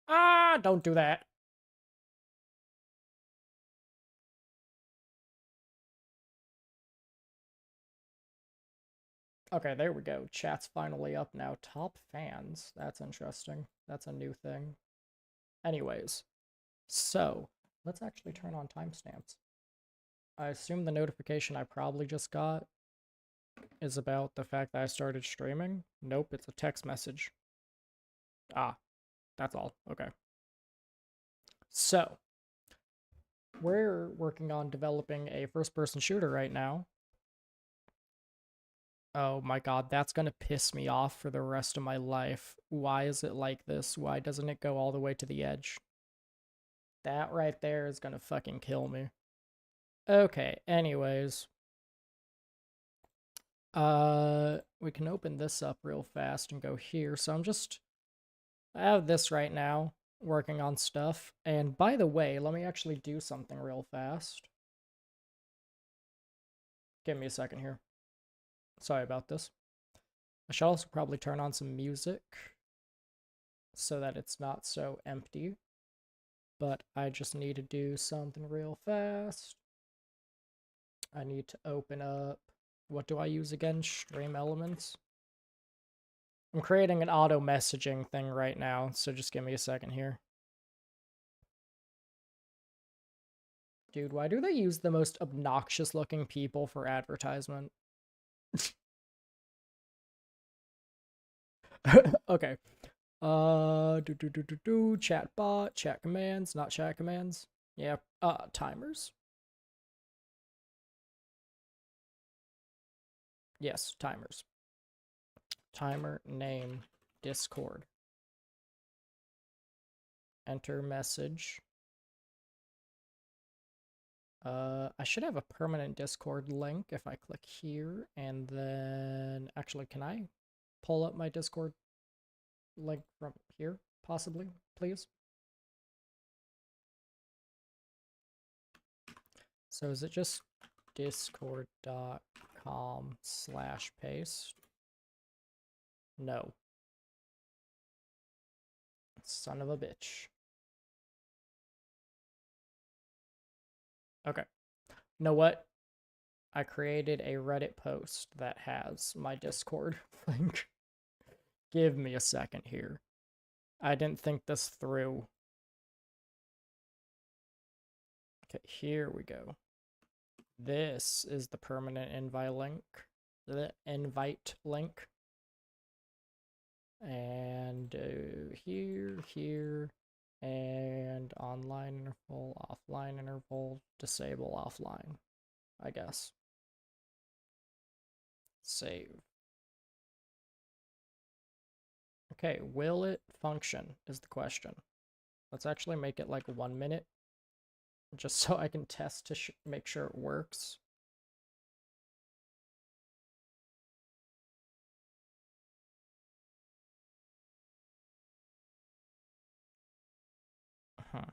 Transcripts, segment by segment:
Ah, don't do that. Okay, there we go. Chat's finally up now. Top fans. That's interesting. That's a new thing. Anyways, so let's actually turn on timestamps. I assume the notification I probably just got is about the fact that I started streaming. Nope, it's a text message. Ah, that's all. Okay. So, we're working on developing a first person shooter right now. Oh my god, that's gonna piss me off for the rest of my life. Why is it like this? Why doesn't it go all the way to the edge? That right there is gonna fucking kill me. Okay, anyways. We can open this up real fast and go here. So I have this right now, working on stuff. And by the way, let me actually do something real fast. Give me a second here. Sorry about this. I should also probably turn on some music so that it's not so empty. But I just need to do something real fast. I need to open up, what do I use again? Stream Elements. I'm creating an auto messaging thing right now, so just give me a second here. Dude, why do they use the most obnoxious looking people for advertisement? Okay. Chat bot, chat commands, not chat commands. Yeah, timers. Yes, timers. Timer name Discord. Enter message. I should have a permanent Discord link if I click here, and then actually, can I pull up my Discord link from here, possibly, please? So is it just discord.com/paste? No. Son of a bitch. Okay. Know what? I created a Reddit post that has my Discord link. Give me a second here. I didn't think this through. Okay, here we go. This is the permanent invite link. The invite link. And here, and online interval, offline interval, disable offline, I guess. Save. Okay, will it function is the question. Let's actually make it like 1 minute, just so I can test to make sure it works. Huh.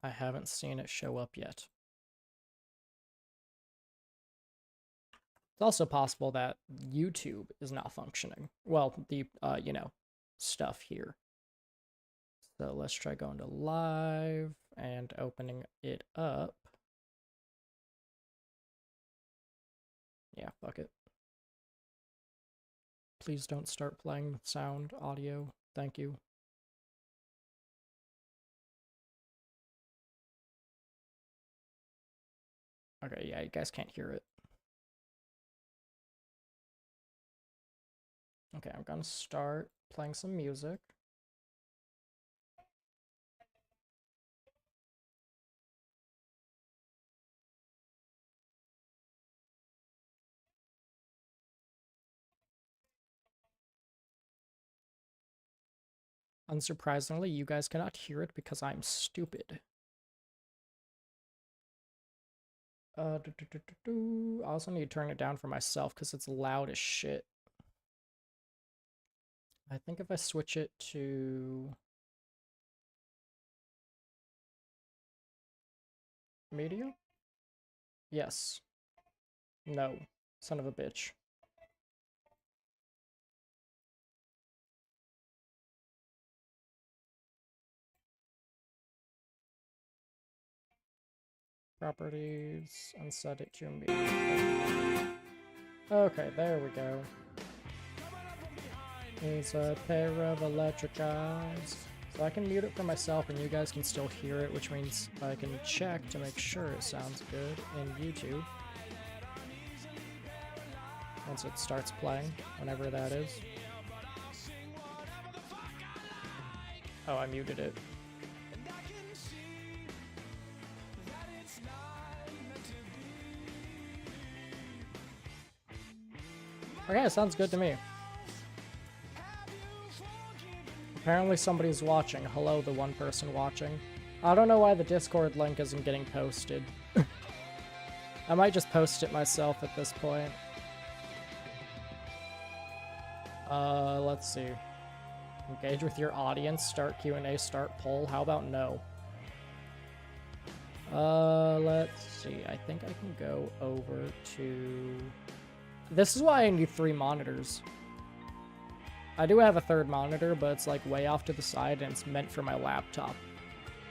I haven't seen it show up yet. It's also possible that YouTube is not functioning. Well, the, stuff here. So let's try going to live and opening it up. Yeah, fuck it. Please don't start playing sound audio. Thank you. Okay, yeah, you guys can't hear it. Okay, I'm gonna start playing some music. Unsurprisingly, you guys cannot hear it because I'm stupid. I also need to turn it down for myself because it's loud as shit. I think if I switch it to media? Yes. No. Son of a bitch. properties and set it to mute. Okay, there we go. It's a pair of electric eyes. So I can mute it for myself and you guys can still hear it, which means I can check to make sure it sounds good in YouTube. Once it starts playing, whenever that is. Oh, I muted it. Okay, sounds good to me. Apparently somebody's watching. Hello, the one person watching. I don't know why the Discord link isn't getting posted. I might just post it myself at this point. Let's see. Engage with your audience, start Q&A, start poll. How about no? Let's see. I think I can go over to... This is why I need 3 monitors. I do have a 3rd monitor, but it's like way off to the side and it's meant for my laptop.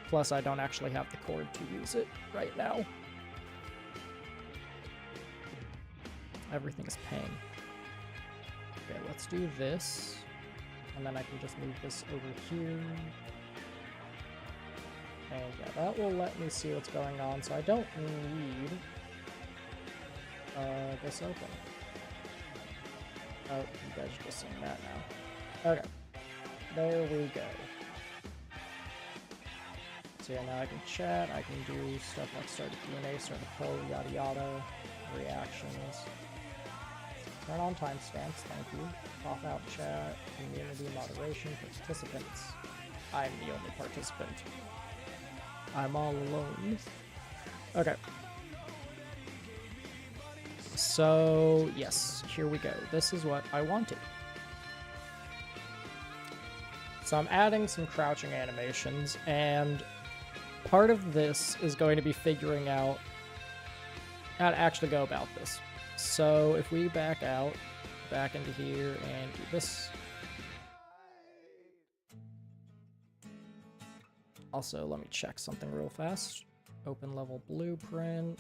Plus, I don't actually have the cord to use it right now. Everything's paying. Okay, let's do this. And then I can just move this over here. And yeah, that will let me see what's going on, so I don't need this open. Oh, you guys are just seeing that now. Okay. There we go. So yeah, now I can chat, I can do stuff like start a Q&A, start a poll, yada yada, reactions. Turn on timestamps, thank you. Off out chat, community moderation, participants. I'm the only participant. I'm all alone. Okay. So, yes, here we go. This is what I wanted. So I'm adding some crouching animations, and part of this is going to be figuring out how to actually go about this. So if we back out, back into here, and do this. Also, let me check something real fast. Open level blueprint.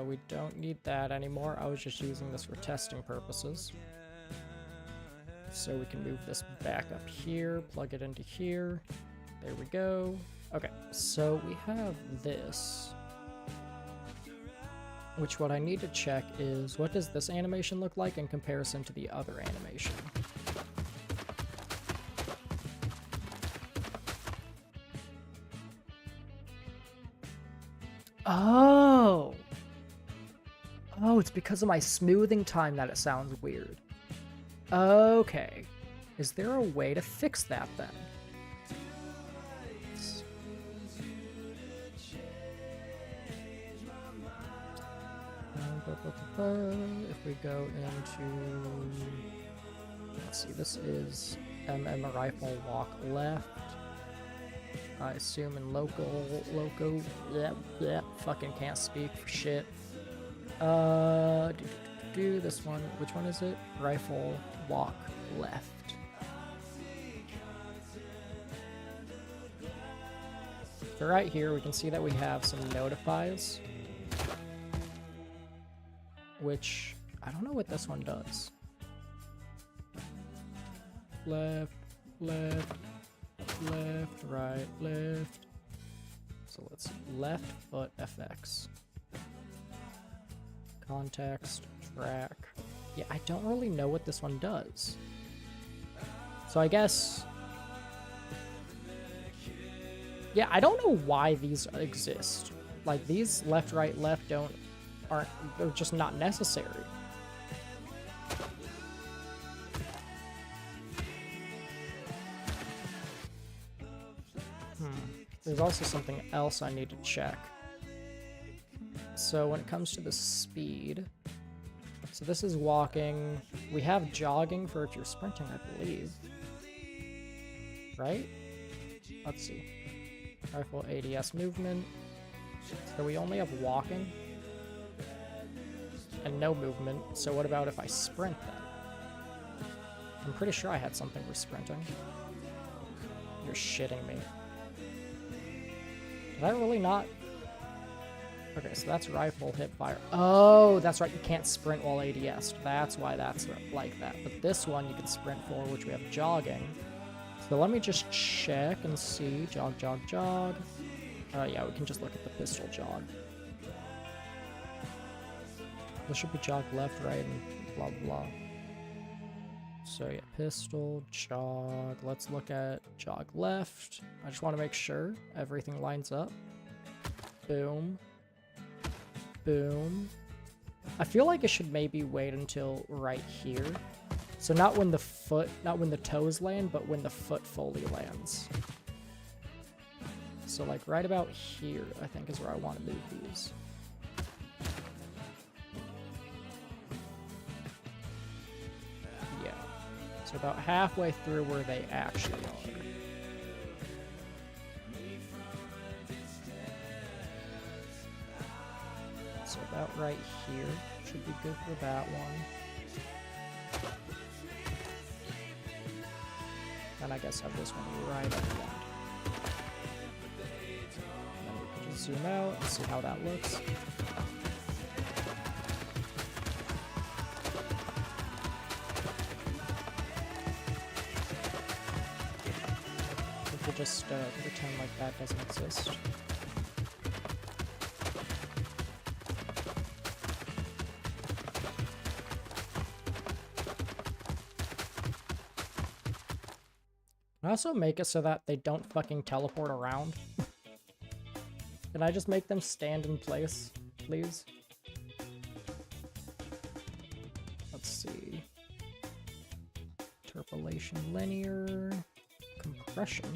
We don't need that anymore. I was just using this for testing purposes. So we can move this back up here, plug it into here. There we go. Okay, so we have this. Which what I need to check is, what does this animation look like in comparison to the other animation? Oh! Oh, it's because of my smoothing time that it sounds weird. Okay. Is there a way to fix that then? If we go into, let's see, this is rifle walk left. I assume in loco, yeah, fucking can't speak for shit. Do this one, which one is it? Rifle walk left. So right here, we can see that we have some notifies. Which, I don't know what this one does. Left, left, left, right, left. So let's left foot FX. Context, track. Yeah, I don't really know what this one does. So I guess... Yeah, I don't know why these exist. Like, these left, right, left they're just not necessary. There's also something else I need to check. So when it comes to the speed, so this is walking. We have jogging for if you're sprinting, I believe. Right? Let's see. Rifle ADS movement. So we only have walking. And no movement, so what about if I sprint then? I'm pretty sure I had something for sprinting. You're shitting me. Did I really not Okay, so that's rifle, hip fire. Oh, that's right, you can't sprint while ADS. That's why that's like that. But this one you can sprint for, which we have jogging. So let me just check and see. Jog, jog, jog. Yeah, we can just look at the pistol jog. This should be jog left, right, and blah, blah. So yeah, pistol, jog. Let's look at jog left. I just want to make sure everything lines up. Boom. Boom. I feel like it should maybe wait until right here. So not when the toes land, but when the foot fully lands. So like right about here, I think is where I want to move these. Yeah. So about halfway through where they actually are. So about right here should be good for that one. And I guess have this one right at the end. Then we can just zoom out and see how that looks. We could just pretend like that doesn't exist. Can I also make it so that they don't fucking teleport around? Can I just make them stand in place, please? Let's see. Interpolation linear. Compression.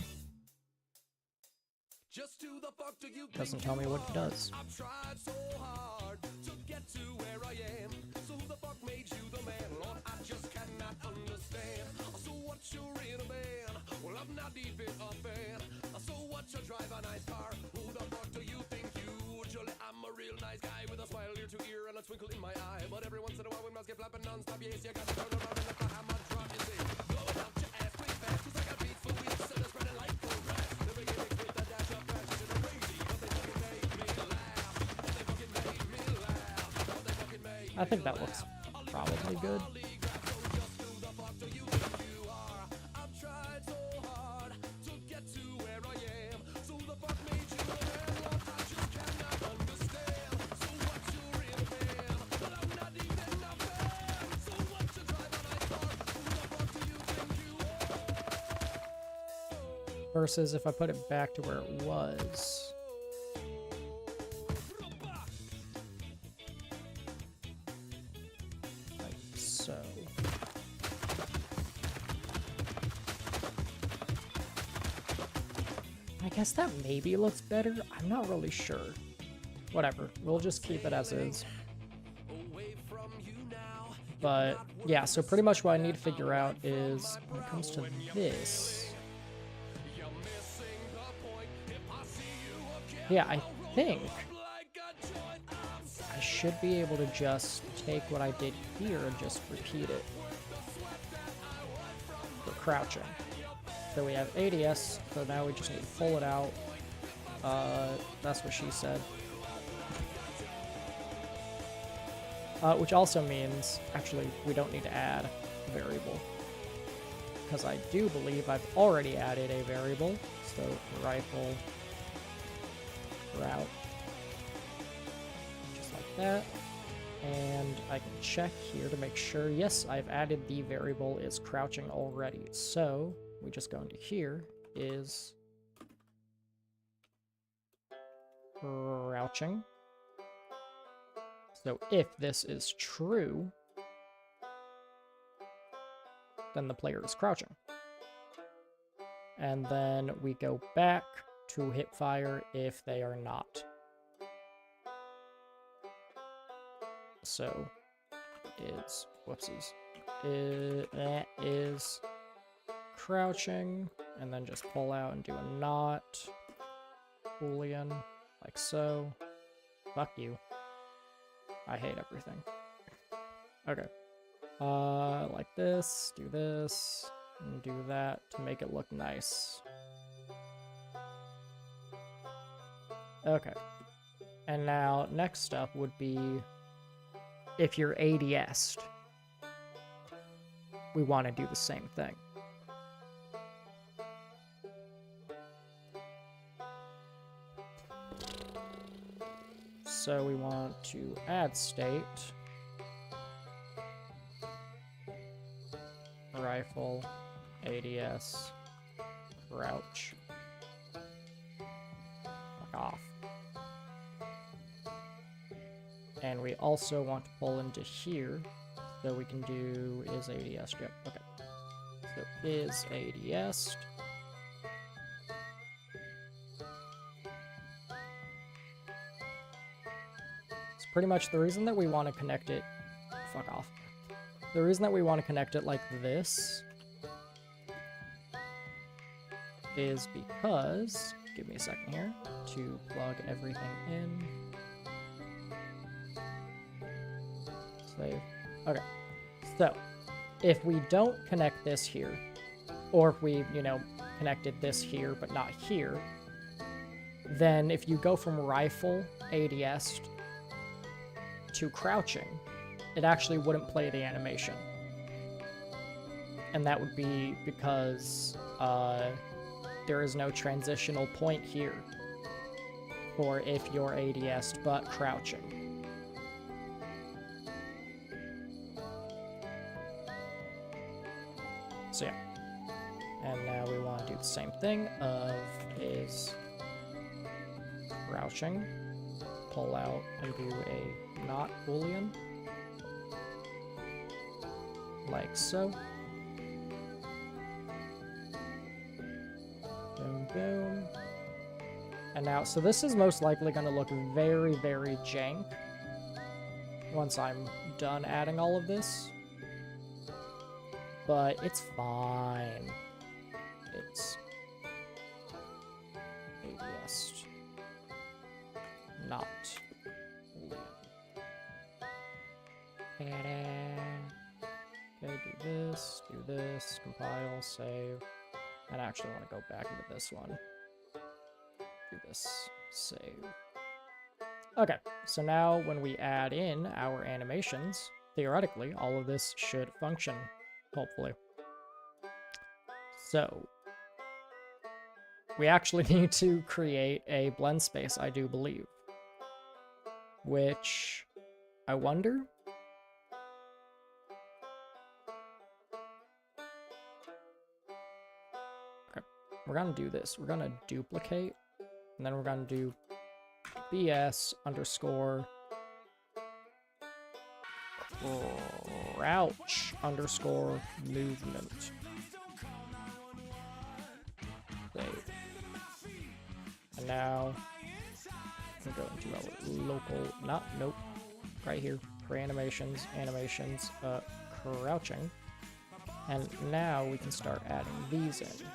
Doesn't tell me what it does. I've tried so hard to get to where I am. So who the fuck made you the man? Lord, I just cannot understand. So what, you're in a band? Well, I'm not even a fan. So what, you drive a nice car? Who the fuck do you think you? Usually I'm a real nice guy with a smile ear to ear and a twinkle in my eye. But every once in a while when mouths get flapping non-stop, yes, you gotta turn around and let the hammer drop, you see. Blowing out your ass quick fast, 'cause I got beats for weeks and it's spreading like cold grass. The beginning with the dash of fashion and crazy, but they fucking made me laugh. But they fucking made me laugh. But they fucking made me laugh. I think that looks probably good. Versus if I put it back to where it was. Like so. I guess that maybe looks better. I'm not really sure. Whatever. We'll just keep it as is. But yeah, so pretty much what I need to figure out is when it comes to this. Yeah, I think I should be able to just take what I did here and just repeat it for crouching. So we have ADS, so now we just need to pull it out. That's what she said. Which also means, actually, we don't need to add a variable. Because I do believe I've already added a variable. So rifle route, just like that, and I can check here to make sure, yes, I've added the variable is crouching already, so we just go into here, is crouching, so if this is true, then the player is crouching, and then we go back to hip fire if they are not. So is whoopsies. Is crouching and then just pull out and do a not boolean like so. Fuck you. I hate everything. Okay. Like this, and do that to make it look nice. Okay. And now, next up would be if you're ADS'd. We want to do the same thing. So we want to add state. Rifle, ADS, crouch. Fuck off. And we also want to pull into here, so we can do is ADS. Yep, okay. So is ADS. It's pretty much the reason that we want to connect it. Fuck off. The reason that we want to connect it like this is because, give me a second here, to plug everything in. Save. Okay, so if we don't connect this here, or if we, you know, connected this here but not here, then if you go from rifle ADS to crouching, it actually wouldn't play the animation. And that would be because there is no transitional point here for if you're ADS but crouching. So yeah. And now we want to do the same thing of is crouching, pull out and do a not boolean. Like so. Boom, boom. And now, so this is most likely going to look very, very jank once I'm done adding all of this. But it's fine. It's ADS. Not boolean. Okay, do this, compile, save. And I actually want to go back into this one. Do this, save. Okay, so now when we add in our animations, theoretically, all of this should function, hopefully. So, we actually need to create a blend space, I do believe. Which, I wonder? We're gonna do this. We're gonna duplicate, and then we're gonna do BS underscore crouch underscore movement. Save. And now we're going to our local, nope, right here for animations, crouching. And now we can start adding these in.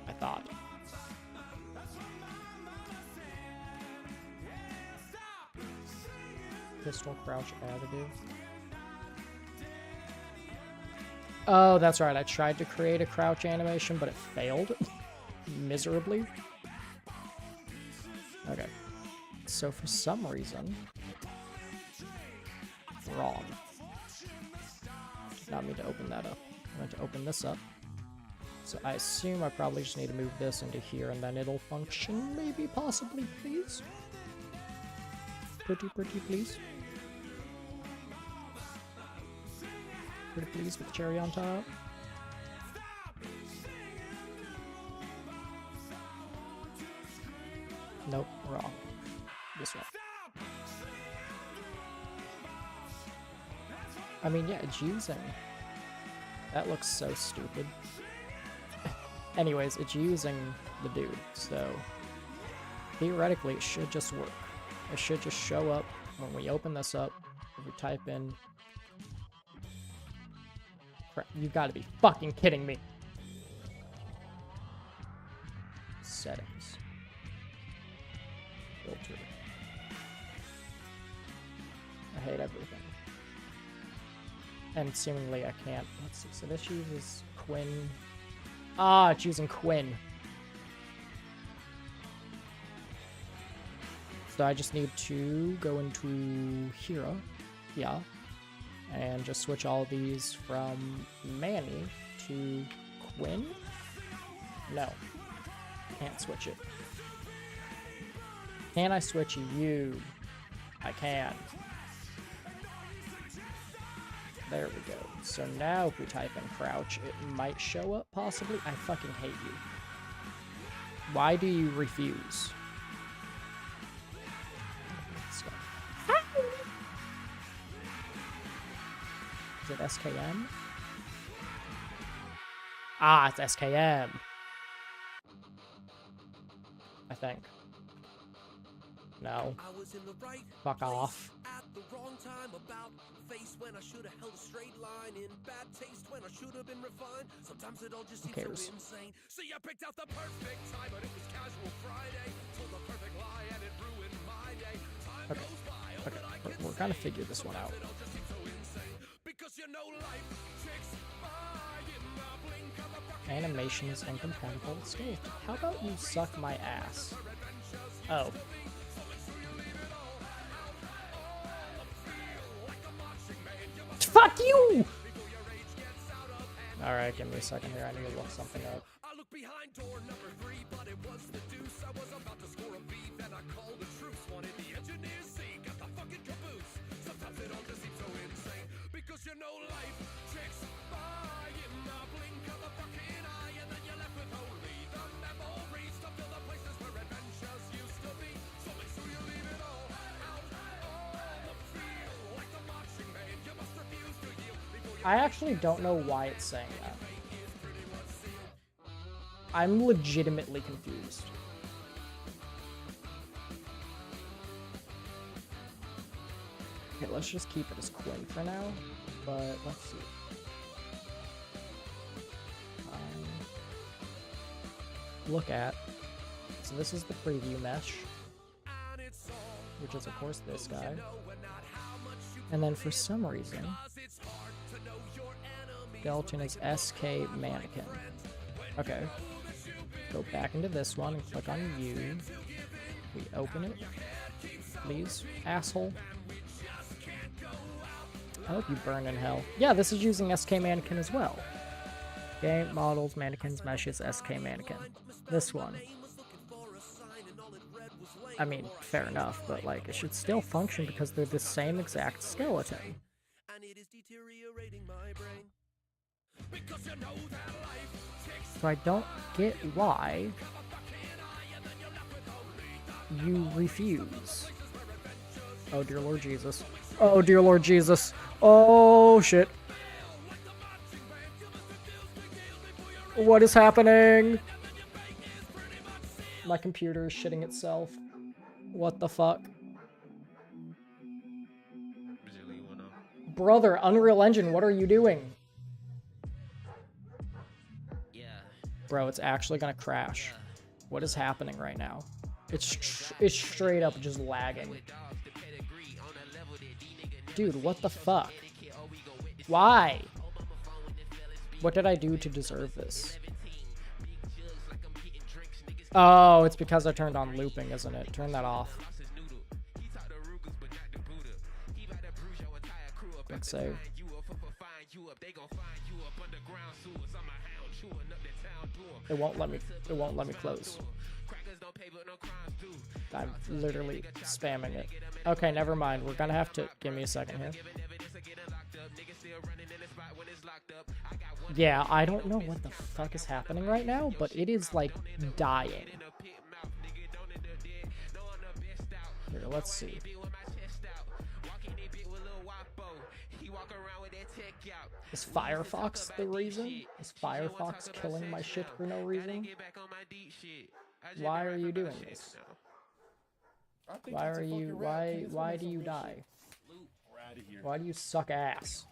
I thought. Pistol crouch additive. Oh, that's right. I tried to create a crouch animation, but it failed miserably. Okay. So for some reason, wrong. Did not mean to open that up. I meant to open this up. So I assume I probably just need to move this into here and then it'll function, maybe, possibly, please. Pretty please. Pretty please with the cherry on top. Nope, wrong. This one. I mean, yeah, it's using. That looks so stupid. Anyways, it's using the dude, so theoretically it should just work. It should just show up when we open this up. If we type in... Crap, you've got to be fucking kidding me. Settings. Filter. I hate everything. And seemingly I can't. Let's see, so this uses Quinn. Ah, it's using Quinn. So I just need to go into Hero, yeah, and just switch all these from Manny to Quinn. No, can't switch it. Can I switch you? I can. There we go. So now if we type in crouch, it might show up, possibly. I fucking hate you. Why do you refuse? Let's go. Is it SKM? Ah, it's SKM. I think. No. Fuck off. Who cares? Okay. Okay. We're gonna figure this one out. Animation is incompatible. Skeleton. How about you suck my ass? Oh. Fuck you! Alright, give me a second here. I need to look something up. I actually don't know why it's saying that. I'm legitimately confused. Okay, let's just keep it as Quinn for now, but let's see. Look at. So this is the preview mesh, which is of course this guy. And then for some reason, skeleton is SK mannequin. Okay. Go back into this one and click on U. We open it. Please, asshole. I hope you burn in hell. Yeah, this is using SK mannequin as well. Game, models, mannequins, meshes, SK mannequin. This one. I mean, fair enough, but like, it should still function because they're the same exact skeleton. So I don't get why you refuse. Oh dear Lord Jesus. Oh dear Lord Jesus. Oh shit. What is happening? My computer is shitting itself. What the fuck? Brother, Unreal Engine, what are you doing? Bro, it's actually gonna crash. What is happening right now? It's straight up just lagging. Dude, what the fuck? Why? What did I do to deserve this? Oh, it's because I turned on looping, isn't it? Turn that off. Quick save. It won't let me close. I'm literally spamming it. Okay, never mind. We're gonna have to give me a second here. Yeah, I don't know what the fuck is happening right now, but it is like dying. Here, let's see. Is Firefox the reason? Is Firefox killing my shit for no reason? Why are you doing this? Why are you, why do you die? Why do you suck ass?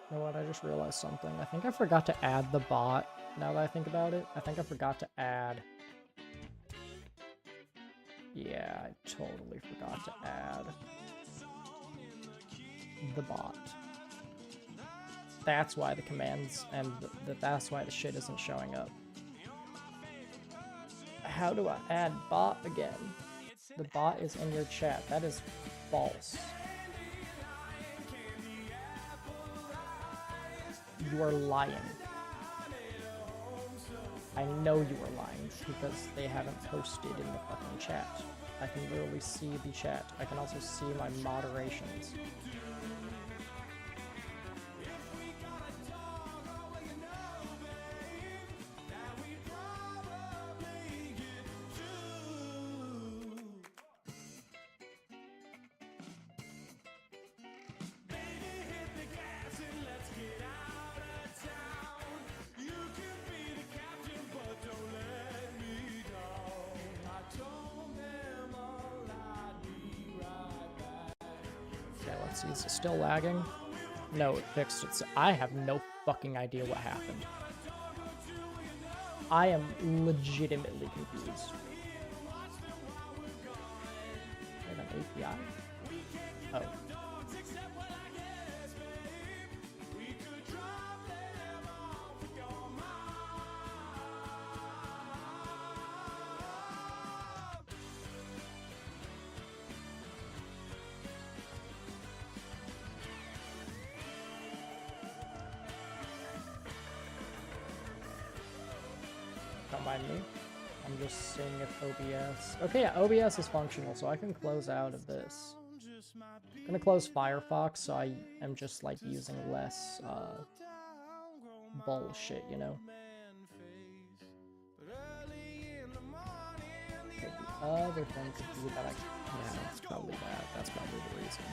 You know what, I just realized something. I think I forgot to add the bot, now that I think about it. I think I forgot to add... Yeah, I totally forgot to add the bot. that's why the commands and that's why the shit isn't showing up. How do I add bot again? The bot is in your chat. That is false. You are lying. I know you are lying because they haven't posted in the fucking chat. I can literally see the chat. I can also see my moderations. Is it still lagging? No, it fixed it. I have no fucking idea what happened. I am legitimately confused. I have an API? Oh. Don't mind me. I'm just seeing if OBS... Okay, yeah, OBS is functional, so I can close out of this. I'm gonna close Firefox, so I am just, like, using less, bullshit, you know? Okay, the other thing could be that I... Yeah, that's probably that. That's probably the reason.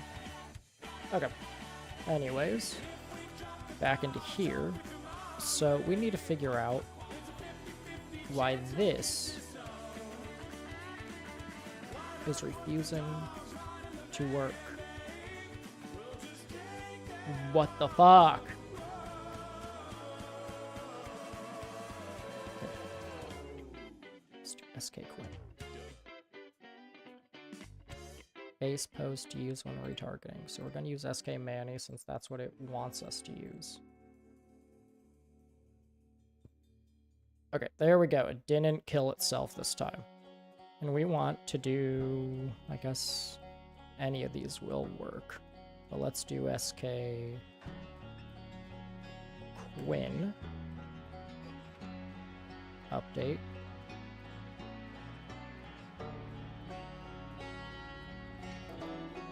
Okay. Anyways, back into here. So, we need to figure out why this is refusing to work. What the fuck? Let's do SK quit. Base post to use when retargeting. So we're going to use SK Manny since that's what it wants us to use. Okay, there we go. It didn't kill itself this time. And we want to do, I guess, any of these will work. But let's do SK Quinn. Update.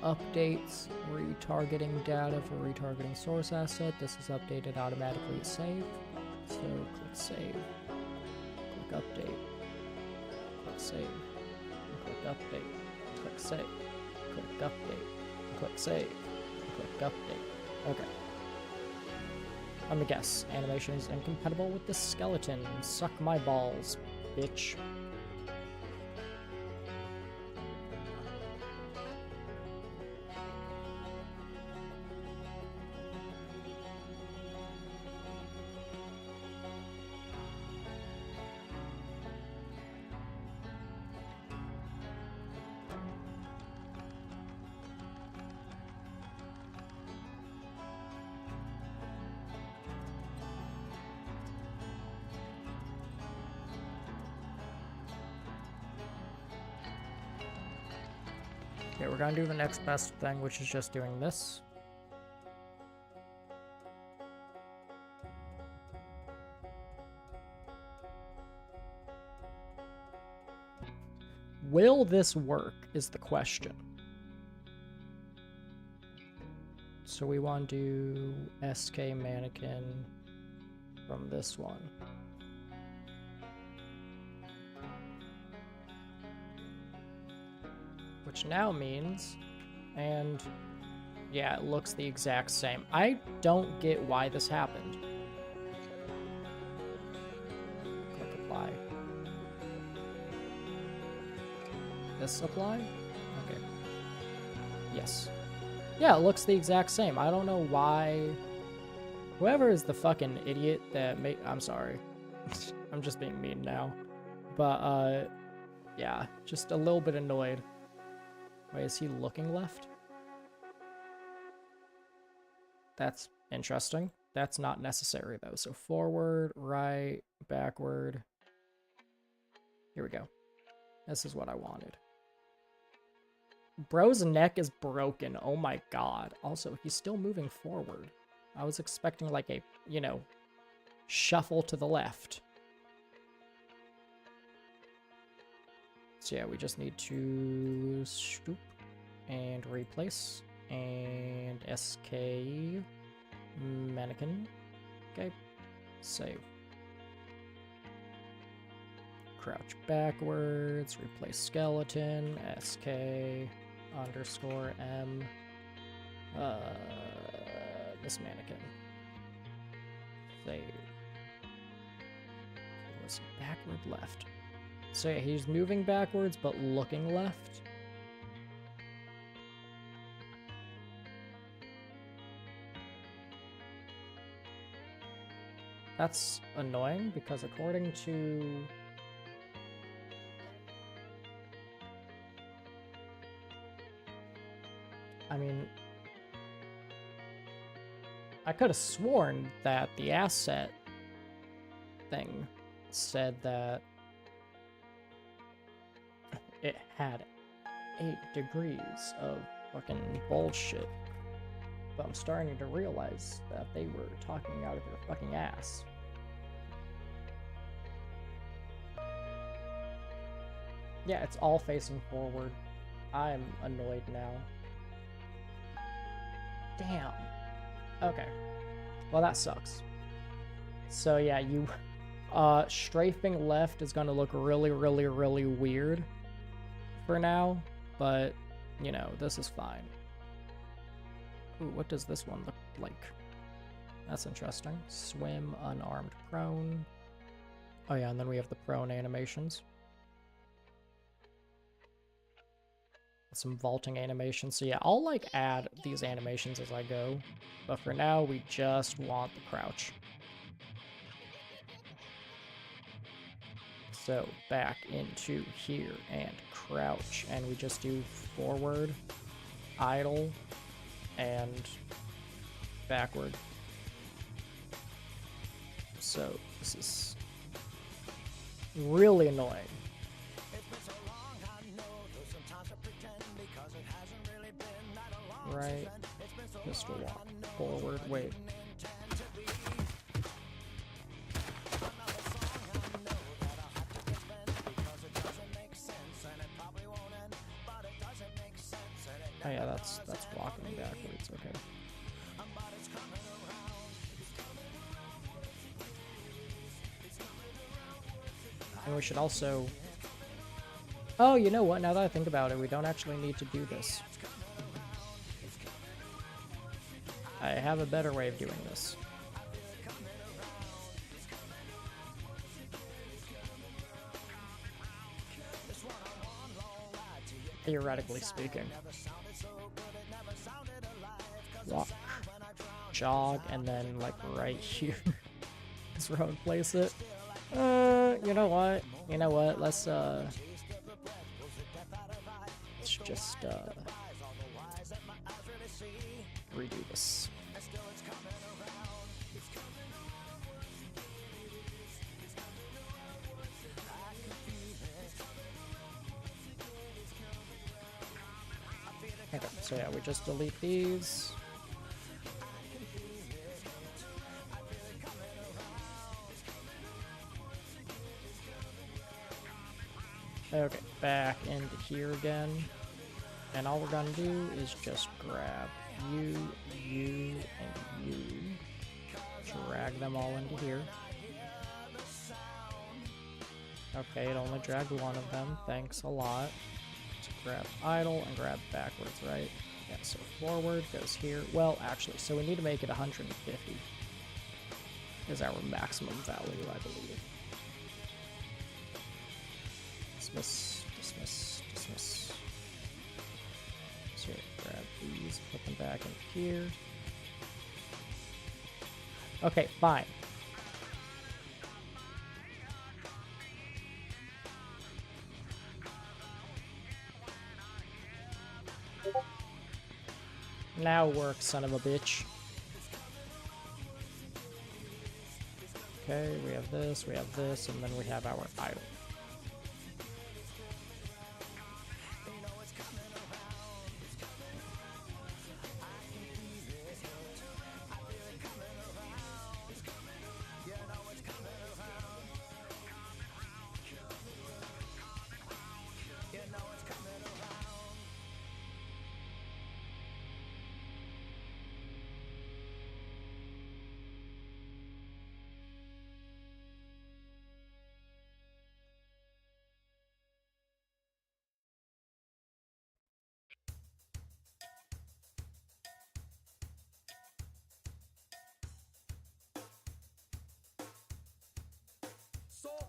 Updates retargeting data for retargeting source asset. This is updated automatically at save. So click save. Click update. Click save. Click update. Click save. Click update. Click save. Click update. Okay. I'm gonna guess. Animation is incompatible with the skeleton. Suck my balls, bitch. Okay, we're gonna do the next best thing, which is just doing this. Will this work is the question. So we want to do SK mannequin from this one. Which now means, and yeah, it looks the exact same. I don't get why this happened. Click apply. This apply? Okay. Yes. Yeah, it looks the exact same. I don't know why. Whoever is the fucking idiot that made. I'm sorry. I'm just being mean now. But, yeah, just a little bit annoyed. Wait, is he looking left? That's interesting. That's not necessary, though. So forward, right, backward. Here we go. This is what I wanted. Bro's neck is broken. Oh my god. Also, he's still moving forward. I was expecting like a, you know, shuffle to the left. So yeah, we just need to stoop and replace and SK mannequin. Okay, save. Crouch backwards, replace skeleton, SK underscore M. This mannequin. Save. It was backward left. So yeah, he's moving backwards, but looking left. That's annoying, because according to... I mean... I could have sworn that the asset thing said that it had 8 degrees of fucking bullshit. But I'm starting to realize that they were talking out of their fucking ass. Yeah, it's all facing forward. I'm annoyed now. Damn. Okay. Well, that sucks. So yeah, you... strafing left is gonna look really, really, really weird for now, but, you know, this is fine. Ooh, what does this one look like? That's interesting. Swim, unarmed, prone. Oh yeah, and then we have the prone animations. Some vaulting animations. So yeah, I'll like add these animations as I go, but for now we just want the crouch. So back into here and crouch, and we just do forward, idle, and backward. So this is really annoying. Right, just walk forward, wait. Oh yeah, that's walking backwards, okay. And we should also... Oh, you know what, now that I think about it, we don't actually need to do this. I have a better way of doing this. Theoretically speaking. Walk, jog, and then like right here is where I would place it. You know what? You know what? Let's just redo this. Okay, so yeah, we just delete these. Okay, back into here again. And all we're gonna do is just grab you, and you. Drag them all into here. Okay, it only dragged one of them. Thanks a lot. So grab idle and grab backwards, right? Yeah, so forward goes here. Well, actually, so we need to make it 150. Is our maximum value, I believe. Dismiss, dismiss, dismiss. So grab these, put them back in here. Okay, fine. Now work, son of a bitch. Okay, we have this, and then we have our idol.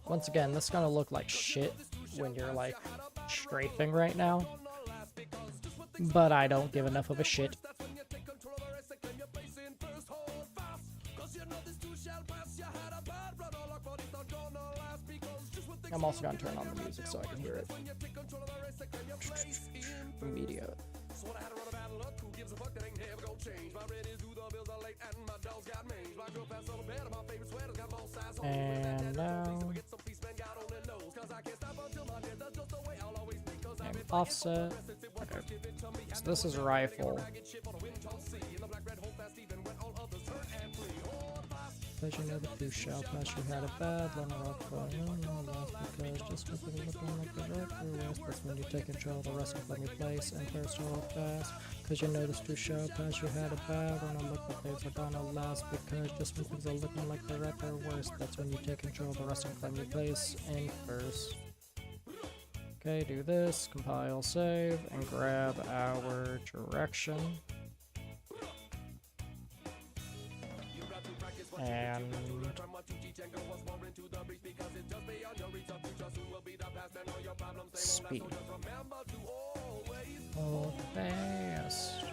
Once again, this is gonna look like shit when you're like strafing right now, but I don't give enough of a shit. I'm also gonna turn on the music so I can hear it. Media. And now and offset. Okay. So this is rifle. Because you know the two shall pass, you had a bad one up for because just because you're looking like the right or west, that's when you take control of the rest of your place and first hold fast. Because you know this two shall pass, you had a bad one, and look the things are gonna last. Because just when things are looking like the right or worse, that's when you take control of the rest of your place and first. Okay, do this, compile, save, and grab our direction. And speed. Oh, fast.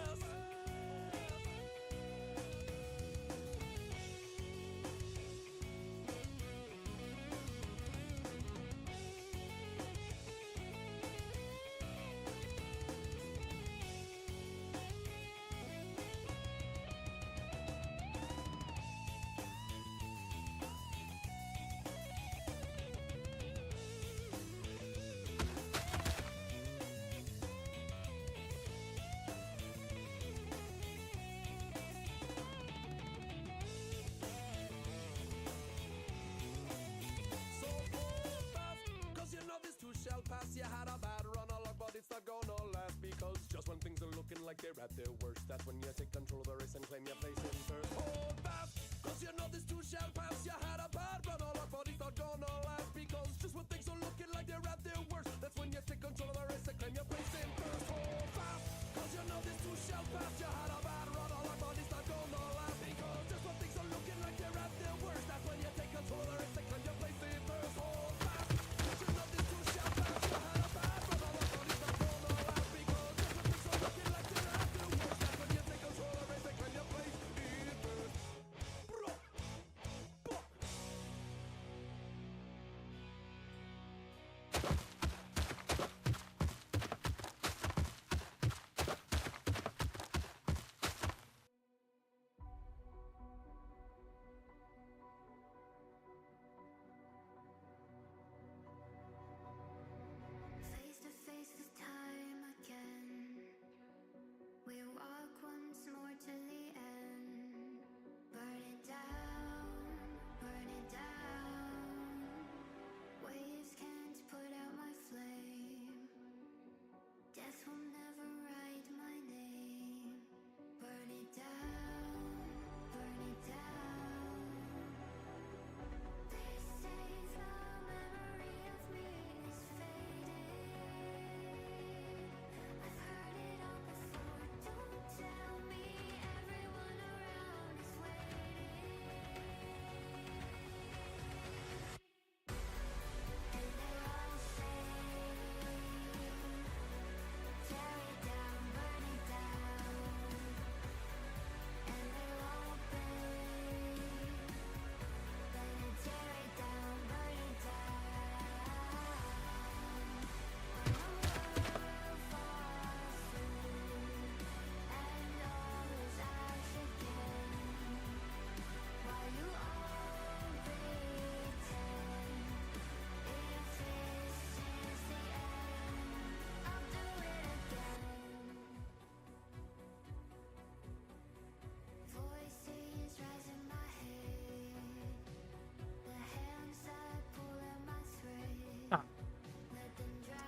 You had a bad run along, but it's not gonna last. Because just when things are looking like they're at their worst, that's when you take control of the race and claim your place in first. Hold fast, cause you know this too shall pass. You had a bad run along, but it's not gonna last. Because just when things are looking like they're at their worst, that's when you take control of the race and claim your place in first. Hold fast, cause you know this too shall pass. You had a bad run along, but it's not gonna last. Because just when things are looking like they're at their worst, that's when you take control of the race and claim your place in first. Hold fast, cause you know this too shall pass. You had a bad run along, but it's not gonna last. Because just when things are looking like they're at their worst, that's when you take control of the race and claim your place in first.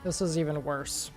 This is even worse.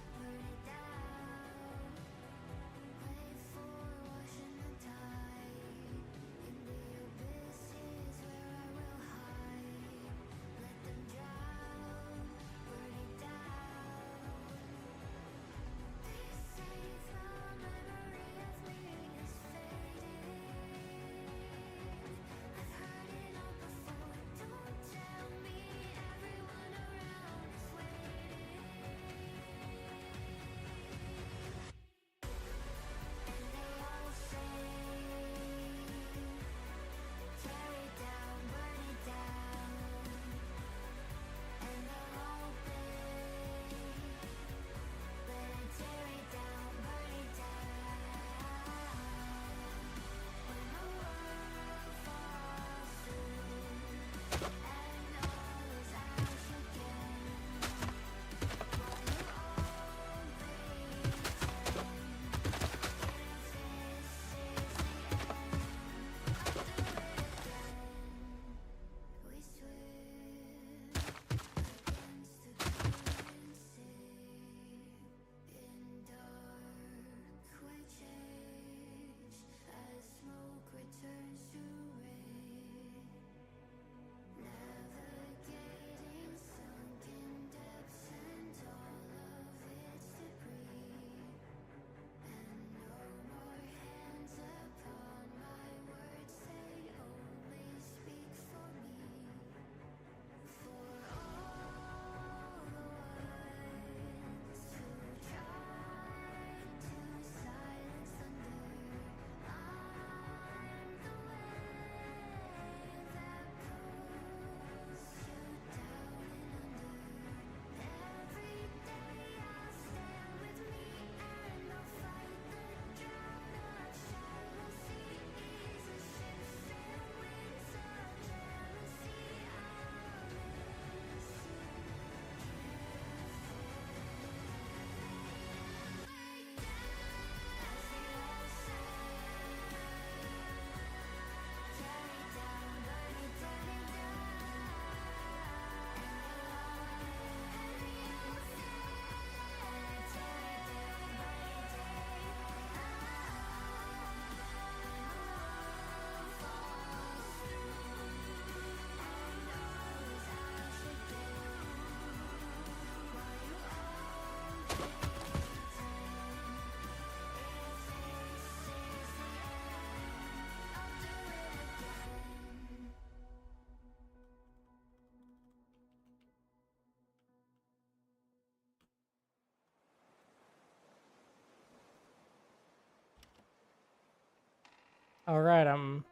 Alright, I'm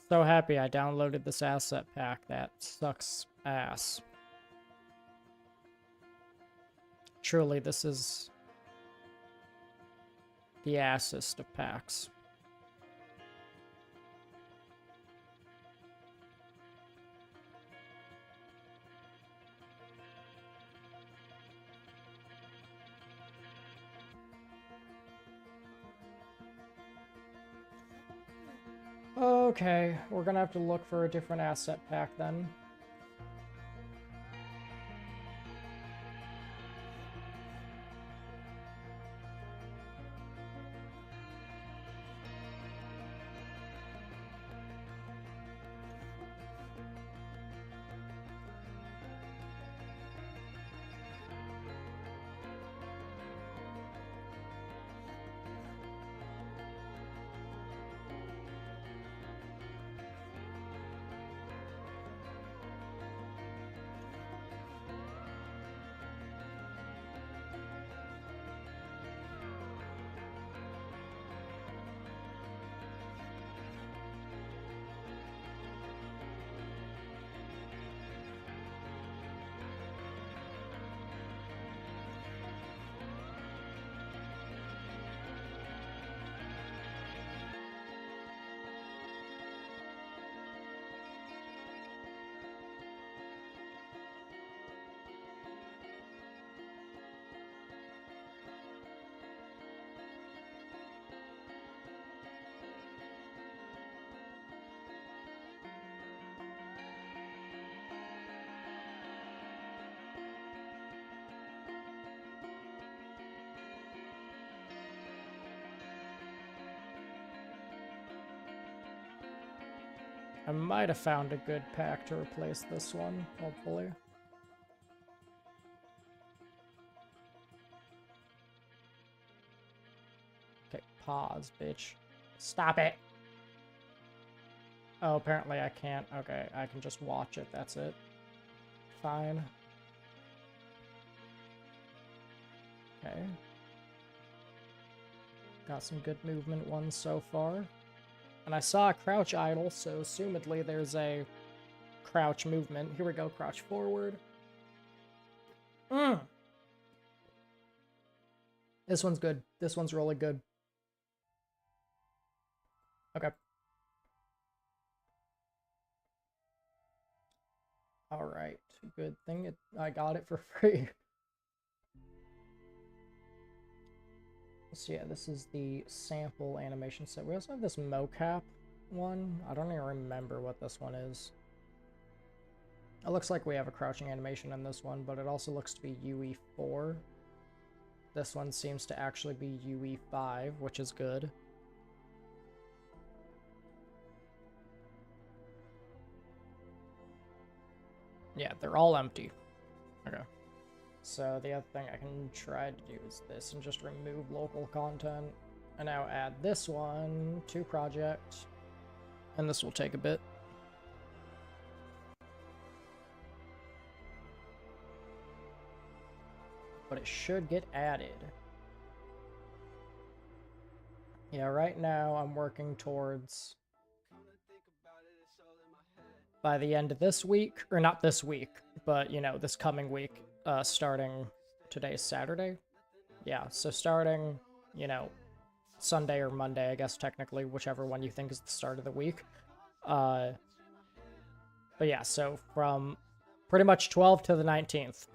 so happy I downloaded this asset pack. That sucks ass. Truly, this is the assest of packs. Okay, we're gonna have to look for a different asset pack then. I might have found a good pack to replace this one, hopefully. Okay, pause, bitch. Stop it! Oh, apparently I can't. Okay, I can just watch it, that's it. Fine. Okay. Got some good movement ones so far. And I saw a crouch idle, so assumedly there's a crouch movement. Here we go, crouch forward. This one's good. This one's really good. Okay. Alright, good thing I got it for free. So yeah, this is the sample animation set. We also have this mocap one. I don't even remember what this one is. It looks like we have a crouching animation in this one, but it also looks to be UE4. This one seems to actually be UE5, which is good. Yeah, they're all empty. Okay. So the other thing I can try to do is this and just remove local content. And now add this one to project. And this will take a bit. But it should get added. Yeah, right now I'm working towards, by the end of this week, or not this week, but, you know, this coming week, starting, today's Saturday? Yeah, so starting, you know, Sunday or Monday, I guess, technically, whichever one you think is the start of the week. But yeah, so from pretty much 12 to the 19th,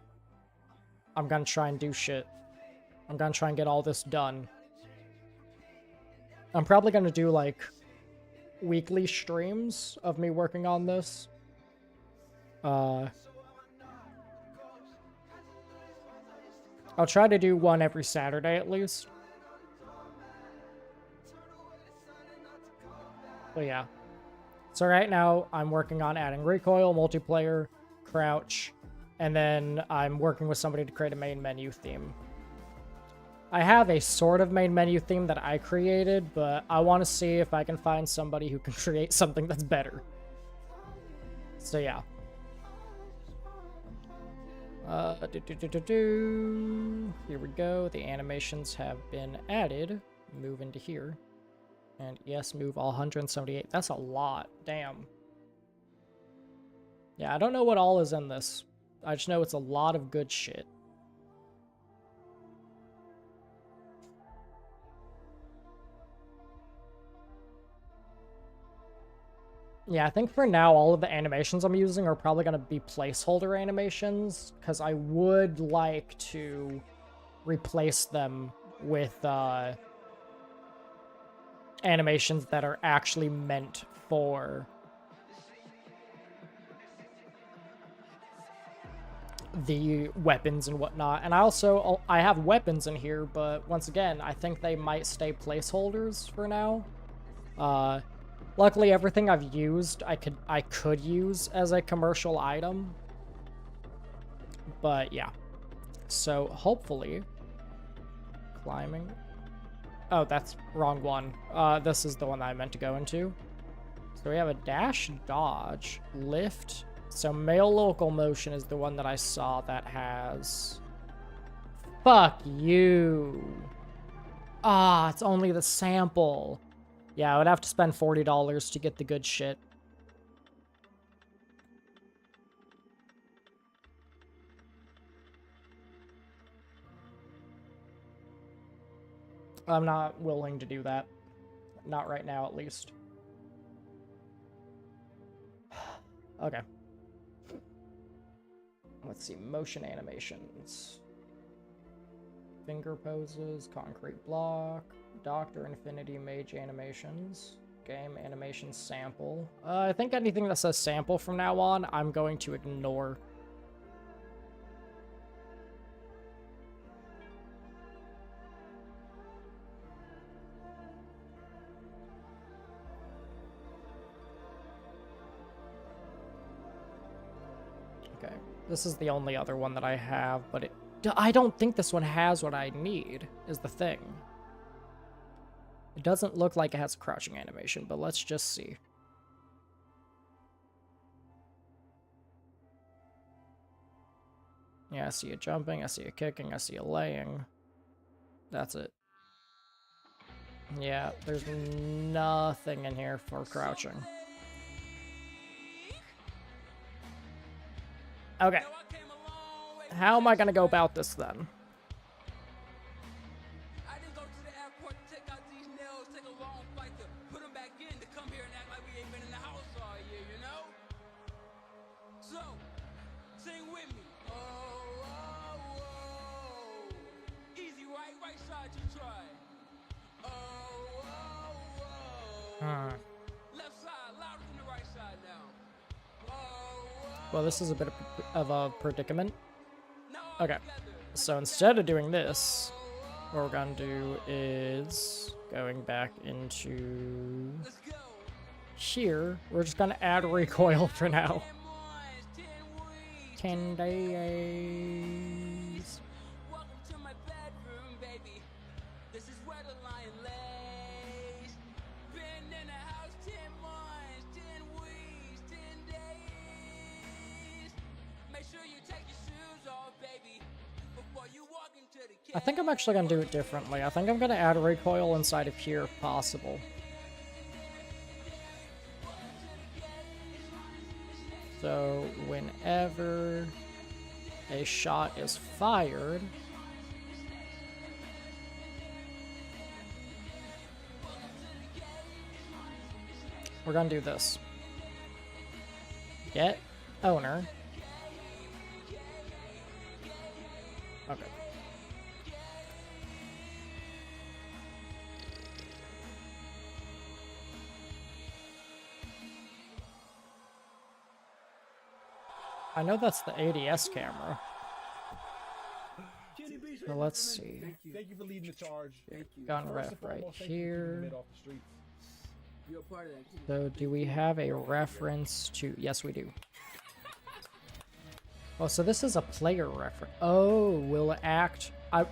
I'm gonna try and do shit. I'm gonna try and get all this done. I'm probably gonna do, like, weekly streams of me working on this. I'll try to do one every Saturday at least. But yeah. So right now, I'm working on adding recoil, multiplayer, crouch, and then I'm working with somebody to create a main menu theme. I have a sort of main menu theme that I created, but I want to see if I can find somebody who can create something that's better. So yeah. Here we go. The animations have been added. Move into here. And yes, move all 178. That's a lot. Damn. Yeah, I don't know what all is in this. I just know it's a lot of good shit. Yeah, I think for now, all of the animations I'm using are probably going to be placeholder animations, because I would like to replace them with animations that are actually meant for the weapons and whatnot. And I have weapons in here, but once again, I think they might stay placeholders for now. Luckily, everything I've used, I could use as a commercial item. But yeah. So hopefully, climbing. Oh, that's wrong one. This is the one that I meant to go into. So we have a dash, dodge, lift. So male locomotion is the one that I saw that has. Fuck you. Ah, it's only the sample. Yeah, I would have to spend $40 to get the good shit. I'm not willing to do that. Not right now, at least. Okay. Let's see, motion animations. Finger poses, concrete block, Doctor Infinity Mage animations, game animation sample. I think anything that says sample from now on, I'm going to ignore. Okay, this is the only other one that I have, but I don't think this one has what I need, is the thing. It doesn't look like it has a crouching animation, but let's just see. Yeah, I see you jumping, I see you kicking, I see you laying. That's it. Yeah, there's nothing in here for crouching. Okay. How am I gonna go about this then? Well, this is a bit of a predicament. Okay, so instead of doing this, what we're gonna do is going back into here. We're just gonna add recoil for now. 10 days. I think I'm actually going to do it differently. I think I'm going to add recoil inside of here if possible. So whenever a shot is fired, we're going to do this. Get owner. Okay. I know that's the ADS camera. So let's see. Thank you for leading the charge. Gun ref right here. So do we have a reference to... Yes, we do. Oh, so this is a player reference. Oh, will it act... I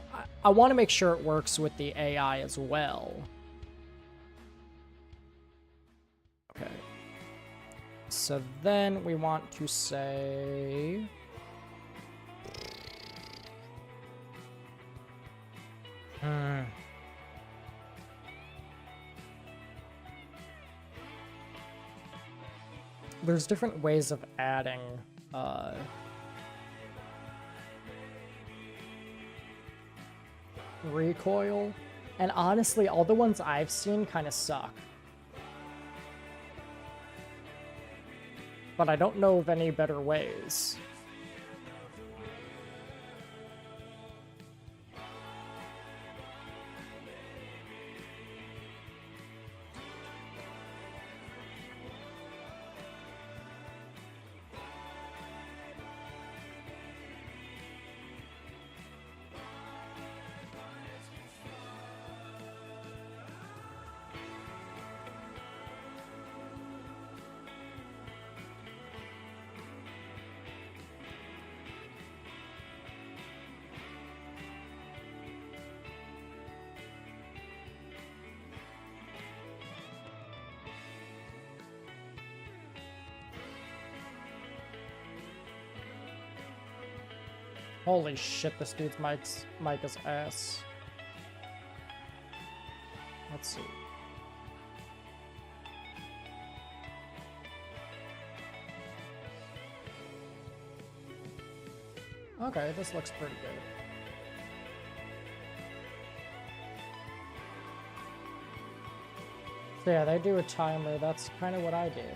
want to make sure it works with the AI as well. Okay. So then we want to say... There's different ways of adding, recoil, and honestly, all the ones I've seen kind of suck. But I don't know of any better ways. Holy shit, this dude's mic is ass. Let's see. Okay, this looks pretty good. So yeah, they do a timer. That's kind of what I did.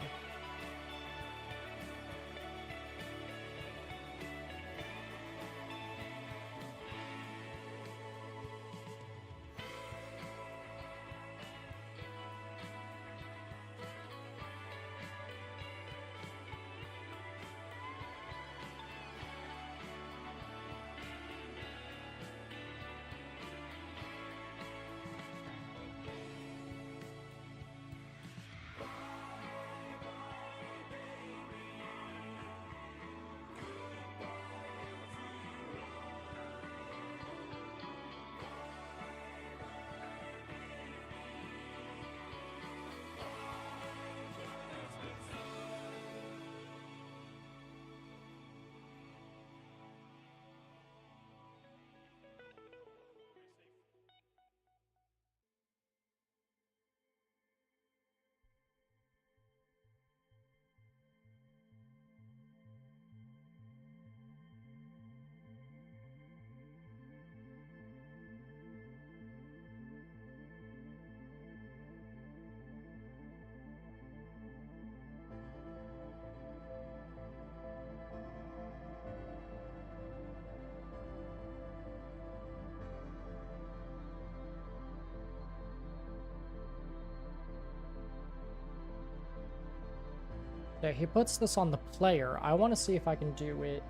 So he puts this on the player. I want to see if I can do it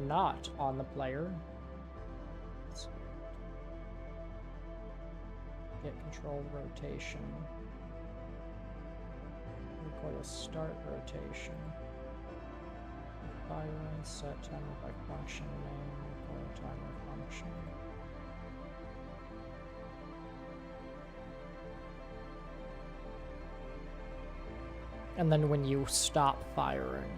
not on the player. Get control rotation. Recoil start rotation. Firing, set timer by function name, recoil timer function. And then when you stop firing.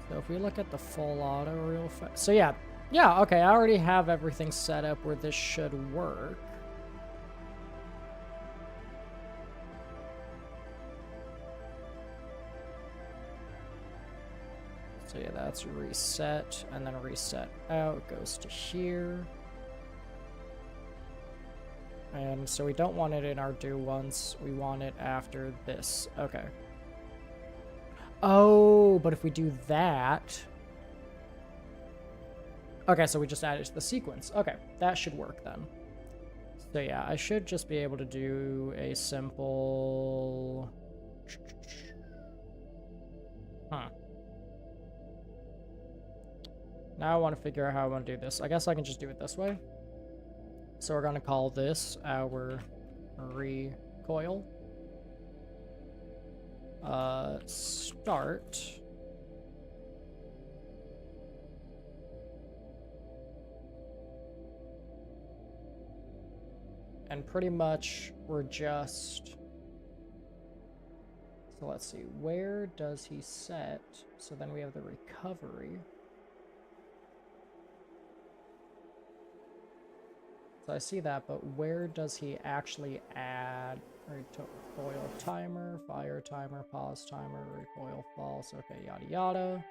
So if we look at the full auto real fast. So yeah, okay, I already have everything set up where this should work. So yeah, that's reset, and then reset out, goes to here. And so we don't want it in our do once, we want it after this. Okay. Oh, but if we do that... Okay, so we just add it to the sequence. Okay, that should work then. So yeah, I should just be able to do a simple... Huh. Now I want to figure out how I want to do this. I guess I can just do it this way. So we're going to call this our recoil. Start. And pretty much we're just... So let's see, where does he set? So then we have the recovery. So I see that, but where does he actually add recoil timer, fire timer, pause timer, recoil false, okay, yada yada.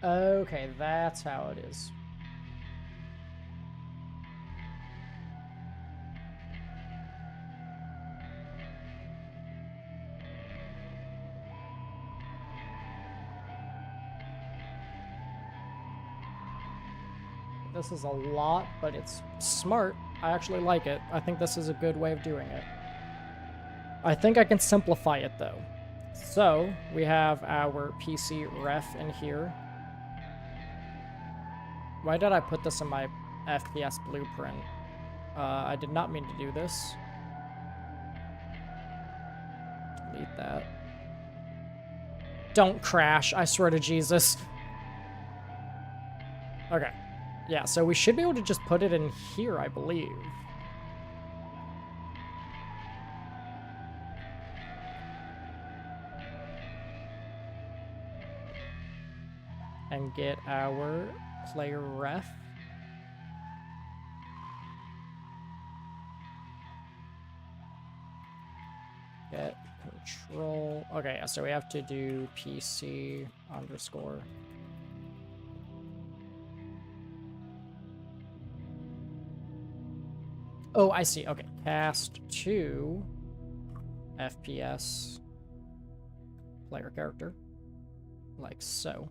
Okay, that's how it is. This is a lot, but it's smart. I actually like it. I think this is a good way of doing it. I think I can simplify it, though. So, we have our PC ref in here. Why did I put this in my FPS blueprint? I did not mean to do this. Delete that. Don't crash, I swear to Jesus. Okay. Yeah, so we should be able to just put it in here, I believe. And get our player ref. Get control. Okay, yeah, so we have to do PC underscore. Oh, I see. Okay, cast to FPS player character, like so.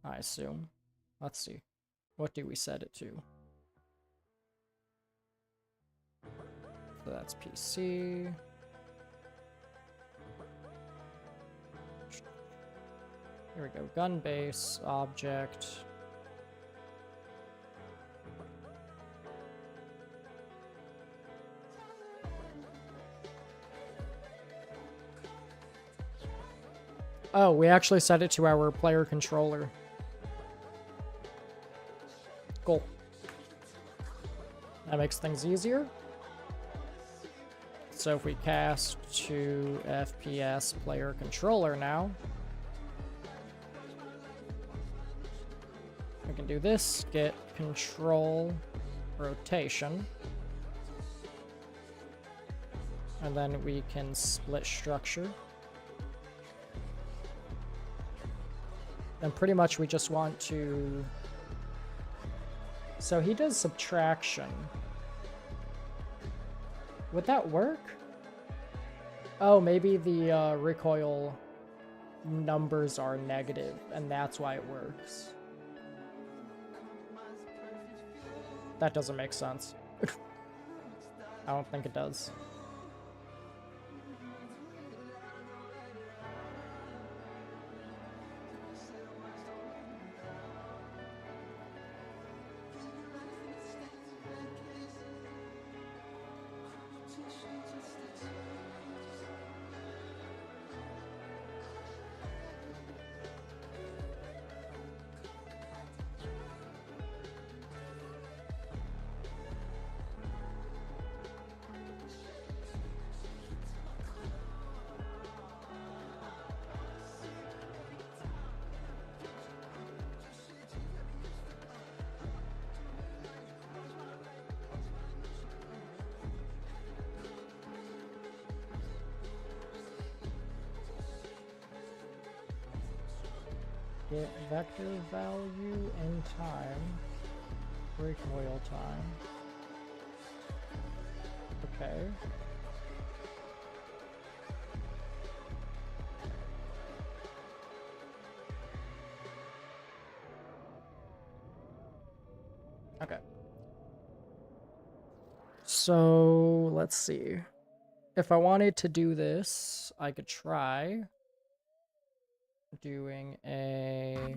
I assume. Let's see. What do we set it to? So that's PC. Here we go. Gun base, object. Oh, we actually set it to our player controller. Cool. That makes things easier. So if we cast to FPS player controller now, we can do this, get control rotation, and then we can split structure. And pretty much we just want to So he does subtraction. Would that work? Oh, maybe the recoil numbers are negative, and that's why it works. That doesn't make sense. I don't think it does. Get vector value in time, recoil time. Okay. Okay. So let's see. If I wanted to do this, I could try doing a...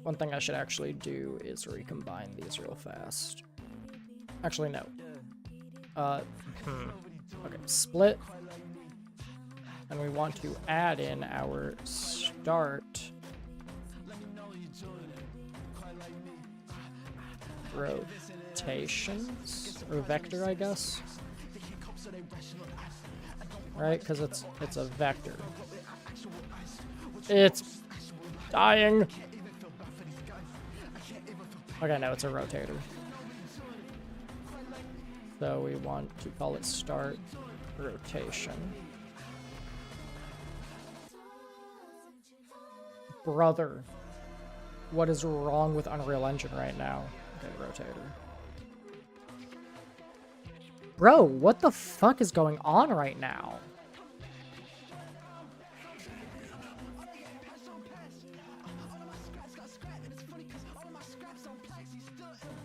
One thing I should actually do is recombine these real fast. Actually, no. Okay, split. And we want to add in our start rotations, or vector, I guess. Right, because it's a vector. It's dying. Okay, no, it's a rotator. So we want to call it start rotation. Brother, what is wrong with Unreal Engine right now? Okay, rotator. Bro, what the fuck is going on right now?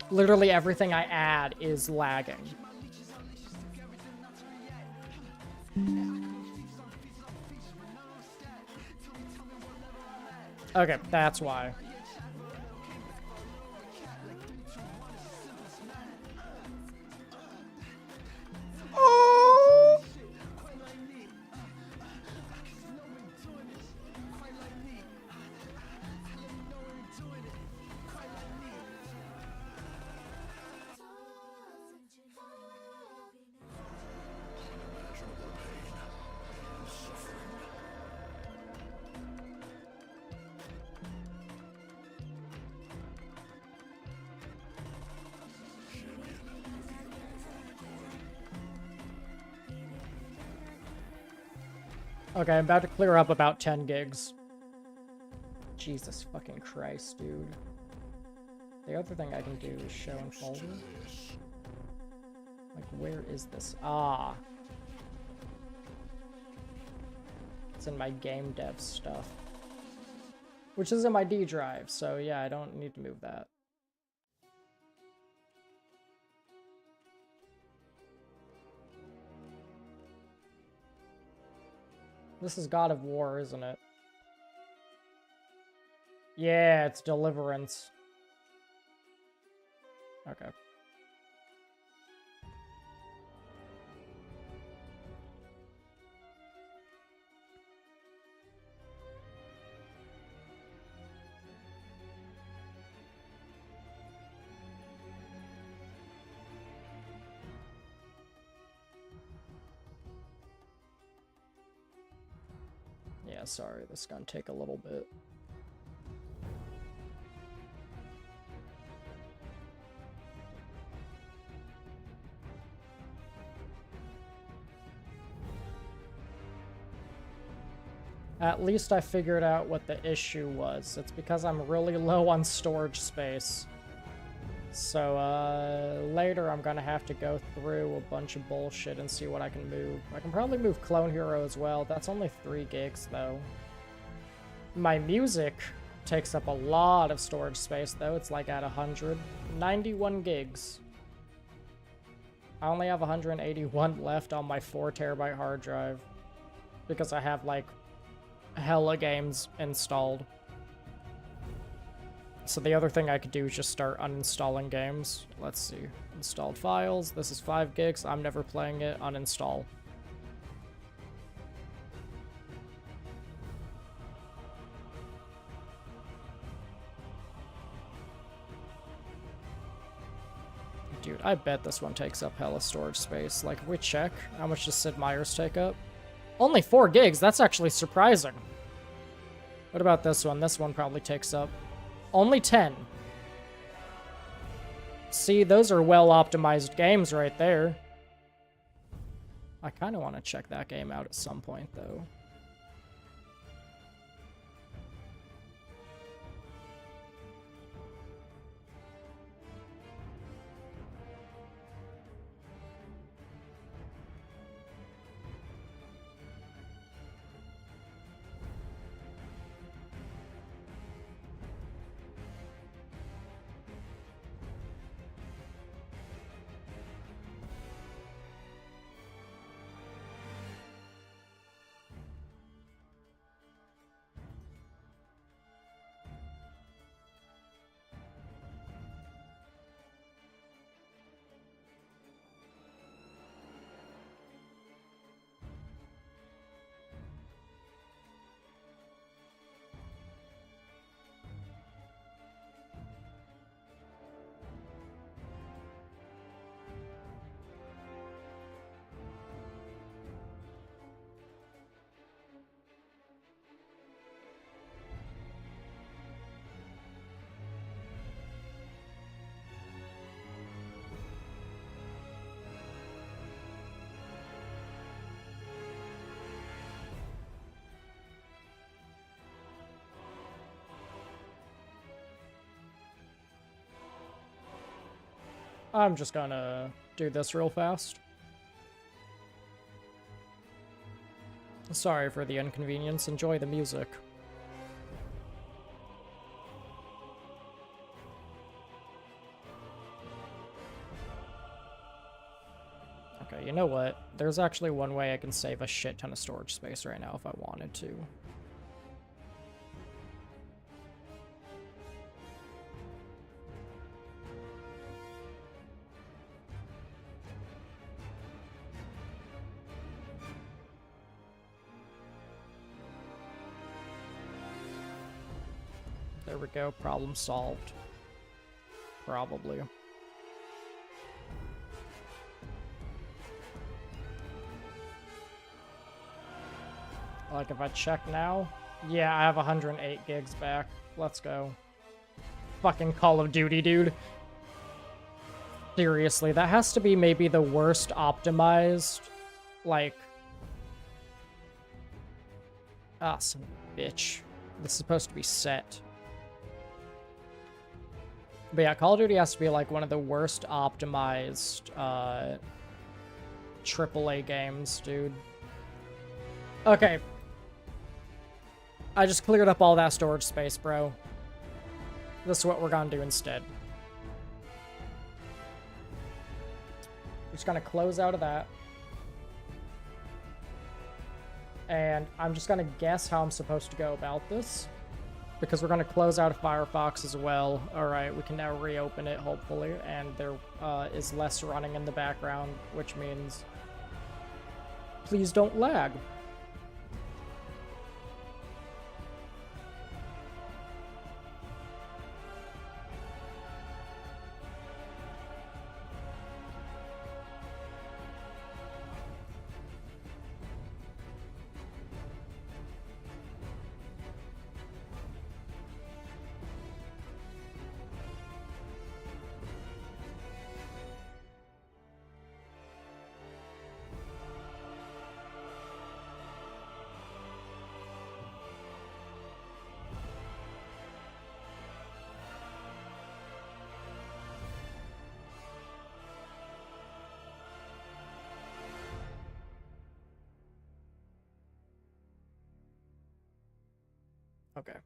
Literally everything I add is lagging. Okay, that's why. Oh! Okay, I'm about to clear up about 10 gigs. Jesus fucking Christ, dude. The other thing I can do is show in folder. Like, where is this? Ah. It's in my game dev stuff. Which is in my D drive, so yeah, I don't need to move that. This is God of War, isn't it? Yeah, it's Deliverance. Okay. Yeah, sorry, this is gonna take a little bit. At least I figured out what the issue was. It's because I'm really low on storage space. So, later I'm gonna have to go through a bunch of bullshit and see what I can move. I can probably move Clone Hero as well. That's only 3 gigs, though. My music takes up a lot of storage space, though. It's like at 191 gigs. I only have 181 left on my 4 terabyte hard drive. Because I have, like, hella games installed. So the other thing I could do is just start uninstalling games. Let's see. Installed files. This is 5 gigs. I'm never playing it. Uninstall. Dude, I bet this one takes up hella storage space. Like, if we check, how much does Sid Meier's take up? Only 4 gigs. That's actually surprising. What about this one? This one probably takes up only 10. See, those are well-optimized games right there. I kind of want to check that game out at some point, though. I'm just gonna do this real fast. Sorry for the inconvenience. Enjoy the music. Okay, you know what? There's actually one way I can save a shit ton of storage space right now if I wanted to. There we go, problem solved. Probably. Like, if I check now, yeah, I have 108 gigs back. Let's go. Fucking Call of Duty, dude. Seriously, that has to be maybe the worst optimized, like... Ah, son of a bitch. This is supposed to be set. But yeah, Call of Duty has to be like one of the worst optimized AAA games, dude. Okay. I just cleared up all that storage space, bro. This is what we're gonna do instead. We're just gonna close out of that. And I'm just gonna guess how I'm supposed to go about this. Because we're going to close out of Firefox as well. Alright, we can now reopen it, hopefully. And there is less running in the background, which means... Please don't lag. Okay.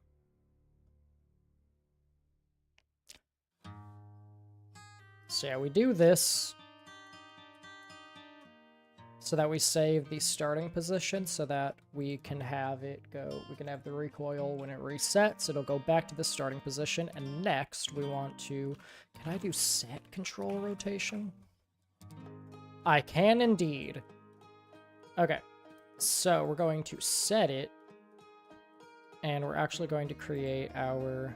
So yeah, we do this so that we save the starting position so that we can have it go, we can have the recoil when it resets, it'll go back to the starting position, and next we want to, can I do set control rotation? I can indeed. Okay, so we're going to set it, and we're actually going to create our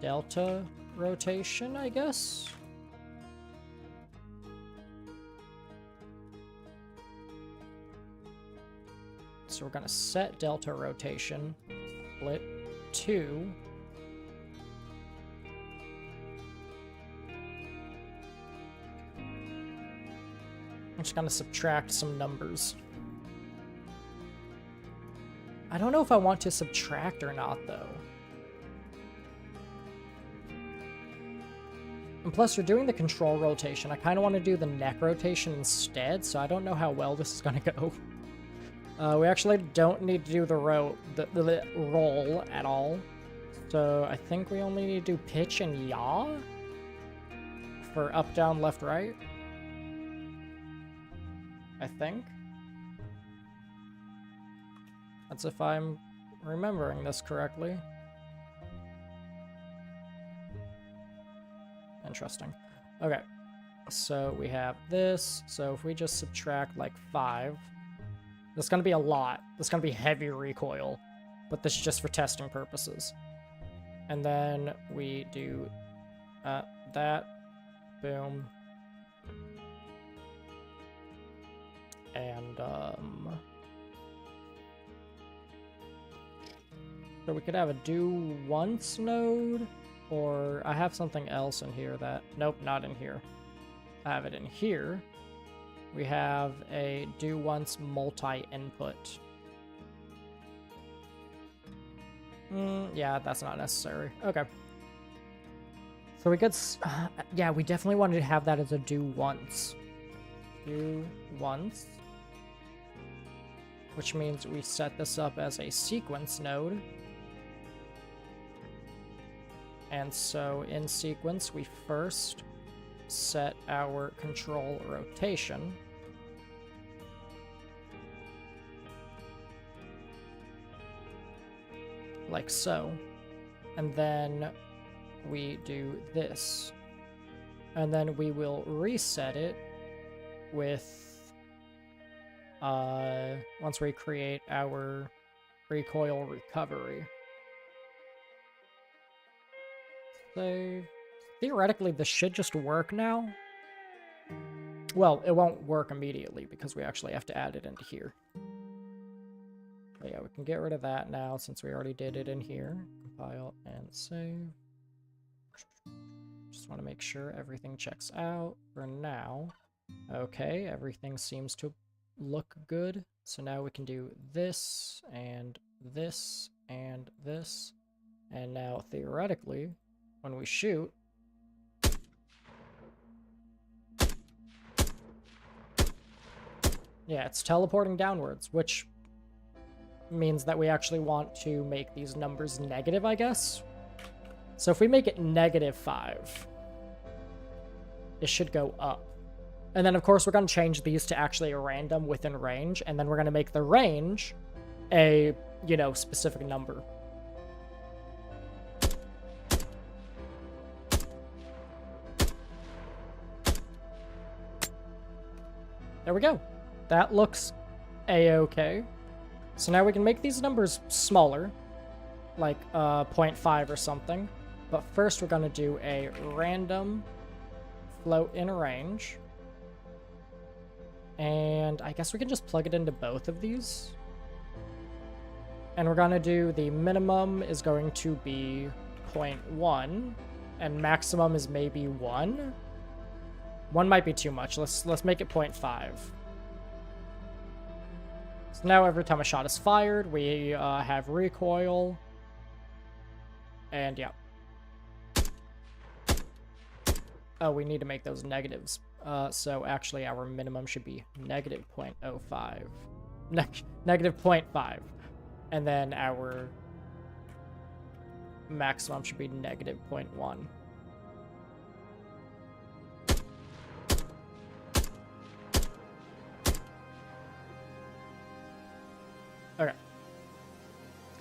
delta rotation, I guess? So we're going to set delta rotation, split 2. I'm just going to subtract some numbers. I don't know if I want to subtract or not, though. And plus, we're doing the control rotation. I kind of want to do the neck rotation instead, so I don't know how well this is going to go. We actually don't need to do the roll at all. So I think we only need to do pitch and yaw for up, down, left, right. I think. That's if I'm remembering this correctly. Interesting. Okay. So we have this. So if we just subtract like 5, that's going to be a lot. That's going to be heavy recoil, but this is just for testing purposes. And then we do that. Boom. And, so we could have a do once node, or I have something else in here that, nope, not in here. I have it in here. We have a do once multi-input. Yeah, that's not necessary. Okay. So we could, yeah, we definitely wanted to have that as a do once. Do once. Which means we set this up as a sequence node. And so in sequence, we first set our control rotation. Like so. And then we do this. And then we will reset it with once we create our recoil recovery. So theoretically this should just work now. Well, it won't work immediately because we actually have to add it into here. But yeah, we can get rid of that now since we already did it in here. Compile and save. Just want to make sure everything checks out for now. Okay, everything seems to look good. So now we can do this and this and this. And now theoretically, when we shoot, yeah, it's teleporting downwards, which means that we actually want to make these numbers negative, I guess. So if we make it -5, it should go up. And then, of course, we're going to change these to actually a random within range, and then we're going to make the range a, you know, specific number. There we go. That looks a-okay. So now we can make these numbers smaller, like 0.5 or something. But first we're going to do a random float in range. And I guess we can just plug it into both of these. And we're going to do the minimum is going to be 0.1 and maximum is maybe 1. 1 might be too much. Let's make it 0.5. So now every time a shot is fired, we have recoil. And yeah. Oh, we need to make those negatives. So actually our minimum should be -0.05. Negative 0.5. And then our maximum should be negative 0.1. Okay.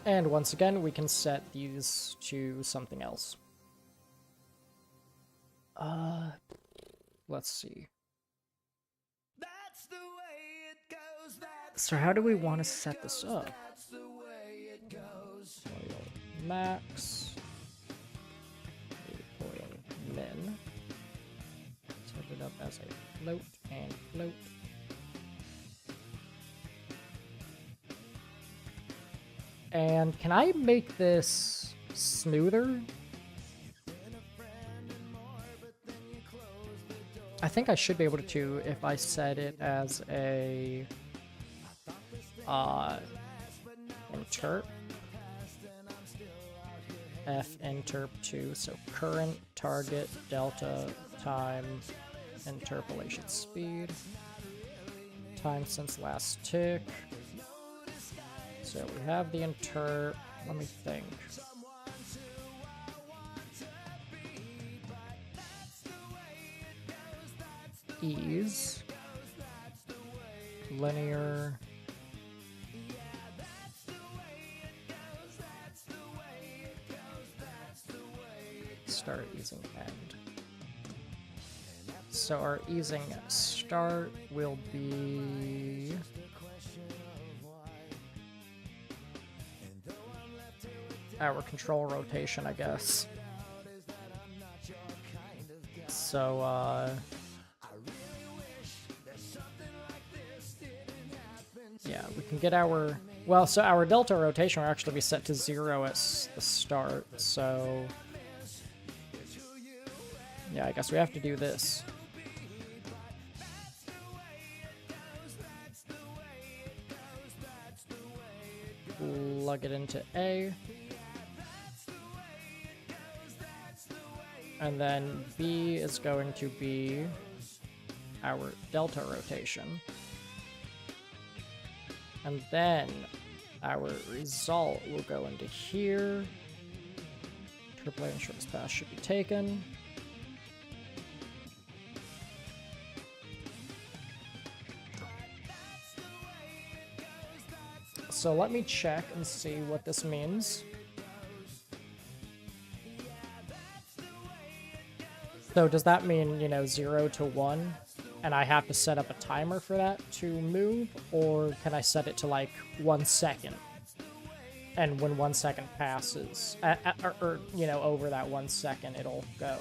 And once again, we can set these to something else. Let's see. So how do we want to set this up? Oil max. Oil min. Set it up as a float and float. And can I make this smoother? I think I should be able to if I set it as a interp. F interp 2, so current, target, delta, time, interpolation speed, time since last tick. So we have the interp, let me think. Ease, linear, start easing end. So our easing start will be our control rotation, I guess. So yeah, we can get our, well, so our delta rotation will actually be set to 0 at the start, so yeah, I guess we have to do this. Plug it into A. And then B is going to be our delta rotation. And then our result will go into here. Interpolating shortest path should be taken. So let me check and see what this means. So does that mean, you know, 0 to 1? And I have to set up a timer for that to move? Or can I set it to like 1 second? And when 1 second passes, or you know, over that 1 second, it'll go.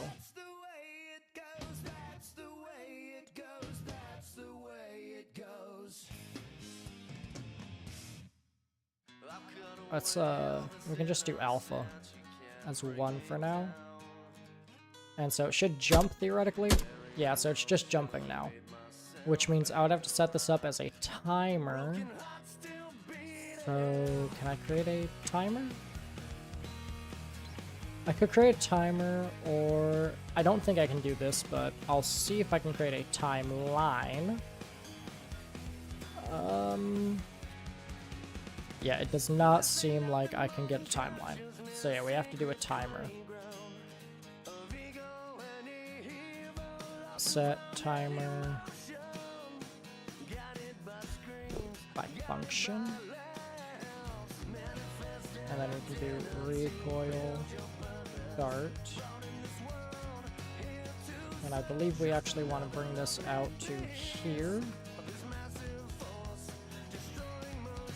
Let's, we can just do alpha as 1 for now. And so it should jump theoretically. Yeah, so it's just jumping now. Which means I would have to set this up as a timer. So can I create a timer? I could create a timer, or I don't think I can do this, but I'll see if I can create a timeline. Yeah, it does not seem like I can get a timeline. So yeah, we have to do a timer. Set timer by function. And then we can do recoil start. And I believe we actually want to bring this out to here.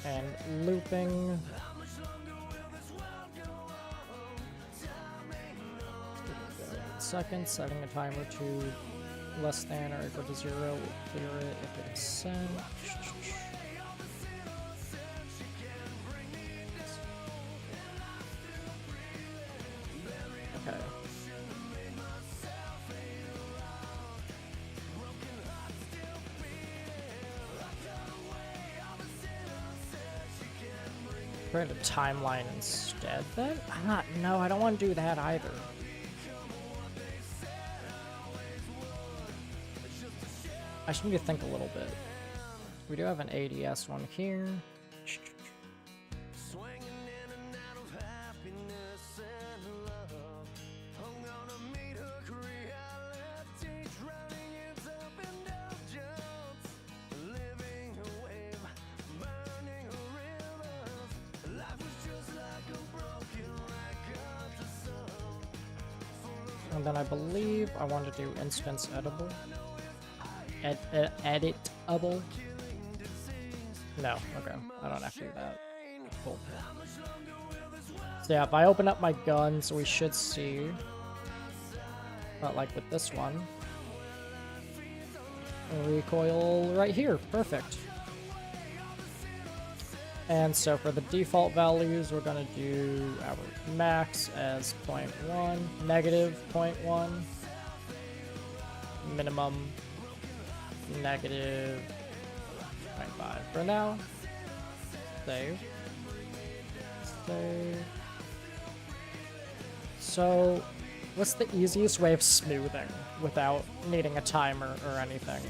And looping. Second, setting a timer to less than or equal to 0. We'll clear it if it's sent. Okay. Create a timeline instead then? No, I don't want to do that either. I just need to think a little bit. We do have an ADS one here. And then I believe I want to do instance editable. Editable? No, okay. I don't have to do that. Cool. So yeah, if I open up my guns, we should see, but like with this one, recoil right here. Perfect. And so for the default values, we're going to do our max as 0.1, negative 0.1, minimum negative 0.5 for now. Save. Save. So, what's the easiest way of smoothing without needing a timer or anything?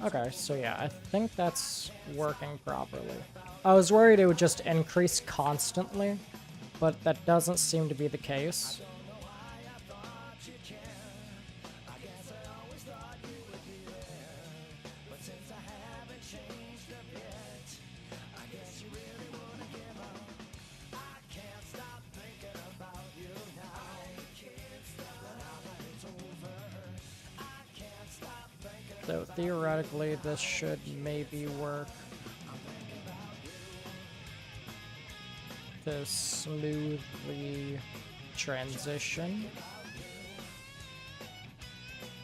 Okay, so yeah, I think that's working properly. I was worried it would just increase constantly, but that doesn't seem to be the case. So theoretically, this should maybe work to smoothly transition.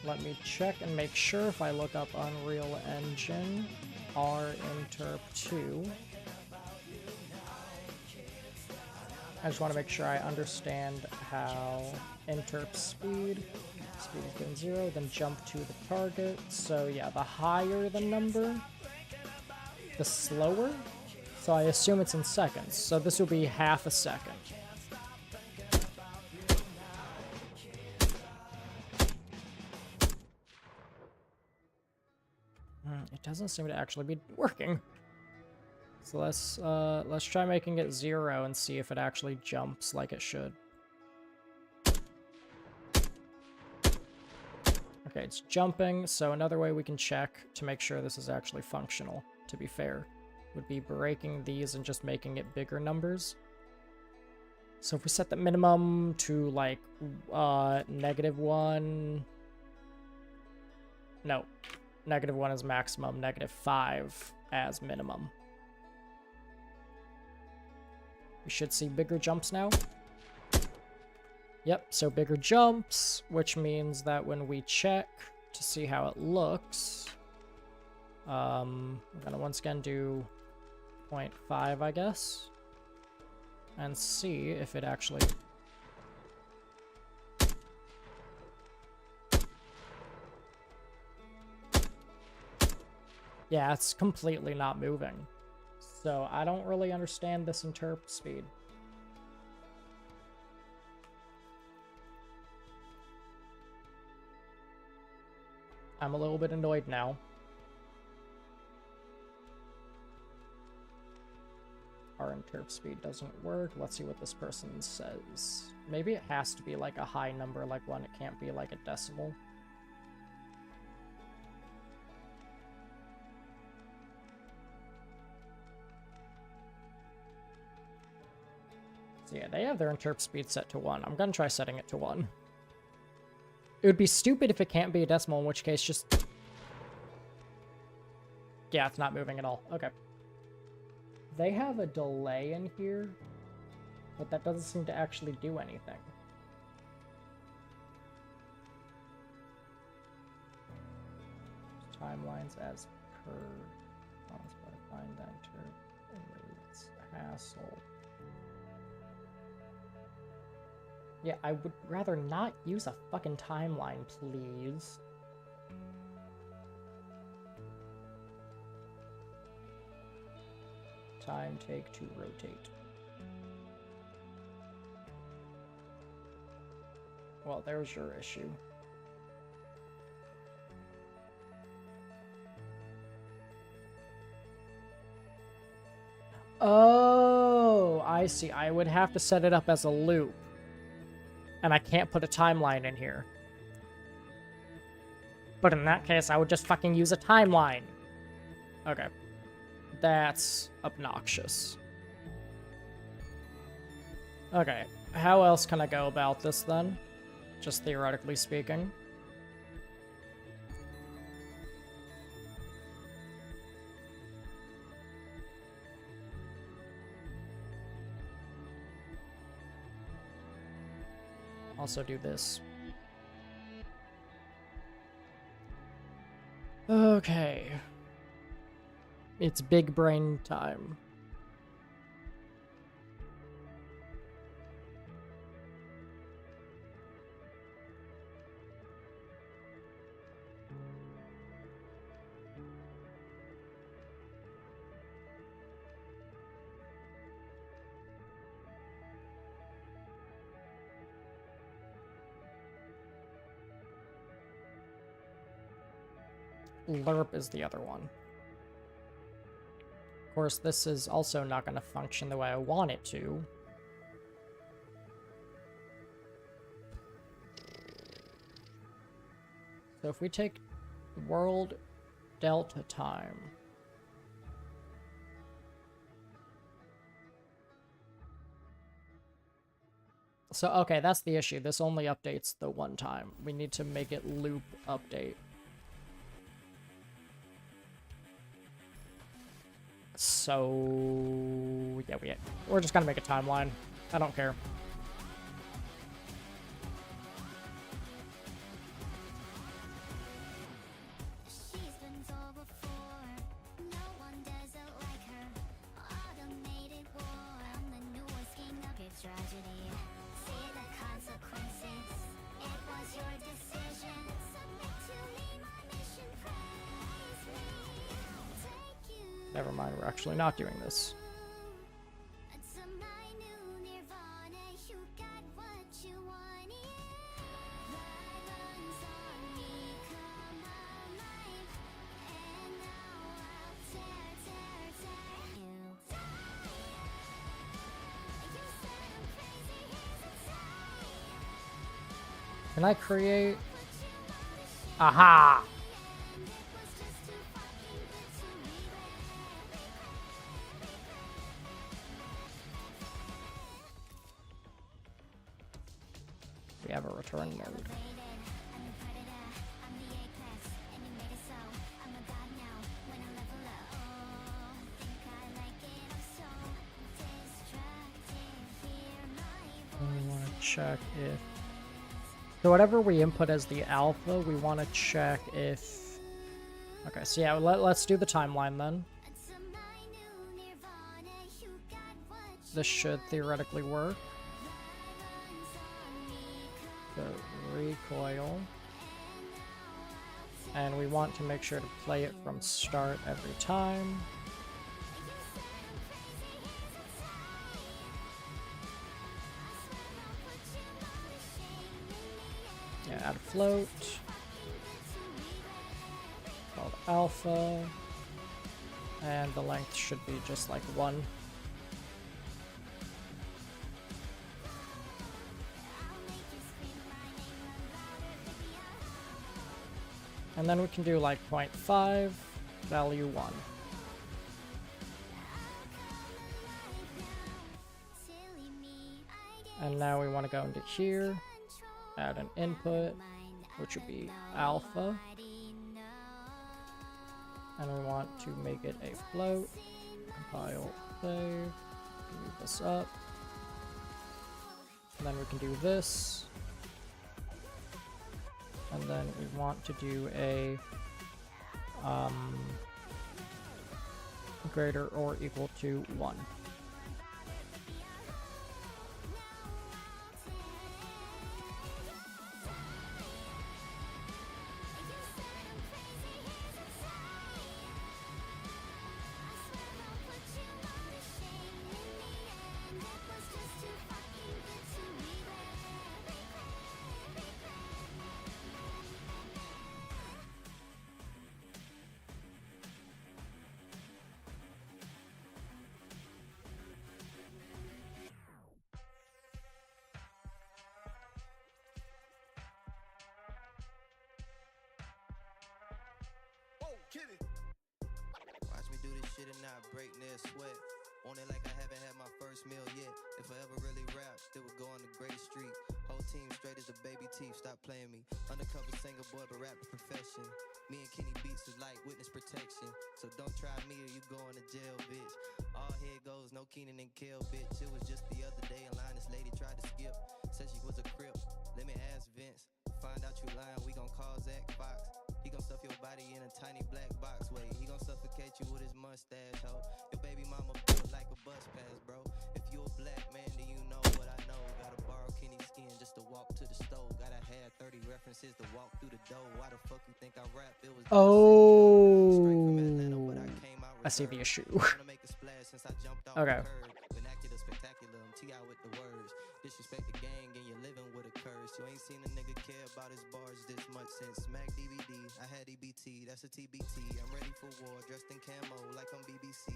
Let me check and make sure if I look up Unreal Engine R-interp 2. I just want to make sure I understand how interp speed is given 0, then jump to the target. So yeah, the higher the number, the slower. So I assume it's in seconds. So this will be half a second. It doesn't seem to actually be working. So let's try making it 0 and see if it actually jumps like it should. Okay, it's jumping, so another way we can check to make sure this is actually functional, to be fair, would be breaking these and just making it bigger numbers. So if we set the minimum to like -1, no, -1 is maximum, -5 as minimum. We should see bigger jumps now. Yep, so bigger jumps, which means that when we check to see how it looks, we're gonna once again do 0.5, I guess, and see if it actually... Yeah, it's completely not moving. So I don't really understand this interp speed. I'm a little bit annoyed now. our interp speed doesn't work. Let's see what this person says. Maybe it has to be like a high number, like one. It can't be like a decimal. So yeah, they have their interp speed set to 1. I'm gonna try setting it to 1. It would be stupid if it can't be a decimal, in which case just... Yeah, it's not moving at all. Okay. They have a delay in here, but that doesn't seem to actually do anything. Timelines as per... Find enter. It's hassle. Yeah, I would rather not use a fucking timeline, please. Time take to rotate. Well, there's your issue. Oh, I see. I would have to set it up as a loop. And I can't put a timeline in here. But in that case, I would just fucking use a timeline. Okay. That's obnoxious. Okay, how else can I go about this then? Just theoretically speaking. Also do this. Okay. It's big brain time. LERP is the other one. Of course, this is also not going to function the way I want it to. So if we take world delta time. So, okay, that's the issue. This only updates the one time. We need to make it loop update. So, yeah, we're just gonna make a timeline. I don't care. Never mind, we're actually not doing this. Can I create? Aha! We have a return node. We want to check if... So whatever we input as the alpha, we want to check if... Okay, so yeah, let's do the timeline then. This should theoretically work. The recoil. And we want to make sure to play it from start every time. Yeah, add float. Called alpha. And the length should be just like 1. And then we can do like 0.5, value 1. And now we want to go into here, add an input, which would be alpha. And we want to make it a float. Compile, save, move this up. And then we can do this. And then we want to do a greater or equal to 1. Kitty. Watch me do this shit and not break near sweat. On it like I haven't had my first meal yet. If I ever really rap, still would go on the Great Street. Whole team straight as a baby teeth, stop playing me. Undercover singer boy, but rap profession. Me and Kenny Beats is like witness protection. So don't try me or you going to jail, bitch. All head goes, no Keenan and Kel, bitch. It was just the other day in line, this lady tried to skip. Said she was a crip, let me ask Vince. Find out you lying, we gon' call Zach Fox. He gon' stuff your body in a tiny black box. Wait, he gon' suffocate you with his mustache, ho. Your baby mama built like a bus pass, bro. If you a black man, then you know what I know. Gotta borrow Kenny's skin just to walk to the stove. Gotta have 30 references to walk through the door. Why the fuck you think I rap? It was straight from Atlanta, but I came out I see the issue. Wanna make a splash since I jumped off Okay. the curb. Enacted a spectacular, I'm T.I. with the words. Disrespect the gang and you're living with a curse. You ain't seen a nigga care about his bars this much since Smack DVD. I had EBT, that's a TBT. I'm ready for war, dressed in camo like I'm BBC.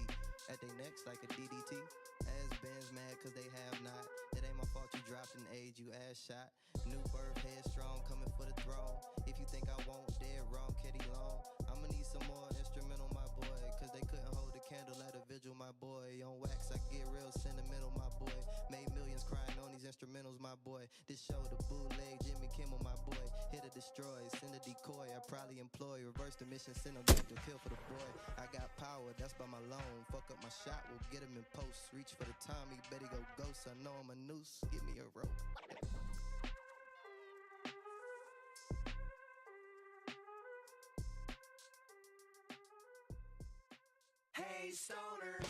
At they necks like a DDT. Ass bands mad cause they have not. It ain't my fault you dropped in age, you ass shot. New birth, headstrong, coming for the throne. If you think I won't, dead wrong, Ketty Long. I'ma need some more instrumental, my boy. Cause they couldn't hold a candle at a vigil, my boy. On wax, I get real sentimental, my boy. Made millions crying on these instrumentals, my boy. This show, the bootleg, Jimmy Kimmel, my boy. Hit or destroy, send a decoy. I probably employ, reverse the mission, send him back to kill for the boy. I got power, that's by my loan. Fuck up my shot, we'll get him in post. Reach for the time, he bet he go ghost. I know I'm a noose, give me a rope. Hey, stoner.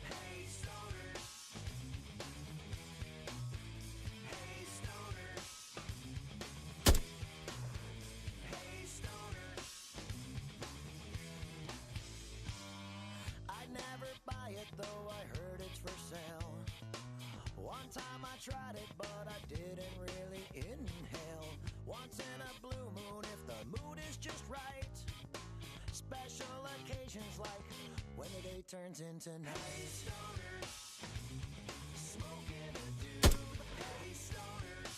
Hey, stoner. Hey, stoner. Hey, stoner. I'd never buy it though I heard it's for sale. One time I tried it but I didn't really inhale. Once in a blue moon if the mood is just right. Special occasions like when the day turns into night. Hey, stoners, smoking a doob. Hey, stoners,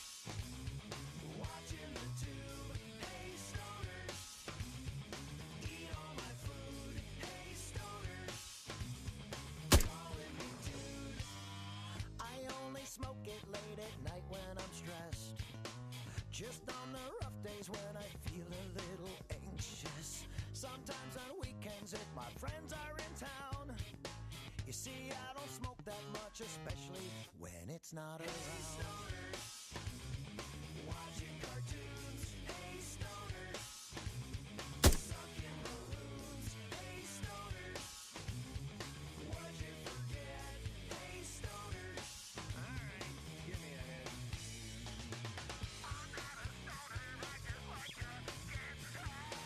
watching the tube. Hey, stoners, eat all my food. Hey, stoners, calling me dude. I only smoke it late at night when I'm stressed. Just on the rough days when I feel a little anxious. Sometimes on weekends if my friends are in town. You see, I don't smoke that much, especially when it's not around. Hey, stoners, watching cartoons. Hey, stoners, sucking balloons. Hey, stoners, what'd you forget? Hey, stoners, alright, give me a hit. I'm not a stoner, I just like to get high.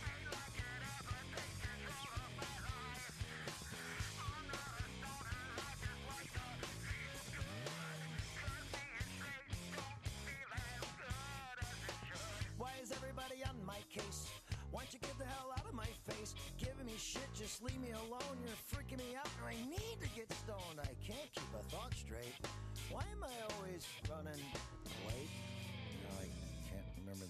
Ain't like it ever take control of my life. I'm not a stoner, I just like to feel good. Cause being straight don't feel as good as it should. Why is everybody on my case? Why don't you get the hell out of my face? Giving me shit, just leave me alone. You're freaking me out and I need to get stoned. I can't keep a thought straight. Why am I always running late? No, I can't remember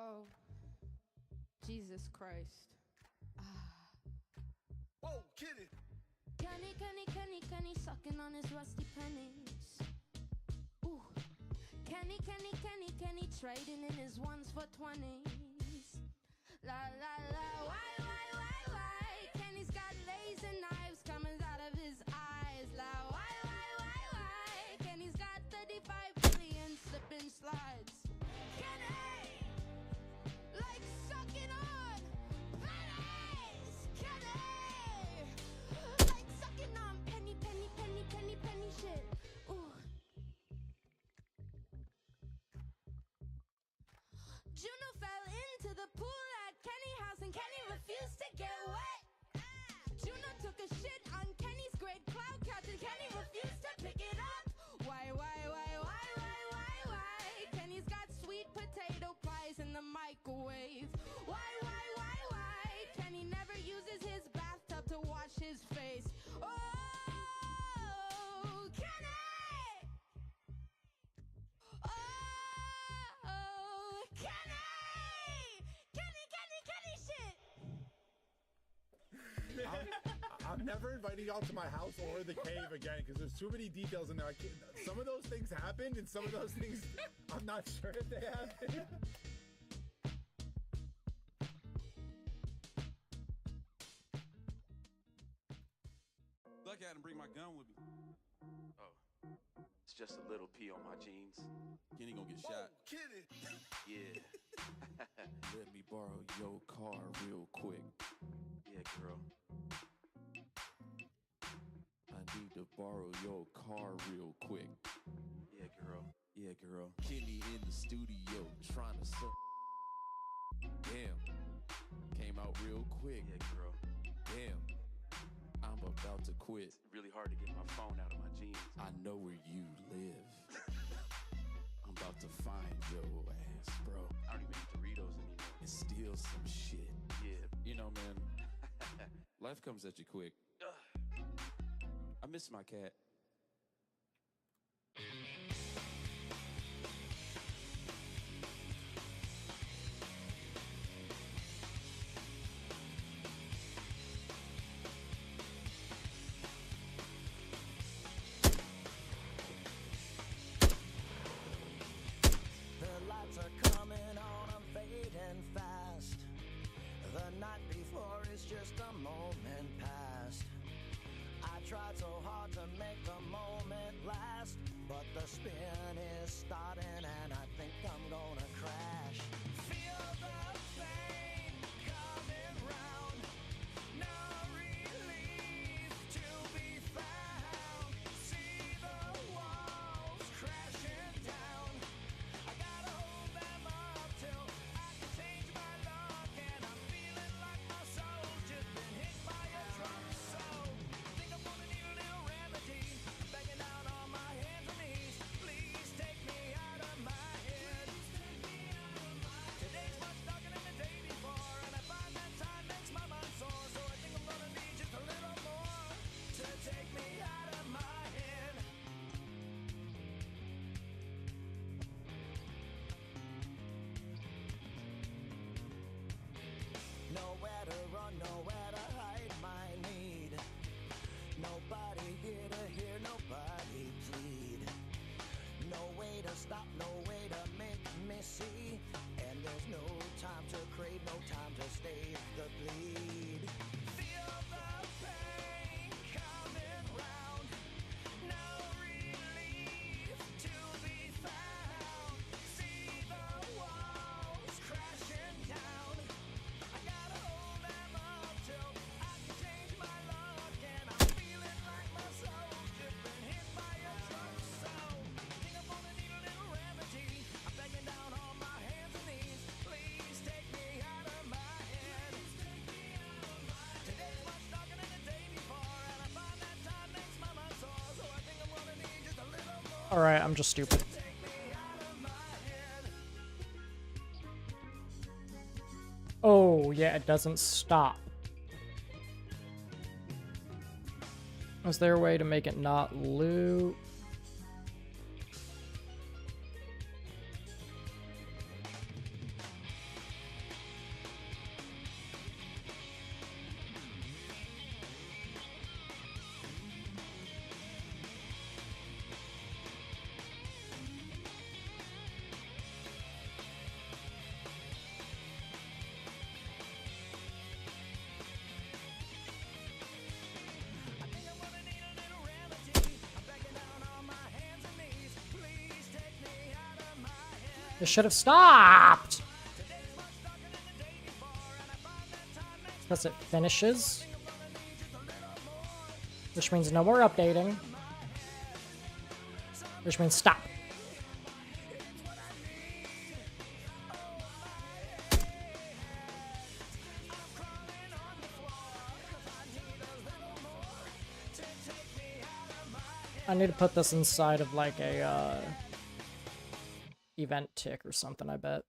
Oh, Jesus Christ. Whoa, kitty. Kenny, sucking on his rusty pennies. Ooh. Kenny, trading in his ones for 20s. La la la, why? Kenny's got laser knives coming out of his eyes. La why? Kenny's got 35 billion slipping slides. Kenny, like sucking on pennies. Kenny, like sucking on penny shit. Ooh. Juno fell into the pool at Kenny's house and Kenny refused to get wet. Juno took a shit on Kenny's great cloud couch and Kenny refused to pick it up. Why? Kenny's got sweet potato pies in the microwave. Why? Kenny never uses his bathtub to wash his face. Oh, Kenny! Oh, Kenny! Kenny shit! I'm never inviting y'all to my house or the cave again because there's too many details in there. Some of those things happened and some of those things I'm not sure if they happened. Lucky I didn't bring my gun with me. Oh, it's just a little pee on my jeans. Kenny gonna get shot. Kitty. Yeah. Let me borrow your car real quick. Yeah, girl. I need to borrow your car real quick. Yeah, girl. Yeah, girl. Kenny in the studio trying to suck. Damn. Came out real quick. Yeah, girl. Damn. I'm about to quit. It's really hard to get my phone out of my jeans. I know where you live. I'm about to find your ass, bro. I don't even eat Doritos anymore. And steal some shit. Yeah. You know, man, life comes at you quick. I miss my cat. The lights are coming on, I'm fading fast. The night before is just a moment past. I tried so hard to make the moment last, but the spin is starting and I think I'm gonna crash. Feel the pain coming round, no relief to be found. See the walls crashing down. I gotta hold them up till I can change my luck, and I'm feeling like my soul's just been hit by a truck. So think I'm gonna need a little remedy. I'm banging down on my hands and knees. Please take me out of my head. Today's much darker than the day before, and I find that time makes my mind sore. So I think I'm gonna need just a little more to take me out of my head. Nowhere to run, nowhere to hide my need. Nobody here to hear, nobody plead. No way to stop, no way to make me see. And there's no time to crave, no time to stay the bleed. Feel the pain coming round, no relief to be found. See the walls crashing down. I gotta hold them up till I can change my luck, and I'm feeling like my soul's just been hit by a truck. So think I'm gonna need a little remedy. I'm begging down on my hands and knees. Please take me out of my head. Today's much darker than the day before, and I find that time makes my mind sore. So I think I'm gonna need just a little more. Alright, I'm just stupid. Take me out of my head. Oh, yeah, it doesn't stop. Is there a way to make it not loop? This should have stopped! Because it finishes. Which means no more updating. Which means stop. I need to put this inside of like a event tick or something, I bet.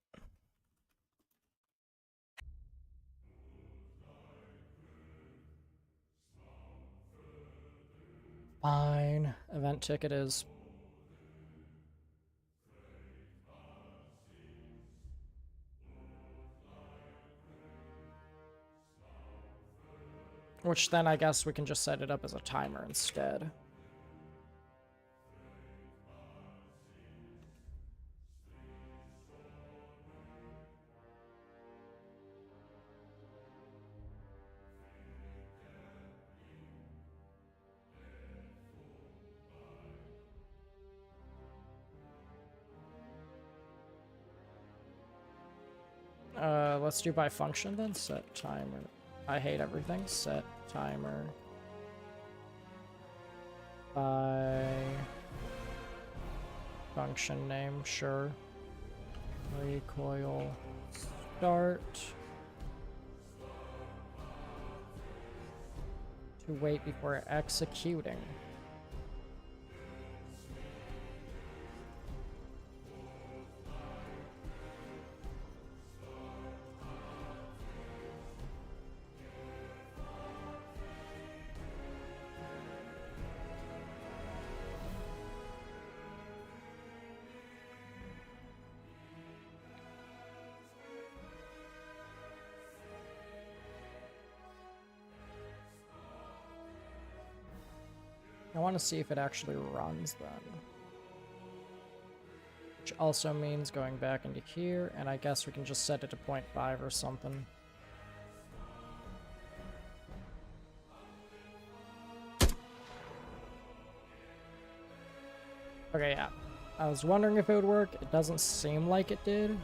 Fine. Event tick it is. Which then I guess we can just set it up as a timer instead. Let's do by function then. Set timer. I hate everything. Set timer. By function name, sure. Recoil start. To wait before executing. I want to see if it actually runs then. Which also means going back into here, and I guess we can just set it to 0.5 or something. Okay, yeah. I was wondering if it would work. It doesn't seem like it did.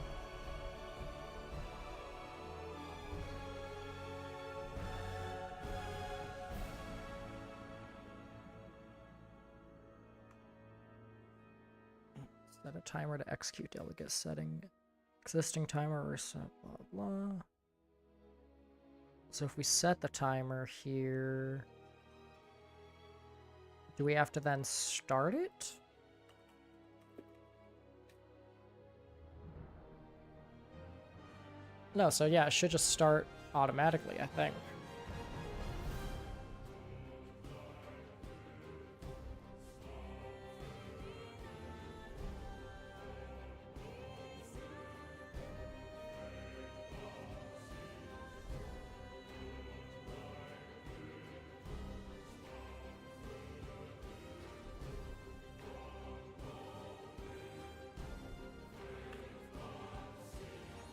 Set a timer to execute delegate setting. Existing timer reset, blah, blah. So if we set the timer here, do we have to then start it? No, so yeah, it should just start automatically, I think.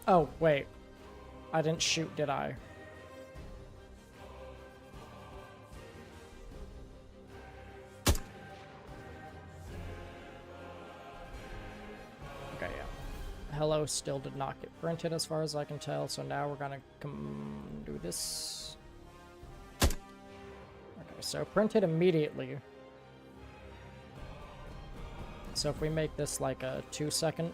Oh, wait. I didn't shoot, did I? Okay, yeah. Hello still did not get printed as far as I can tell, so now we're gonna do this. Okay, so printed immediately. So if we make this like a 2-second.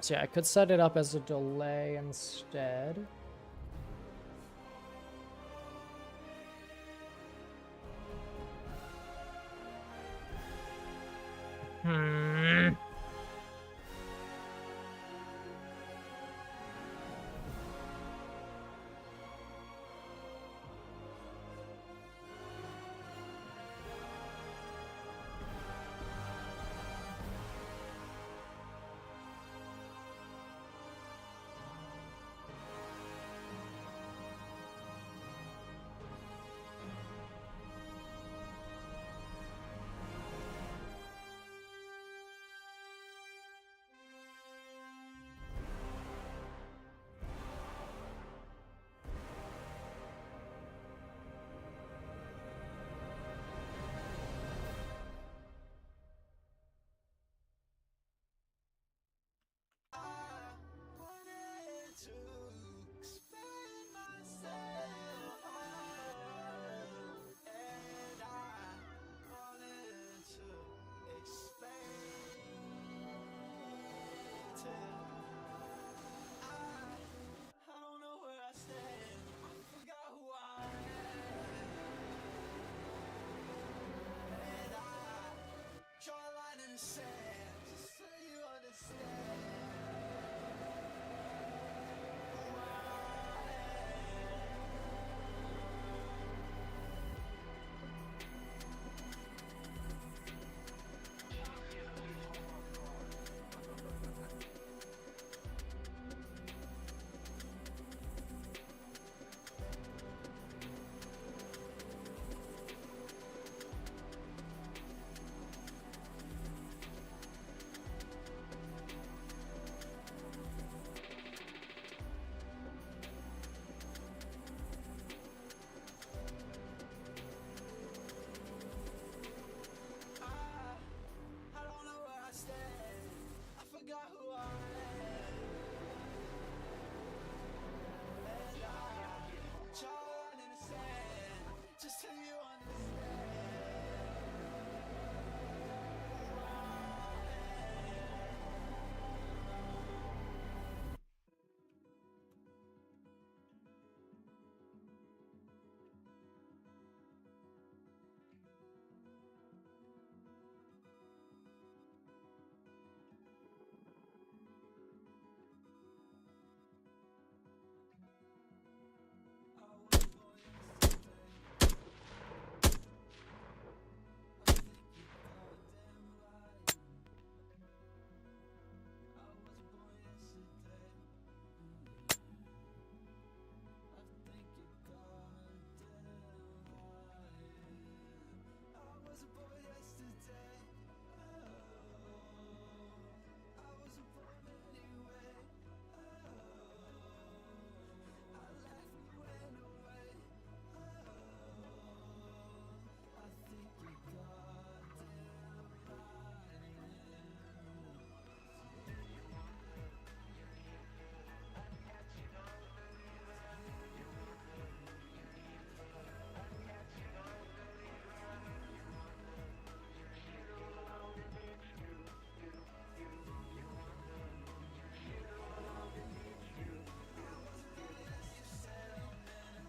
So yeah, I could set it up as a delay instead.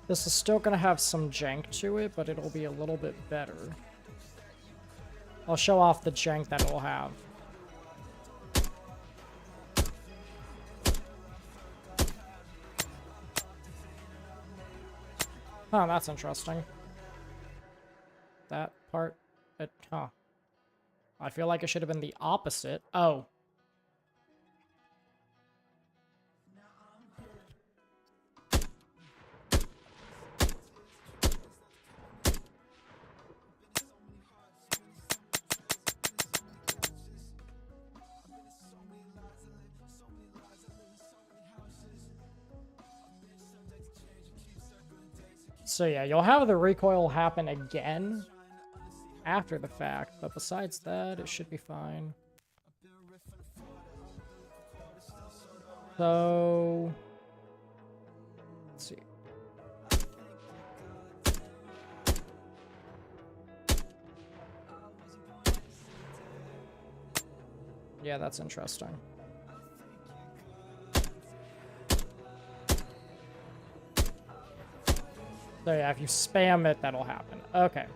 This is still gonna have some jank to it, but it'll be a little bit better. I'll show off the jank that it'll have. Oh, that's interesting. That part, huh. I feel like it should have been the opposite. Oh. So yeah, you'll have the recoil happen again after the fact, but besides that, it should be fine. So, let's see. Yeah, that's interesting. So yeah, if you spam it, that'll happen. Okay.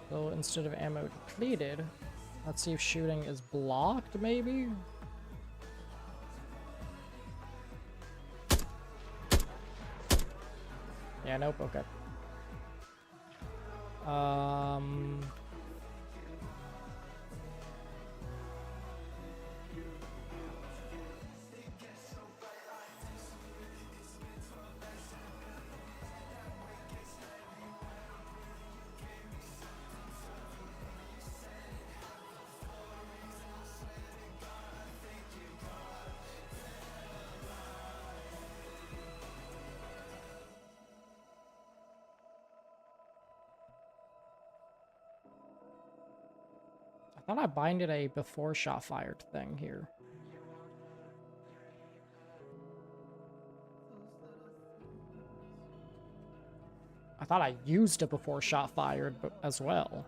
So instead of ammo depleted, let's see if shooting is blocked, maybe? Yeah, nope, okay. I thought I binded a before shot fired thing here. I thought I used a before shot fired as well.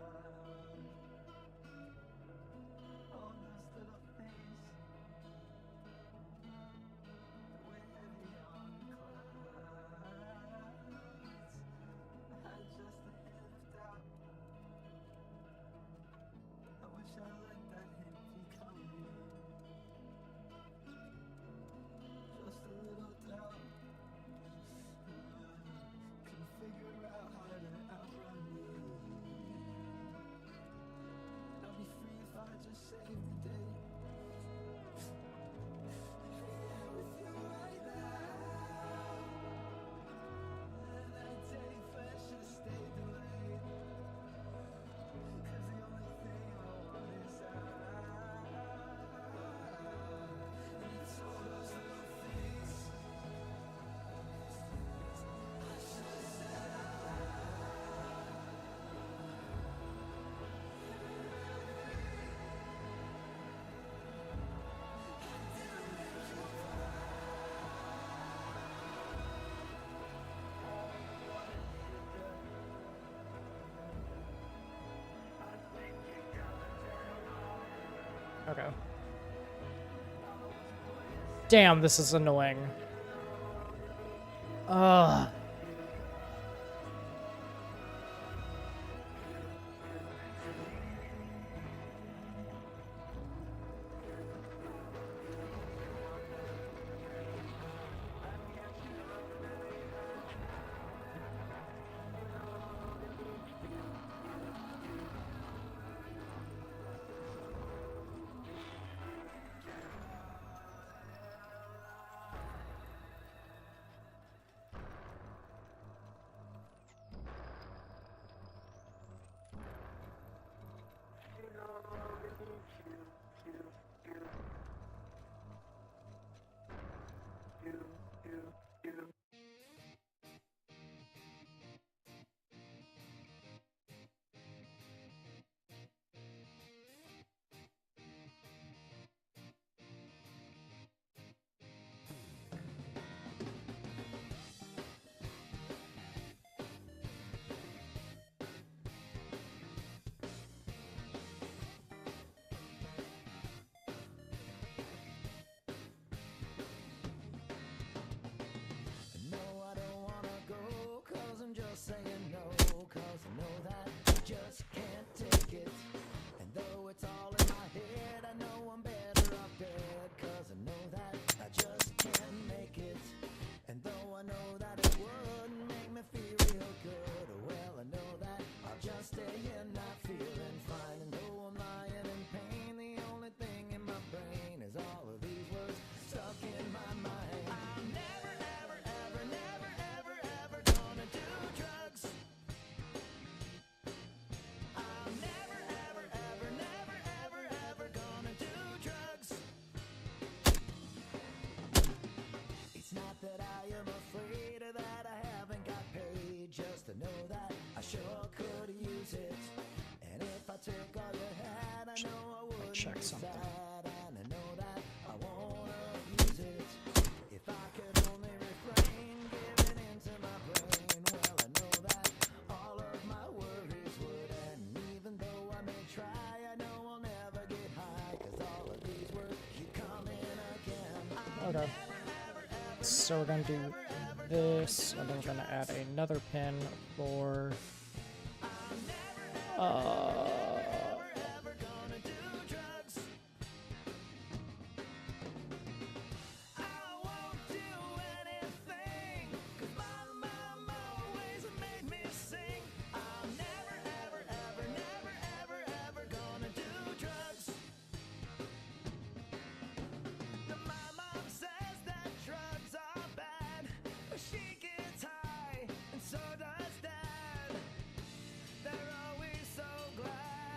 Okay. Damn, this is annoying. Ugh. sure could use it. And if I took all you had, I know I wouldn't check be something. sad. And I know that I won't abuse it. If I could only refrain giving into my brain, well, I know that all of my worries would end. Even though I may try, I know I'll never get high, 'cause all of these words keep coming again. Okay. So we're gonna do this, and then we're gonna add another pin for Never gonna do drugs. I won't do anything, 'cause my mama always made me sing. I'm never, ever, ever, never, ever, ever gonna do drugs. My mom says that drugs are bad, but she gets high, and so does dad. They're always so glad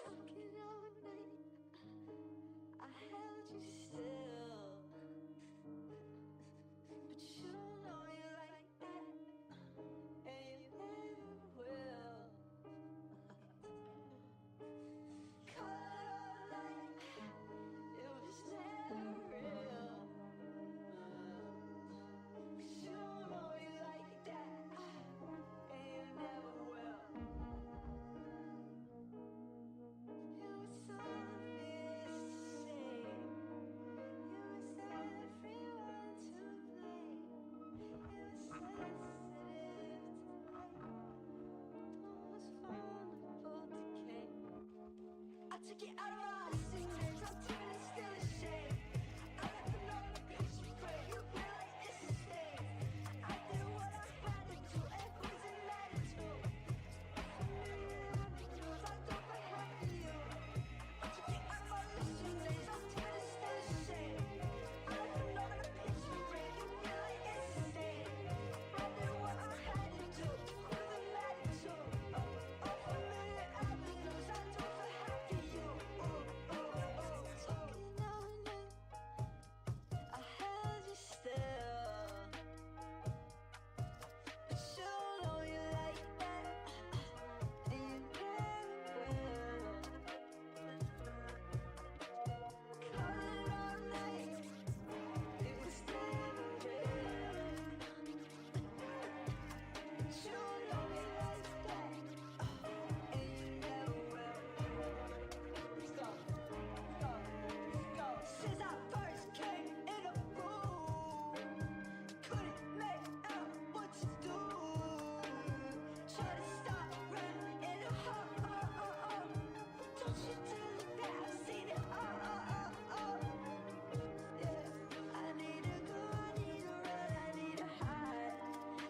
Talking all night, I held you still, but you know you like that, and you never will. Call it all night, it was never real. 'Cause you know you like that, and you never will. It was obvious to see, it was everyone to blame. It was sensitive to light, most vulnerable to decay. I took it out of my signatures, I'm timid and still ashamed. I let them know the picture's great, you feel like it's a stage. I did what I had to do, and who does it matter to? A million avenues, I do for half of you. I took it out of my listening days, I'm timid and still ashamed. I let them know that the picture's great, you feel like it's a stage. I did what I had to do, who does it matter to? A million avenues, I do for half of you. Talking all night, I held you still, but you know you like that, and you never will. Call it all night, it was never real. But you know you like that, and you never will. Let's go, let's go. Since I first came in the room, couldn't make out what to do. Try to stop running in a heart. Don't you tell it that I've seen it. Yeah, I need to go, I need to run, I need to hide.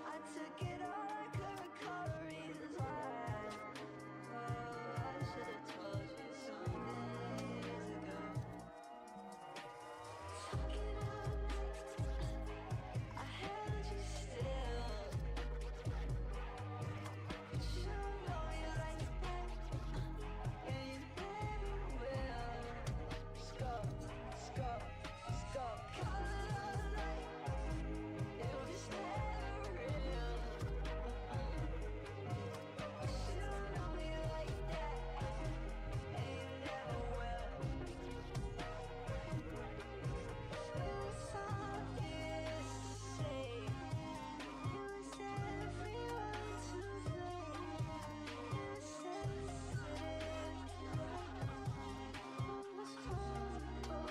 I took it all, I could recall the reasons why. Oh, I should have told you some days ago. Talking all night, I held you still, but you know you like that, and you never will. Let's go, let's go, let's go. Call it all night, it was never real. But you know you like that, and you never will. It was obvious to see, it was everyone to blame. It was sensitive to light, most vulnerable.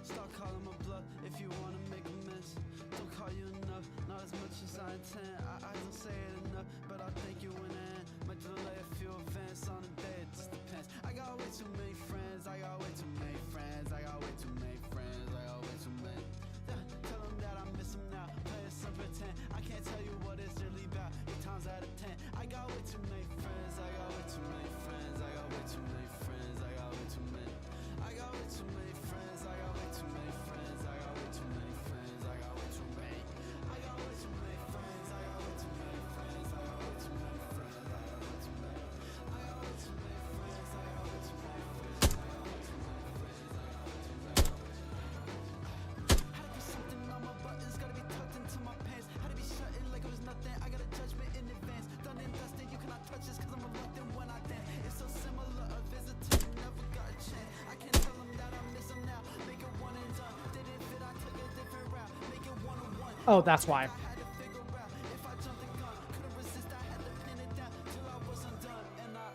Start calling my bluff if you wanna make a mess. Don't call you enough, not as much as I intend. I don't say it enough, but I think you in the end. Might delay a few events on the day, it just depends. I got way too many friends, I got way too many friends, I got way too many friends, I got way too many. Yeah, tell them that I miss them now, playing some pretend. I can't tell you what it's really about, 8 times out of 10. I got way too many friends, I got way too many friends, I got way too many friends, I got way too many. I got way too many friends, I got way too many friends, I got way too many friends, I got way too many. I got way too many friends, I got way too many friends, I got way too many friends, I got way too many. I got way too many friends, I got way too many friends, I got way too many friends, I got way too many. Had to be something on my buttons, gotta be tucked into my pants. Had to be shutting like it was nothing, I got a judgment in advance. Done and dusted, you cannot touch this cause I'm reluctant when I dance. It's so similar, a visitor, never got a chance. I can't tell them that I miss them now, make it one and done. Didn't fit, I took a different route, make it one on one. Oh, that's why. I had to figure out if I jumped the gun, couldn't resist, I had to pin it down till I wasn't done. And I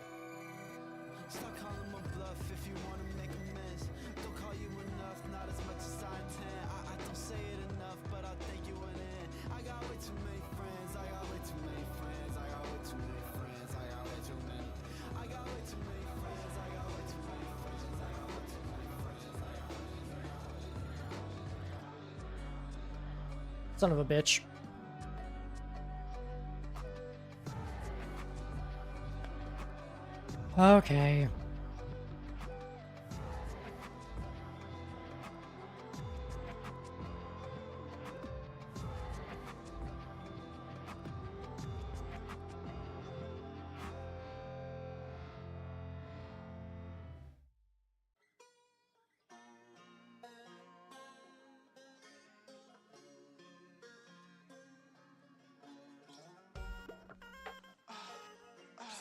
start calling my bluff if you wanna make amends. Don't call you enough, not as much as I intend. I don't say it enough, but I think you went in. I got way too many friends, I got way too many friends, I got way too many friends, I got way too many. I got way too many friends, I got way too many friends, I got way too many. Son of a bitch. Okay.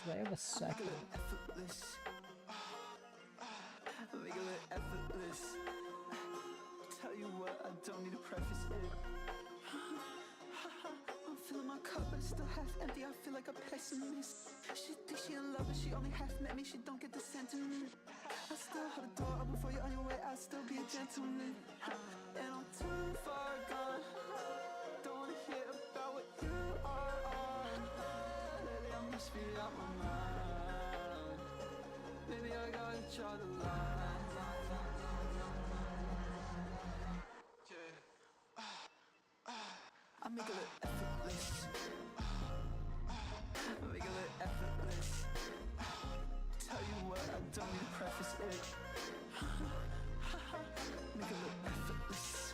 So they have a second. Effortless. Make it look effortless. Tell you what, I don't need to preface it. I'm filling my cup, but it's still half empty. I feel like a pessimist. She thinks she in love, but she only half met me. She don't get the sentiment. I still hold the door open for you on your way. I'll still be a gentleman. And I'm too far gone. Don't wanna hear about what you are on. Lately I must be out my mind. Maybe I gotta draw the line. I make it look effortless. I make it look effortless. Tell you what, I don't need to preface it. Make it look effortless.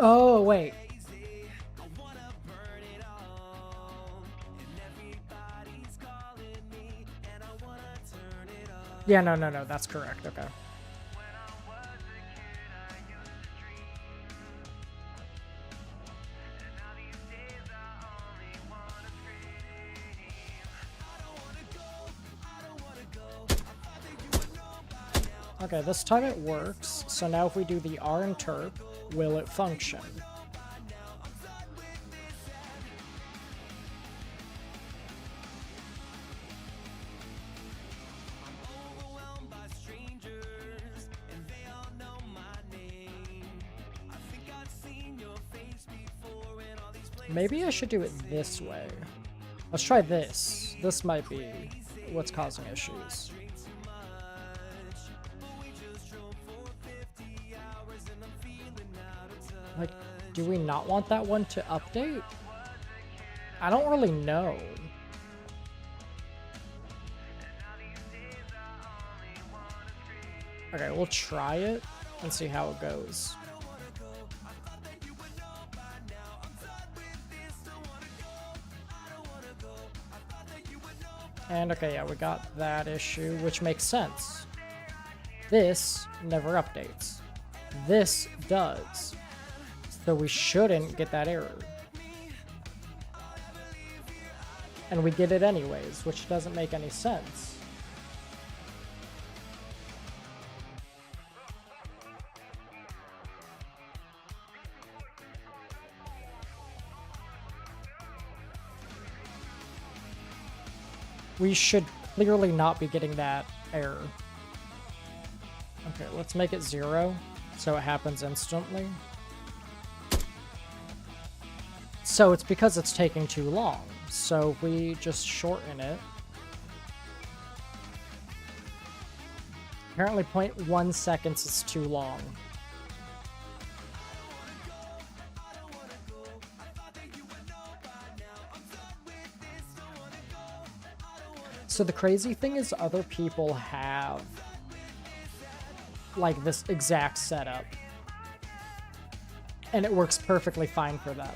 Oh, wait. Yeah, no, that's correct. Okay. Okay, this time it works. So now if we do the R interp, will it function? Maybe I should do it this way. Let's try this. This might be what's causing issues. Like, do we not want that one to update? I don't really know. Okay, we'll try it and see how it goes. And okay, yeah, we got that issue, which makes sense. This never updates. This does. So we shouldn't get that error. And we get it anyways, which doesn't make any sense. We should clearly not be getting that error. Okay, let's make it 0 so it happens instantly. So it's because it's taking too long. So if we just shorten it. Apparently 0.1 seconds is too long. So the crazy thing is other people have like this exact setup. And it works perfectly fine for them.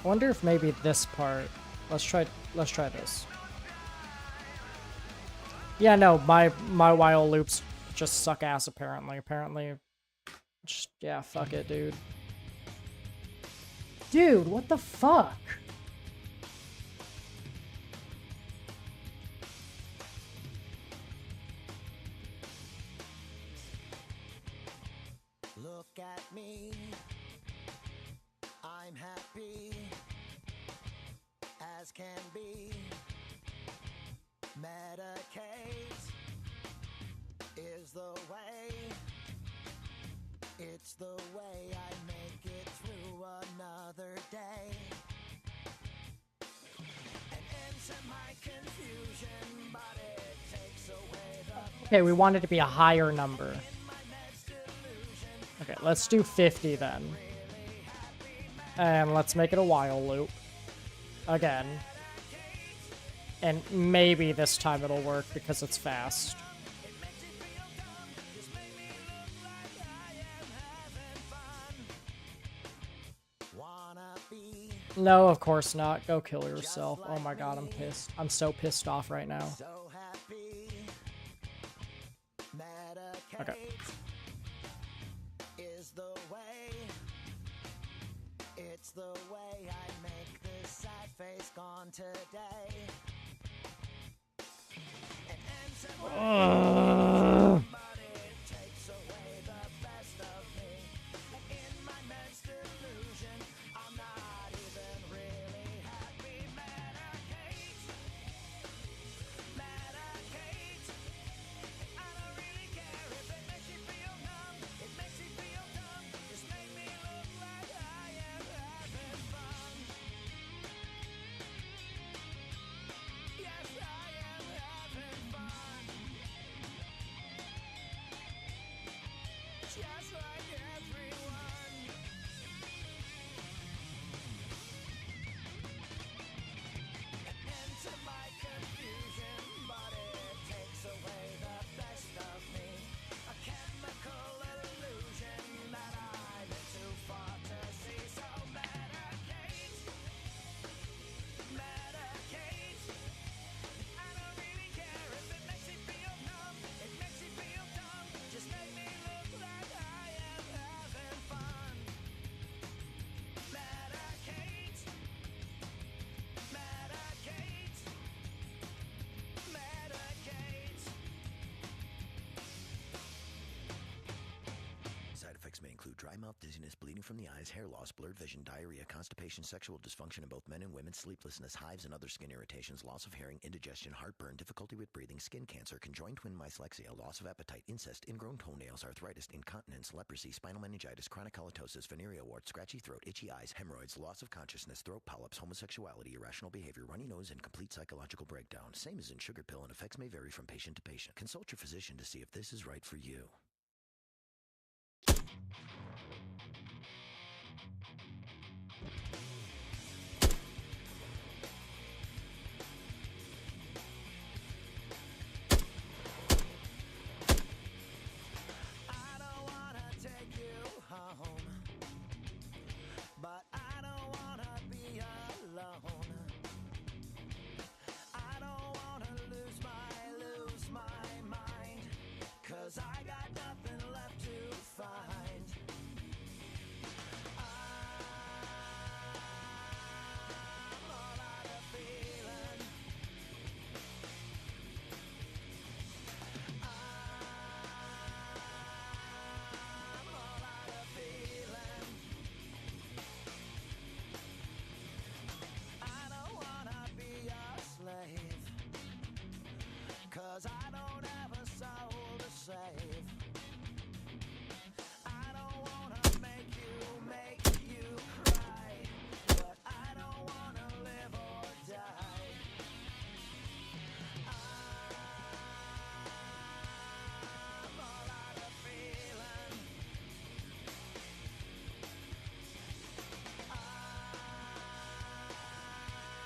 I wonder if maybe this part. Let's try this. Yeah, no, my while loops just suck ass apparently. Just, yeah, fuck it, dude. Dude, what the fuck? Look at me, I'm happy as can be. Medicate is the way, it's the way I make it through another day. An end to my confusion, but it takes away the Okay, we want it to be a higher number. Okay, let's do 50 then. And let's make it a while loop. Again. And maybe this time it'll work because it's fast. No, of course not. Go kill yourself. Oh my god, I'm pissed. I'm so pissed off right now. Okay. is the way, it's the way I make this sad face gone today. An end to my but it takes away the best of me. And in my men's delusion, I'm not even really happy. Medicate, medicate. I don't really care if it makes you feel numb. It makes you feel dumb. Just make me look like I am having fun. Yes, I am having fun. dry mouth, dizziness, bleeding from the eyes, hair loss, blurred vision, diarrhea, constipation, sexual dysfunction in both men and women, sleeplessness, hives and other skin irritations, loss of hearing, indigestion, heartburn, difficulty with breathing, skin cancer, conjoined twin dyslexia, loss of appetite, incest, ingrown toenails, arthritis, incontinence, leprosy, spinal meningitis, chronic halitosis, venereal wart, scratchy throat, itchy eyes, hemorrhoids, loss of consciousness, throat polyps, homosexuality, irrational behavior, runny nose, and complete psychological breakdown. Same as in sugar pill, and effects may vary from patient to patient. Consult your physician to see if this is right for you. I don't wanna take you home, but I don't wanna be alone. I don't wanna lose my mind, 'cause I got nothing left to find. I'm all out of feeling. I'm all out of feeling. I don't wanna be a slave, 'cause I don't have a soul to save. I don't wanna make you cry, but I don't wanna live or die. I'm all out of feeling.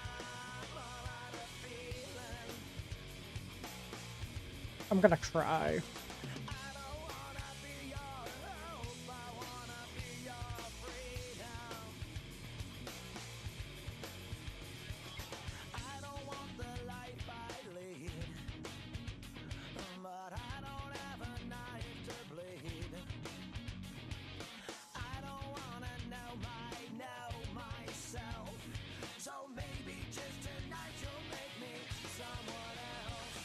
I'm all out of feeling. I'm gonna cry. I don't wanna be your hope, I wanna be your freedom. I don't want the life I lead, but I don't have a knife to bleed. I don't wanna know myself, so maybe just tonight you'll make me someone else.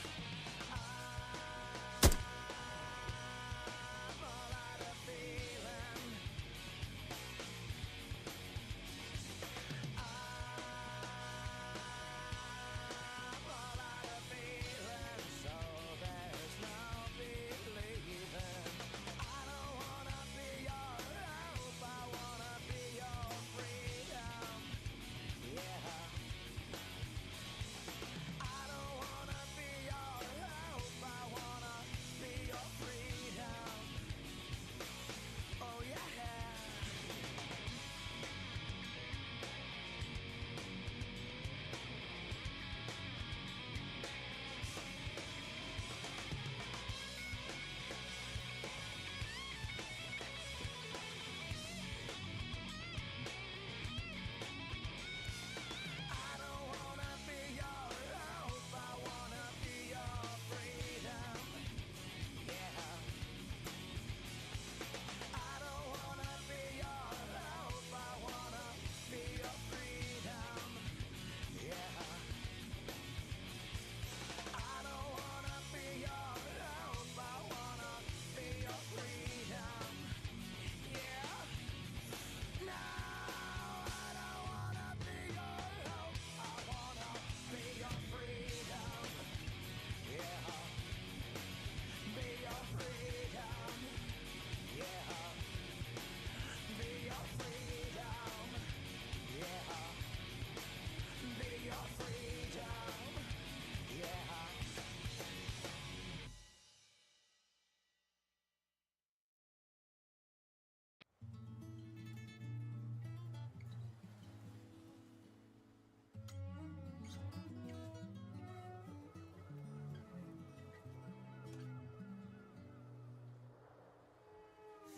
I'm all out of feeling. I'm all out of feeling, so there's no believing. I don't wanna be your hope, I wanna be your freedom. Yeah. I don't wanna be your hope, I wanna be your freedom. Oh yeah. I don't wanna be your hope, I wanna be your freedom. Yeah. I don't wanna be your hope, I wanna be your freedom. Yeah. I don't wanna be your hope, I wanna be your freedom. Yeah. No, I don't wanna be your hope, I wanna be your freedom. Yeah. Be your freedom. Yeah. Be your freedom. Yeah. Be your freedom. Yeah.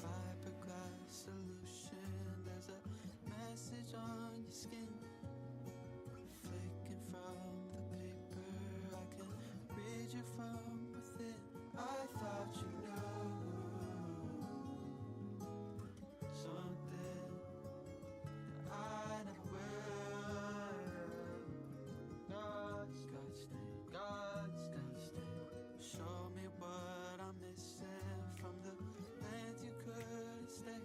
Fiberglass solution, there's a message on your skin, flicking from the paper. I can read you from within. I thought you knew something that I never will. God's constant. Show me what I'm missing from the lands you could stay.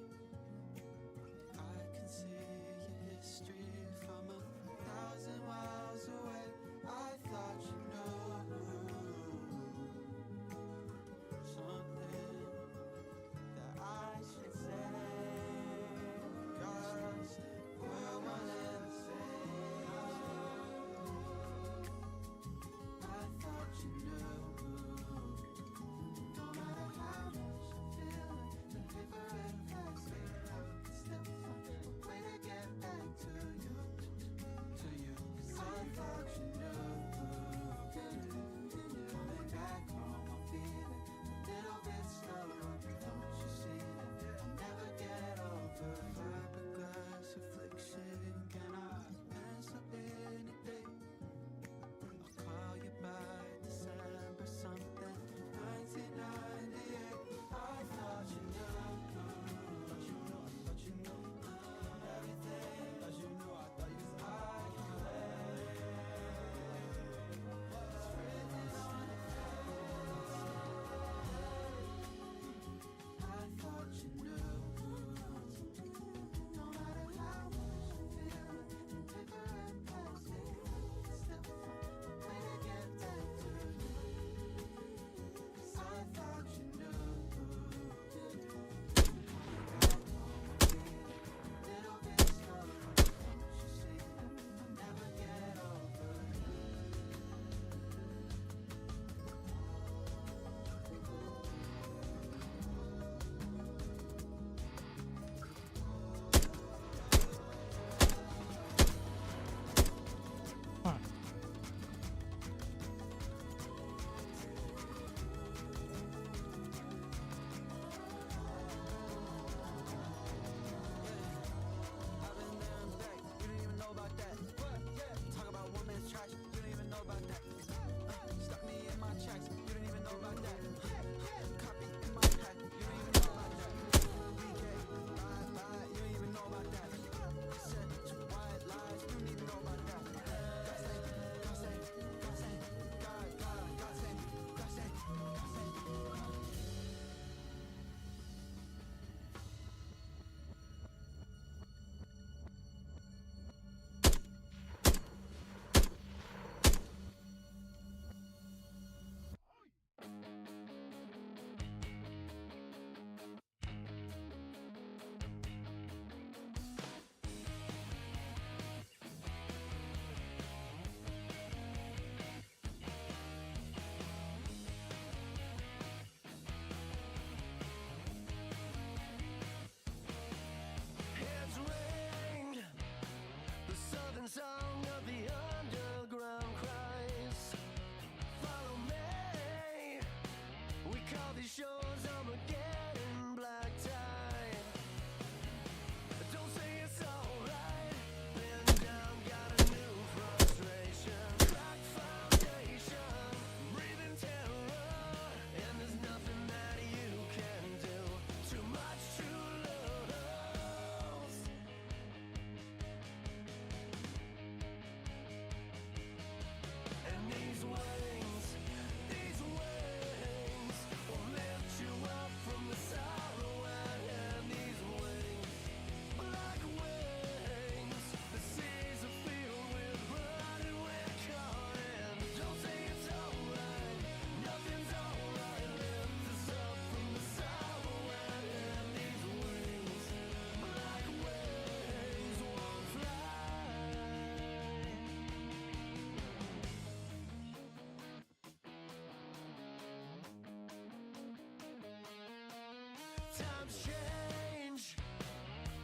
Times change,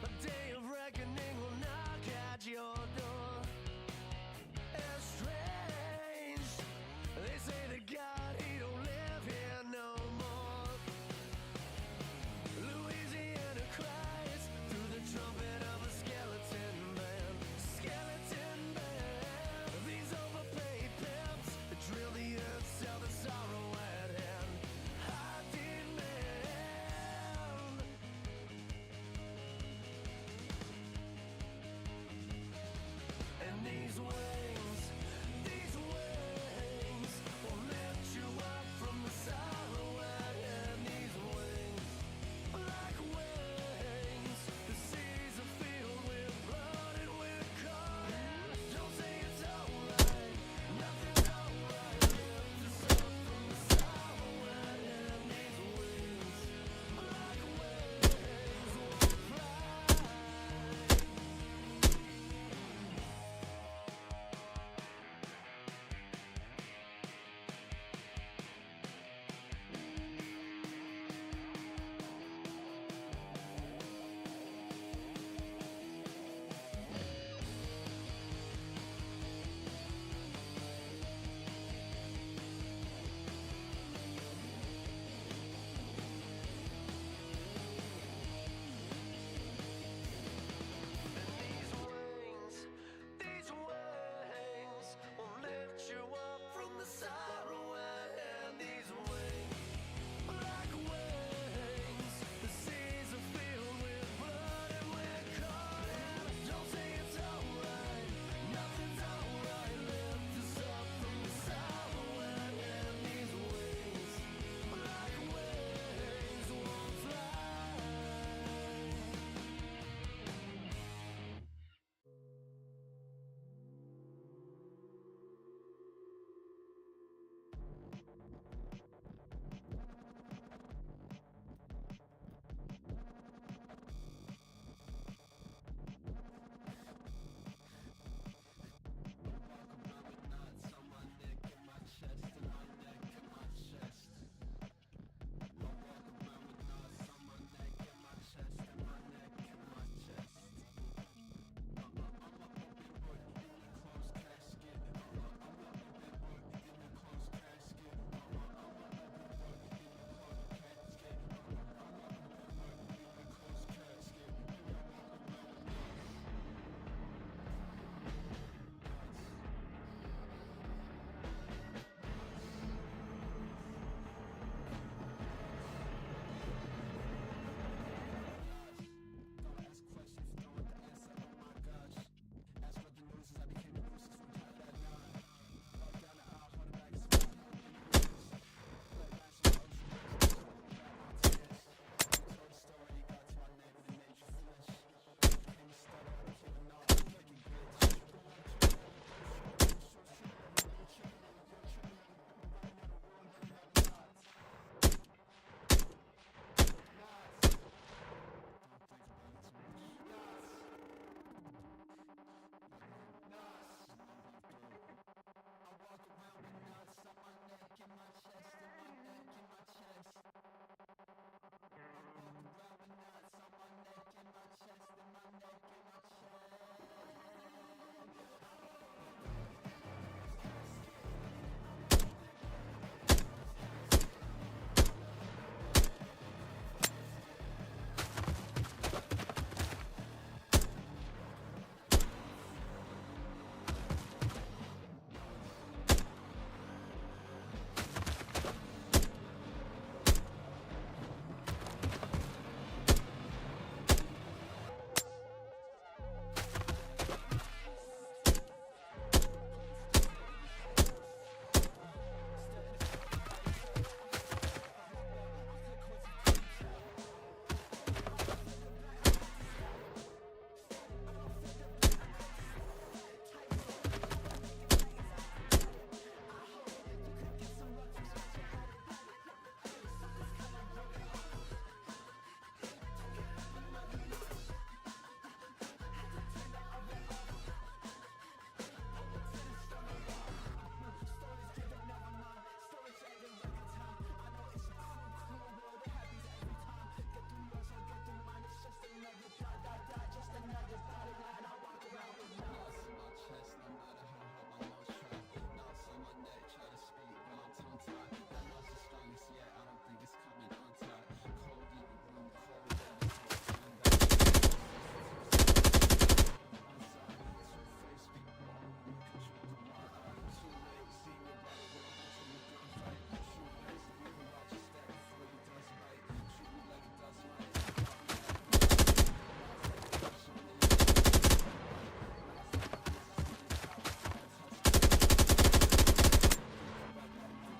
a day of reckoning will knock at your door. It's strange, they say that God, he don't live here no more. Louisiana cries through the trumpet of a skeleton band. Skeleton band. These overpaid pimps drill the earth, sell the sorrow at hand. I demand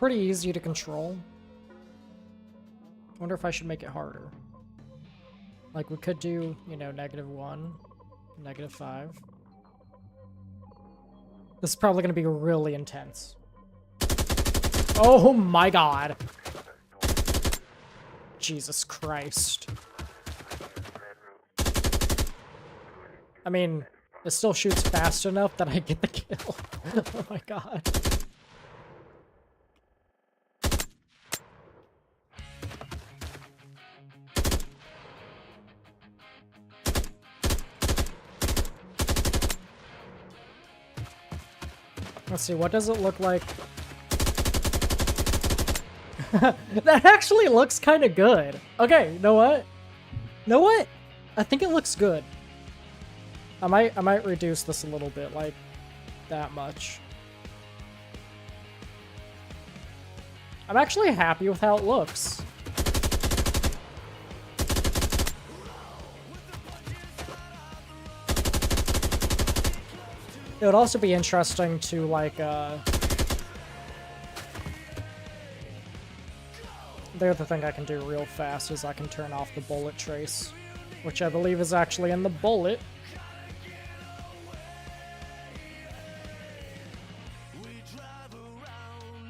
pretty easy to control. I wonder if I should make it harder. Like, we could do, you know, -1, -5. This is probably going to be really intense. Oh my god. Jesus Christ. I mean, it still shoots fast enough that I get the kill. Oh my god. Let's see, what does it look like? That actually looks kind of good. Okay, you know what? You know what? I think it looks good. I might reduce this a little bit, like that much. I'm actually happy with how it looks. It would also be interesting to, like, the other thing I can do real fast is I can turn off the bullet trace, which I believe is actually in the bullet.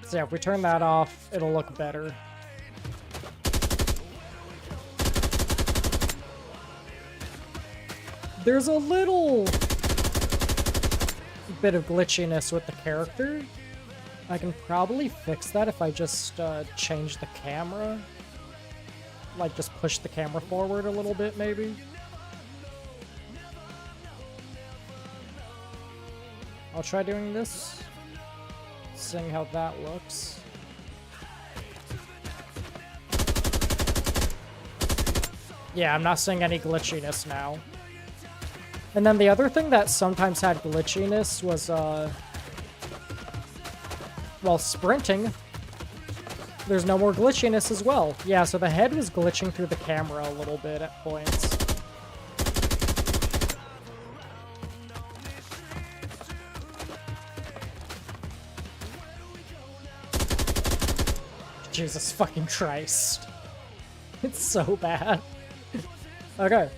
So yeah, if we turn that off, it'll look better. There's a little bit of glitchiness with the character. I can probably fix that if I just change the camera. Like, just push the camera forward a little bit, maybe. I'll try doing this. Seeing how that looks. Yeah, I'm not seeing any glitchiness now. And then the other thing that sometimes had glitchiness was, well, sprinting. There's no more glitchiness as well. Yeah, so the head was glitching through the camera a little bit at points. Jesus fucking Christ. It's so bad. Okay.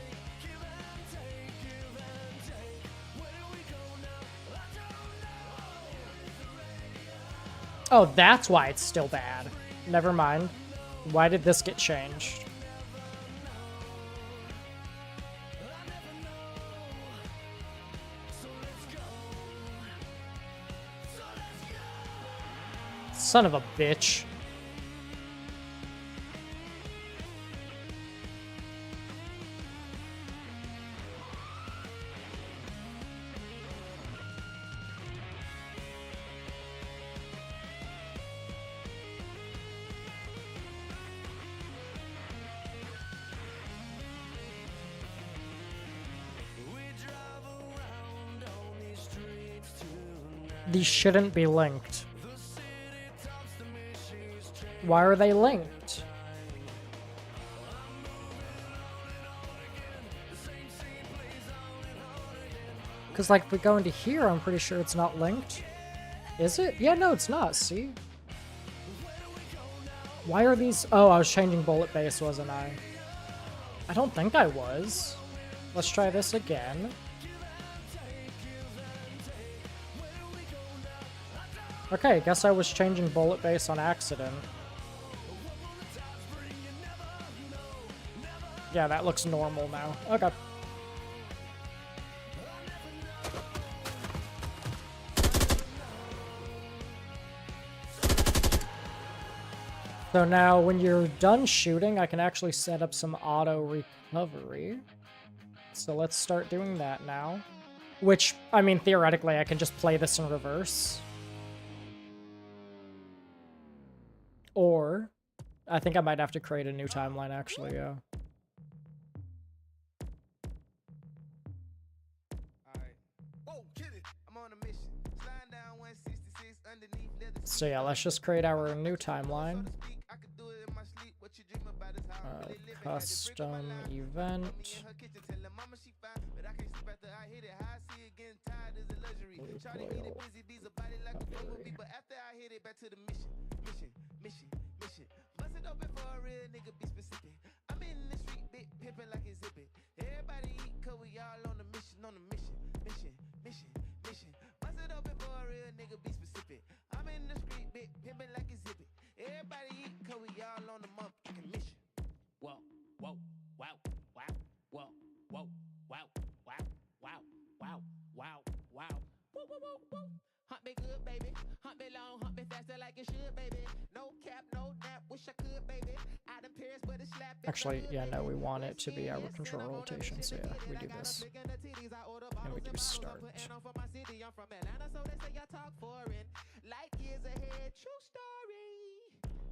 Oh, that's why it's still bad. Never mind. Why did this get changed? Son of a bitch. These shouldn't be linked. Why are they linked? Because, like, if we go into here, I'm pretty sure it's not linked. Is it? Yeah, no, it's not. See? Why are these... Oh, I was changing bullet base, wasn't I? I don't think I was. Let's try this again. Okay, guess I was changing bullet base on accident. Yeah, that looks normal now. Okay. So now, when you're done shooting, I can actually set up some auto recovery. So let's start doing that now. Which, I mean, theoretically, I can just play this in reverse. Or, I think I might have to create a new timeline, actually, yeah. So yeah, let's just create our new timeline. Custom event. Bust it open for a real nigga, be specific. I'm in the street, big pimpin' like it's zippin'. Everybody eat, cause we all on the mission, mission. Bust it open for a real nigga, be specific. I'm in the street, big pimpin' like it's zippin'. Everybody eat, cause we all on the motherfucking mission. Whoa, whoa, wow, wow, whoa, whoa, wow, wow, wow, wow, wow, wow. Woo, woo, woo, woo. Hunt me good, baby. Hunt me long, hunt me faster like it should, baby. No cap, no nap, wish I could, baby. Out of Paris, but it's slap. Actually, yeah, no, we want it to be out of control rotation, so yeah, we do this. And we do start. I'm from Atlanta, so they say I talk foreign. Light years ahead, true story.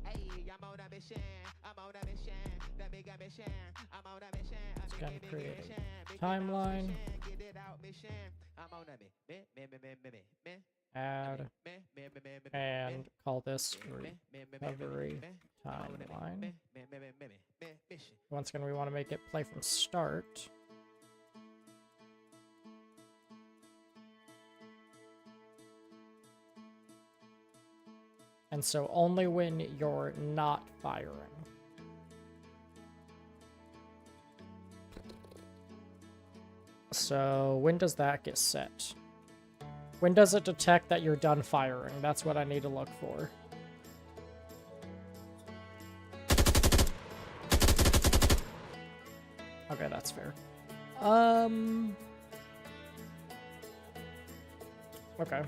Hey, I'm on a mission. That big mission. I'm on a mission. It's gonna create a timeline. Get it out, mission. I'm on a mission. Add and call this recovery timeline. Once again, we want to make it play from start. And so only when you're not firing. So when does that get set? When does it detect that you're done firing? That's what I need to look for. Okay, that's fair. Okay.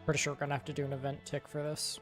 Pretty sure we're gonna have to do an event tick for this.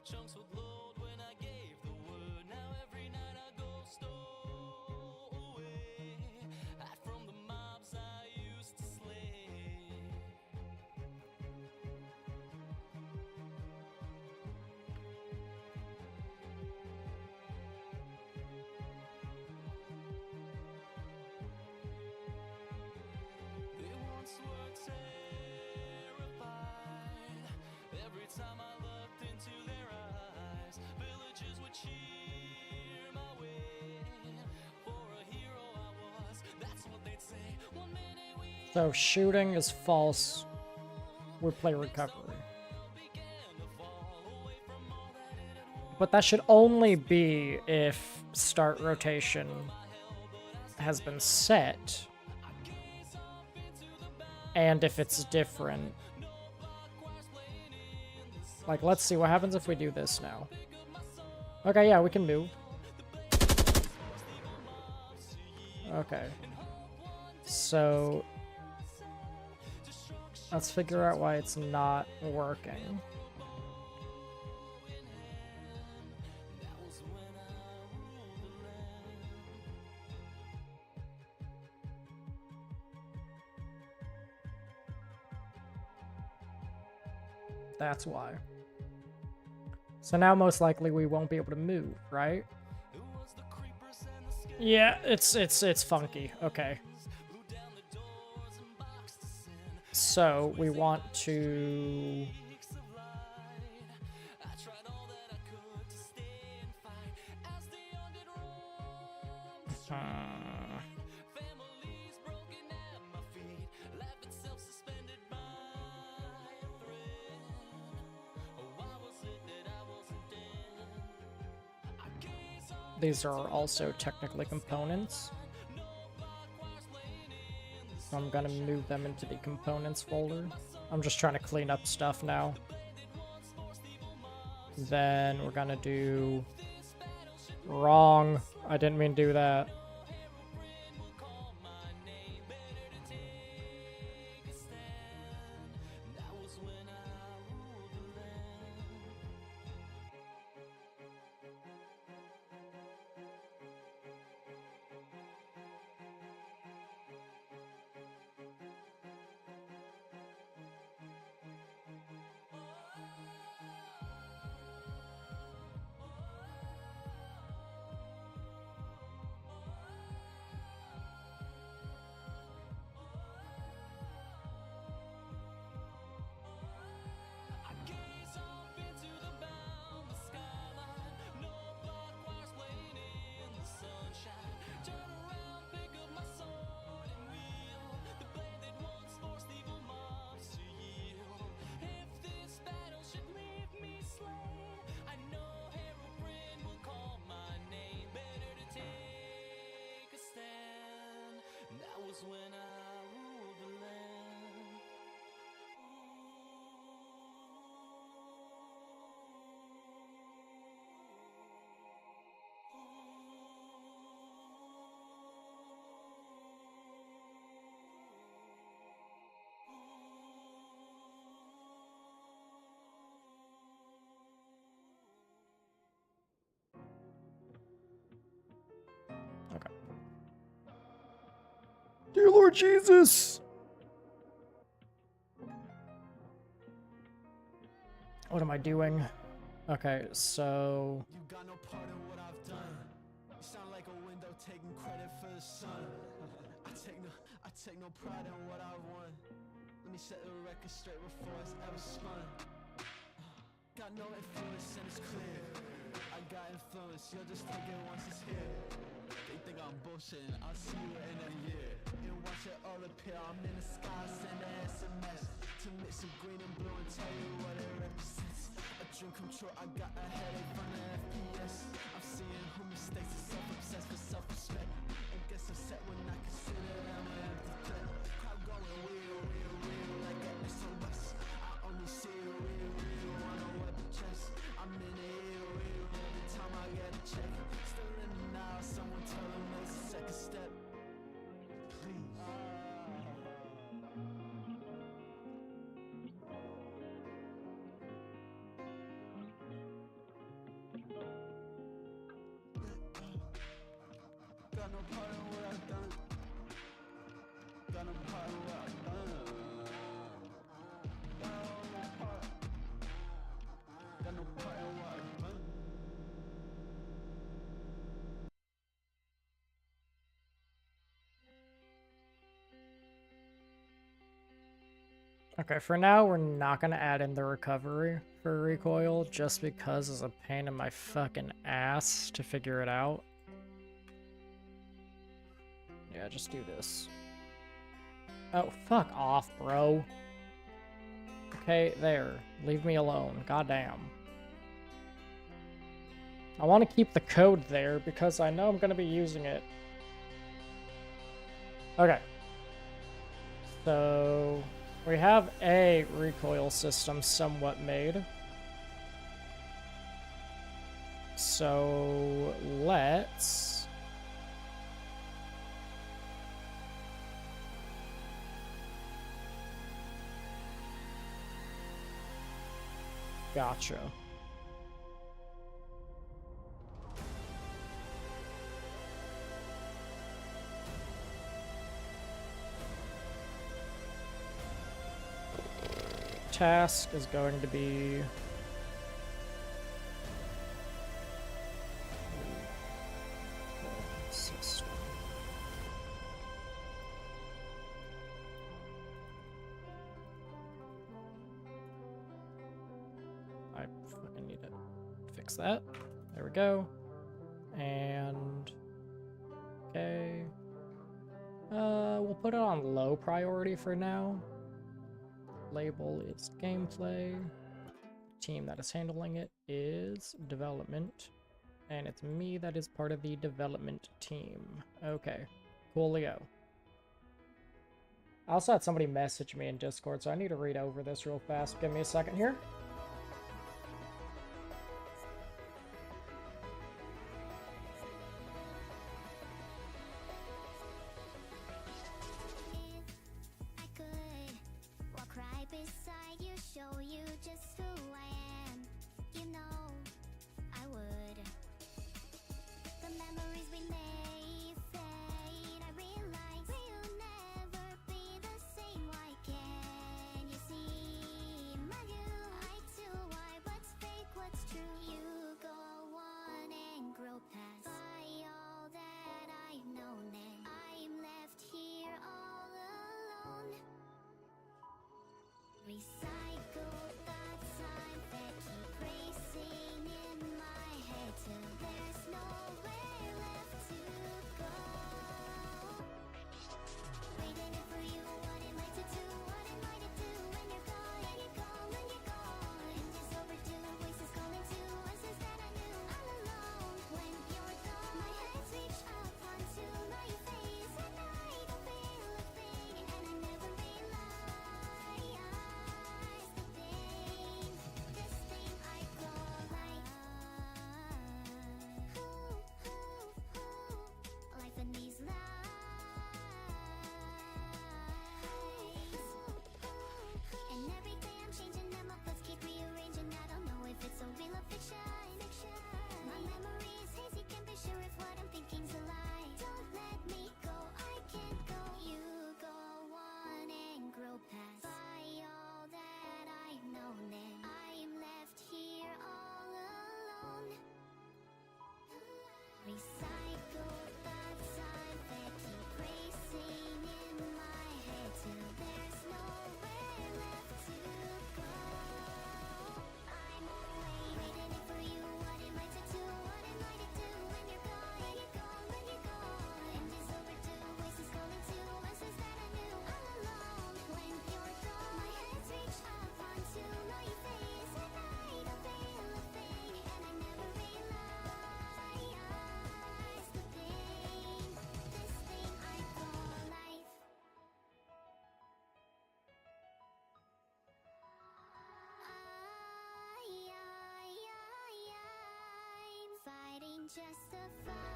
Chunks would load when I gave the word. Now every night I go stowaway. Hide from the mobs I used to slay. They once were terrified. Every time I looked into their eyes, villages would cheer my way. For a hero I was, that's what they'd say. 1 minute we So shooting is false. We play recovery. But that should only be if start rotation has been set. And if it's different. Like, let's see what happens if we do this now. Okay, yeah, we can move. Okay. So, let's figure out why it's not working. That's why. So now most likely we won't be able to move, right? Yeah, it's funky. Okay. So we want to these are also technically components. So I'm gonna move them into the components folder. I'm just trying to clean up stuff now. Then we're gonna do... Wrong. I didn't mean to do that. Okay. Dear Lord Jesus! What am I doing? Okay, so... You got no part in what I've done. You sound like a window taking credit for the sun. I take no pride in what I won. Let me set the record straight before it's ever spun. Got no influence and it's clear. I got influence, you'll just take it once it's here. They think I'm bullshitting, I'll see you in a year. And watch it all appear, I'm in the sky, send an SMS. To mix some green and blue and tell you what it represents. A dream come true, I got a headache from the FPS. I'm seeing who mistakes are self-obsessed for self-respect. And gets upset when I consider them an empty threat. Crowd going real, like an SOS. I only see real, on a web chest. I'm in it real, every time I get a check. Still in the now, someone tell them there's a second step. Please. Got no part in what I've done. Got no part in what I've done. Got no part in what I've done. Okay, for now, we're not gonna add in the recovery for recoil, just because it's a pain in my fucking ass to figure it out. Yeah, just do this. Oh, fuck off, bro. Okay, there. Leave me alone. Goddamn. I want to keep the code there because I know I'm going to be using it. Okay. So, we have a recoil system somewhat made. So let's gotcha. Task is going to be I fucking need to fix that. There we go. And okay. We'll put it on low priority for now. Label is gameplay. Team that is handling it is development. And it's me that is part of the development team. Okay, coolio. I also had somebody message me in Discord, so I need to read over this real fast. Give me a second here.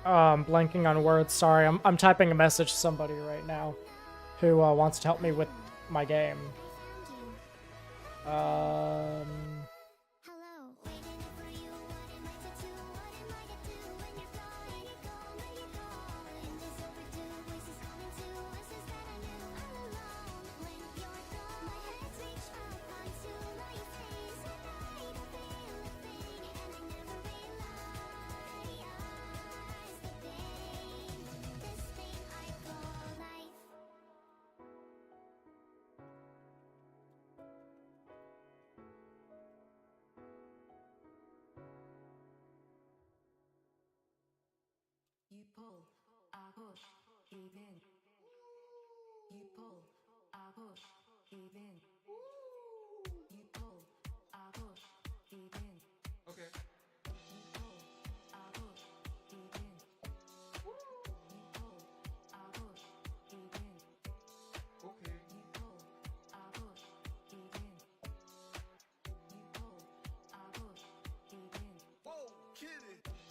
Oh, I'm blanking on words. Sorry, I'm typing a message to somebody right now who wants to help me with my game. You pull, I push, give in. You pull, I push, give in. You pull, I push, give in. Okay. You pull, I push, give in. You pull, I push, give in. Okay. You pull, I push, give in. You pull, I push, give in. Whoa, kidding.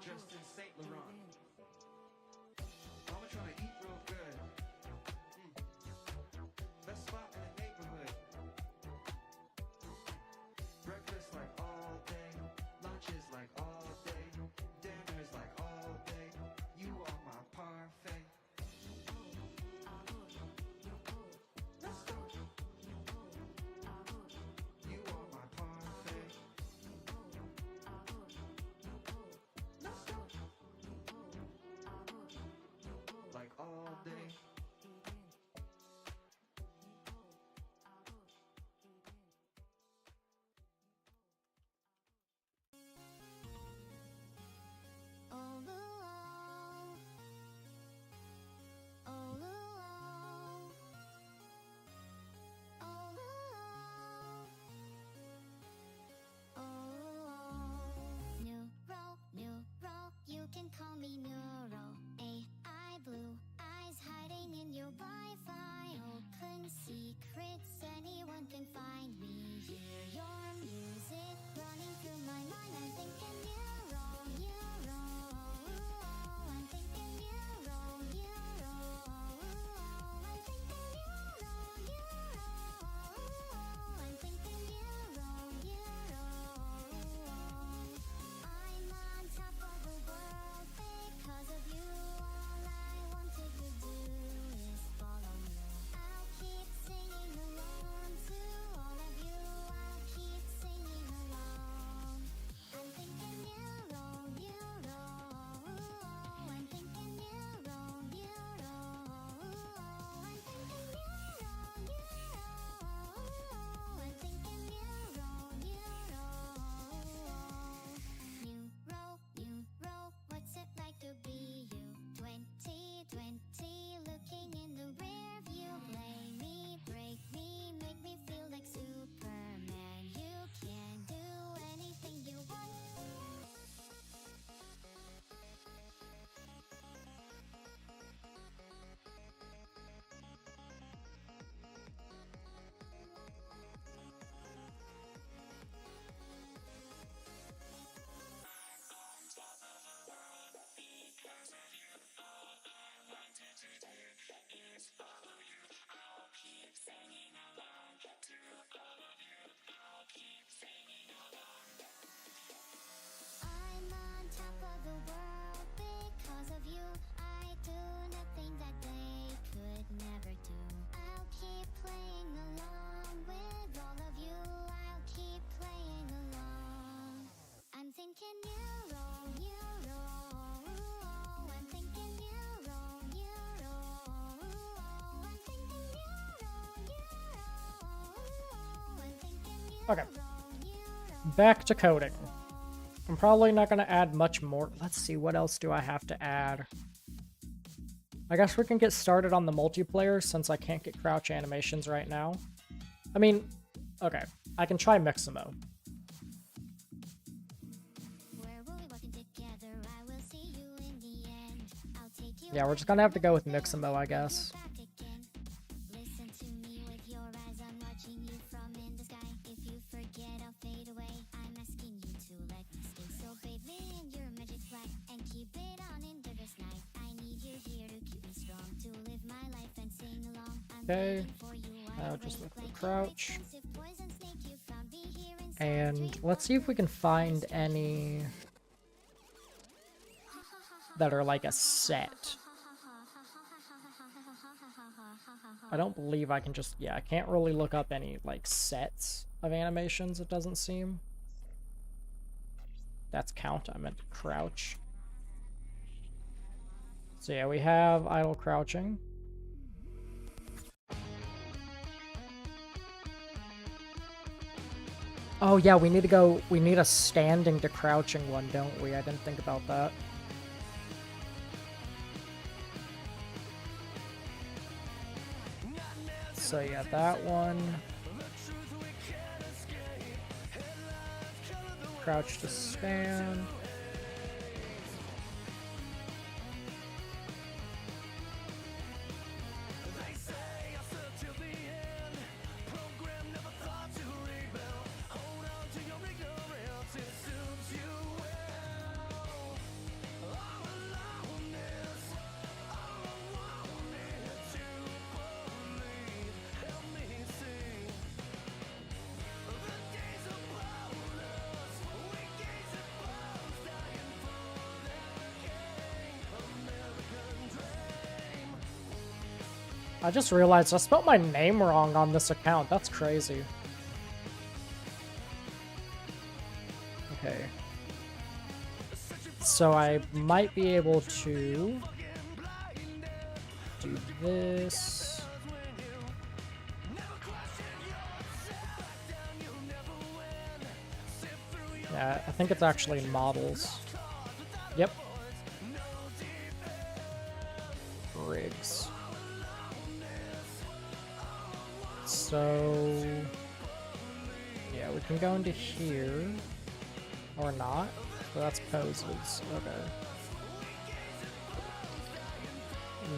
dressed in Saint Laurent. Mama tryna eat real good. Best spot in the neighborhood. Breakfast like all day, lunches like all day, dinners like all day. You are my parfait. Let's go. You are my parfait. Let's go. Like all day. All along, all along, all along, all along. Neural, you can call me neural. AI blue eyes hiding in your Wi-Fi. Open secrets, anyone can find me. Hear your music running through my mind. I'm thinking neural. I'm thinking neural. I'm thinking neural. I'm thinking neural. I'm on top of the world because of you. All I wanted to do is follow you. I'll keep singing along to all of you. I'll keep singing along. I'm thinking neural. I'm thinking neural. I'm thinking neural. I'm thinking neural. What's it like to be you? 2020, looking in the rear view. Play me, break me, make me feel like Superman. You can do anything you want. I'm on top of the world because of you. I do nothing that they could never do. I'll keep playing along with all of you. I'll keep playing along. I'm thinking neural. I'm thinking neural. I'm thinking neural. I'm thinking Okay. Back to coding. I'm probably not going to add much more. Let's see, what else do I have to add? I guess we can get started on the multiplayer since I can't get crouch animations right now. I mean, okay, I can try Mixamo. Yeah, we're just going to have to go with Mixamo, I guess. Okay, I'll just look for crouch. And let's see if we can find any that are like a set. I don't believe I can just, yeah, I can't really look up any like sets of animations, it doesn't seem. That's count, I meant crouch. So yeah, we have idle crouching. Oh yeah, we need a standing to crouching one, don't we? I didn't think about that. So yeah, that one. Crouch to stand. I just realized I spelled my name wrong on this account. That's crazy. Okay. So I might be able to do this. Yeah, I think it's actually models. Yep. Rigs. So yeah, we can go into here or not. So that's poses. Okay.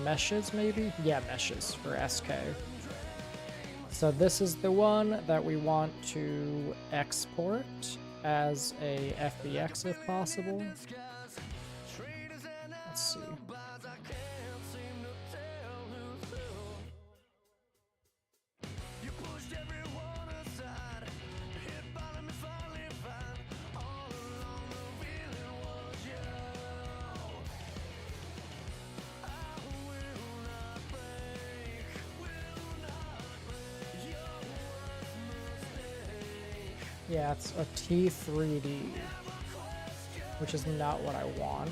Meshes maybe? Yeah, meshes for SK. So this is the one that we want to export as a FBX if possible. Let's see. Yeah, it's a T3D, which is not what I want.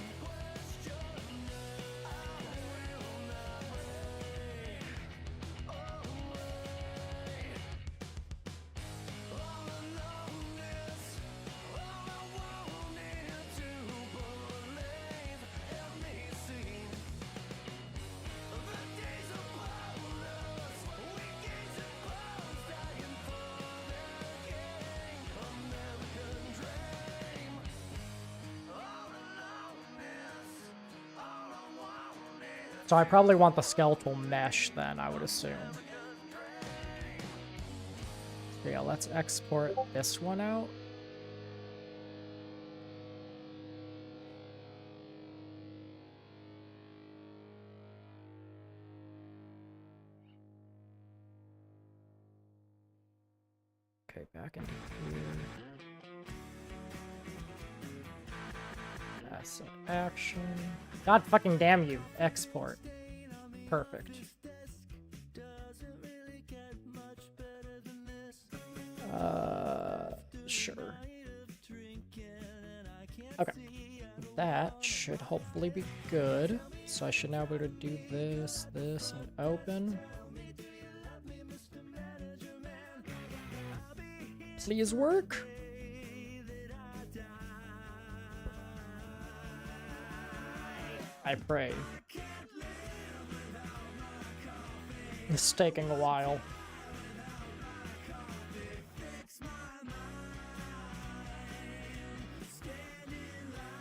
So I probably want the skeletal mesh then, I would assume. So yeah, let's export this one out. Okay, back into here. Asset action. God fucking damn you. Export. Perfect. Sure. Okay. That should hopefully be good. So I should now be able to do this, this, and open. Please work. I pray. It's taking a while.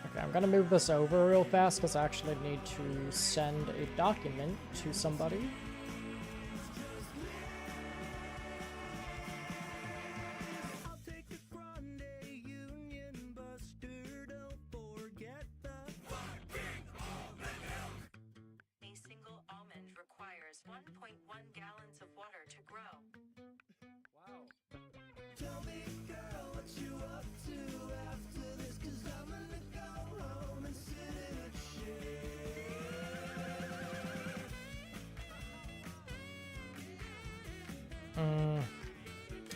Okay, I'm gonna move this over real fast because I actually need to send a document to somebody.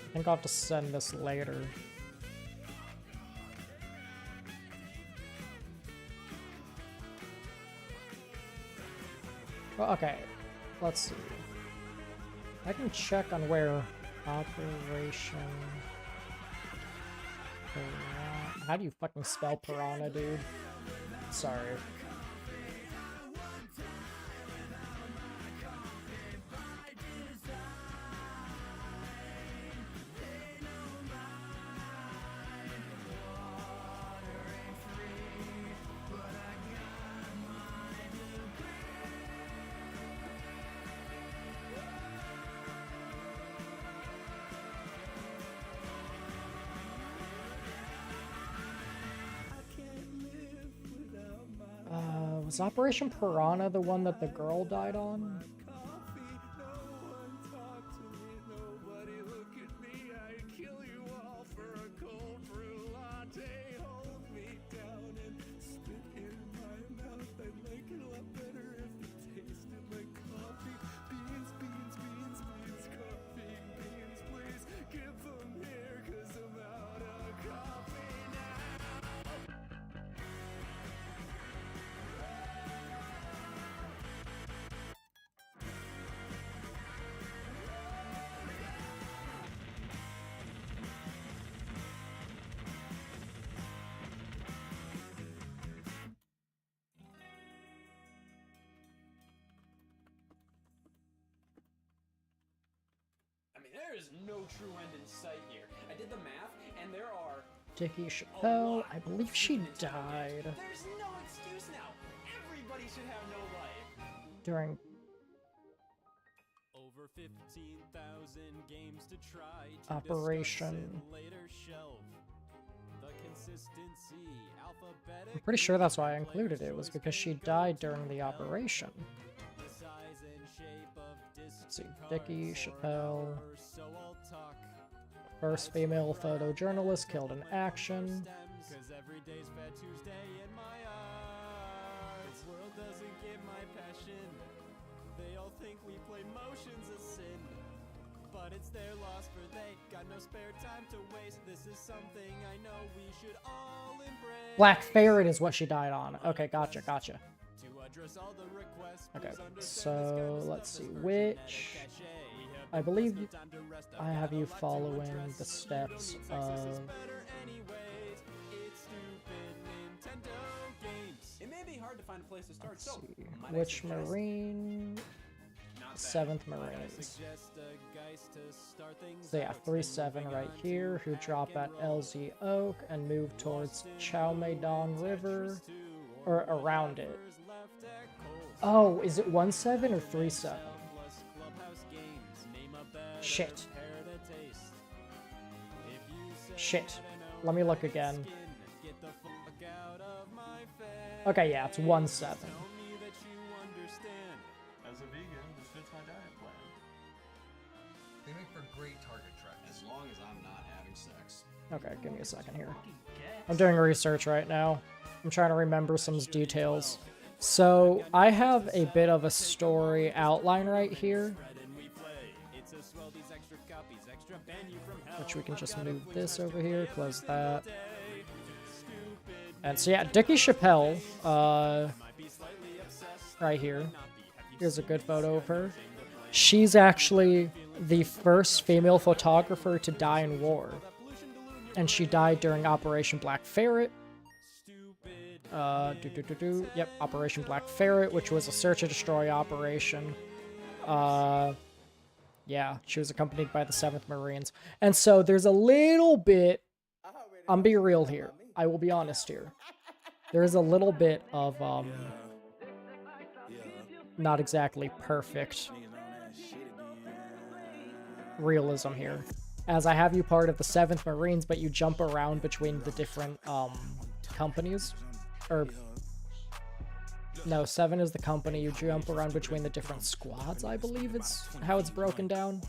I think I'll have to send this later. Well, okay, let's see. I can check on where Operation Piranha. How do you fucking spell piranha, dude? Sorry. Was Operation Piranha the one that the girl died on? There is no true end in sight here. I did the math, and there are... Dickie Chappelle, I believe she died There's no excuse now. Everybody should have no life. during... Over 15,000 games to try to Operation. Later shelf. The consistency, alphabetic. I'm pretty sure that's why I included it, was because she died during the operation. The size and shape of Let's see, Dickie Chappelle. so I'll talk. First female photojournalist killed in action. Cause every day's Fat Tuesday in my eyes. The world doesn't get my passion. They all think we play motions a sin. But it's their loss for they got no spare time to waste. This is something I know we should all embrace. Black Ferret is what she died on. Okay, gotcha. To address all the requests, Okay, so let's see, which... I believe I have you following the steps of... It may be hard to find a place to start. Let's So, see, might I which suggest- Marine? Not bad. 7th Might I Marines. suggest a Geist to start things So yeah, out? 3-7 right here, who drop at LZ Oak and move towards Chowmeidong River, or around it. Oh, is it 1-7 or 3-7? Shit. Shit. Let me look again. Okay, yeah, it's 1-7. As a vegan, this fits my diet plan. They make for great target tracks. As long as I'm not having sex. Okay, give me a second here. I'm doing research right now. I'm trying to remember some details. So, I have a bit of a story outline right here, which we can just move this over here, close that. And so yeah, Dickie Chappelle, right here. Here's a good photo of her. She's actually the first female photographer to die in war. And she died during Operation Black Ferret. Yep, Operation Black Ferret, which was a search and destroy operation. Yeah, she was accompanied by the 7th Marines. And so there's a little bit, I'm being real here. I will be honest here. There is a little bit of, not exactly perfect realism here. As I have you part of the 7th Marines, but you jump around between the different, companies. Or, no, 7 is the company. You jump around between the different squads, I believe it's how it's broken down.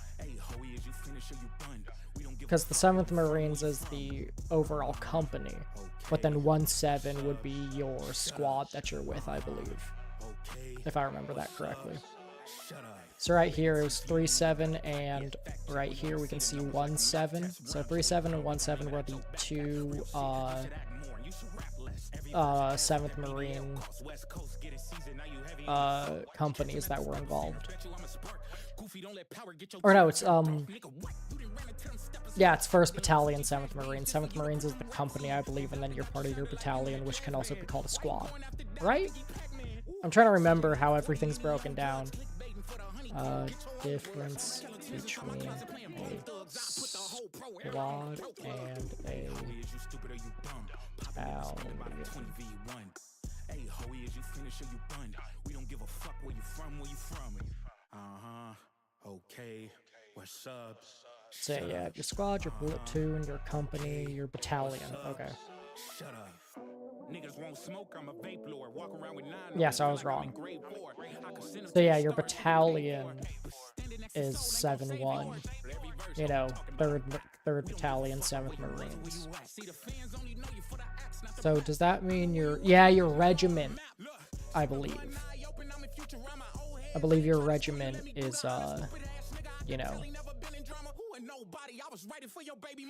Because the 7th Marines is the overall company, but then 1-7 would be your squad that you're with, I believe. If I remember that correctly. So right here is 3-7, and right here we can see 1-7. So 3-7 and 1-7 were the two 7th Marine companies that were involved. Or no, it's yeah, it's 1st Battalion, 7th Marines. 7th Marines is the company, I believe, and then you're part of your battalion, which can also be called a squad. Right? I'm trying to remember how everything's broken down. Difference between a squad and a battalion. Hey, Hoey, as you finish or you done? We don't give a fuck where you from. Okay, what's up? So yeah, your squad, your platoon, your company, your battalion. Okay. Shut up. Niggas won't smoke, I'm a vape lord. Walk around with 9. Yes, I was wrong. So yeah, your battalion is 7-1. You know, 3rd Battalion, 7th Marines. So does that mean your regiment, I believe. I believe your regiment is, you know,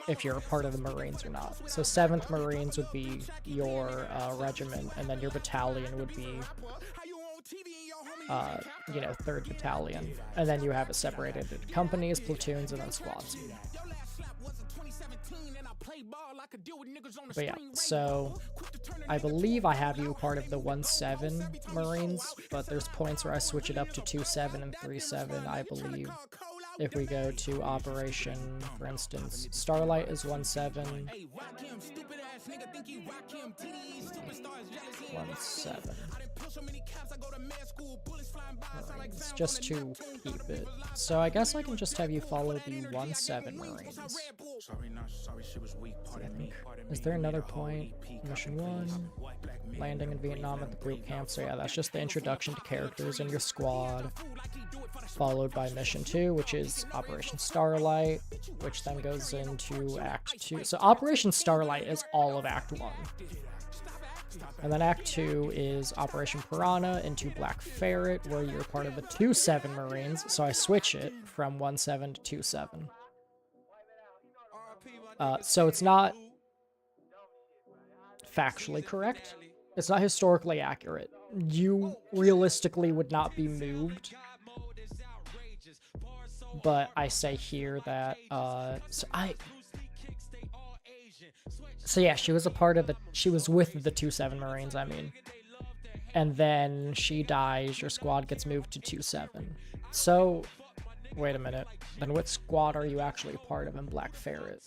if you're a part of the Marines or not. So 7th Marines would be your regiment, and then your battalion would be, you know, 3rd Battalion. And then you have it separated into companies, platoons, and then squads. But yeah, so I believe I have you part of the 1-7 Marines, but there's points where I switch it up to 2-7 and 3-7, I believe. if we go to Operation, for instance, Starlight is 1-7. 1-7. Marines, just to keep it. So I guess I can just have you follow the 1-7 Marines. I think, is there another point? Mission 1, landing in Vietnam at the group camp. So yeah, that's just the introduction to characters in your squad. Followed by Mission 2, which is Operation Starlight, which then goes into Act 2. So Operation Starlight is all of Act 1. And then Act 2 is Operation Piranha into Black Ferret, where you're part of the 2-7 Marines. So I switch it from 1-7 to 2-7. So it's not factually correct. It's not historically accurate. You realistically would not be moved. But I say here that, so yeah, she was a part of she was with the 2-7 Marines, I mean. And then she dies, your squad gets moved to 2-7. So, wait a minute. Then what squad are you actually a part of in Black Ferret?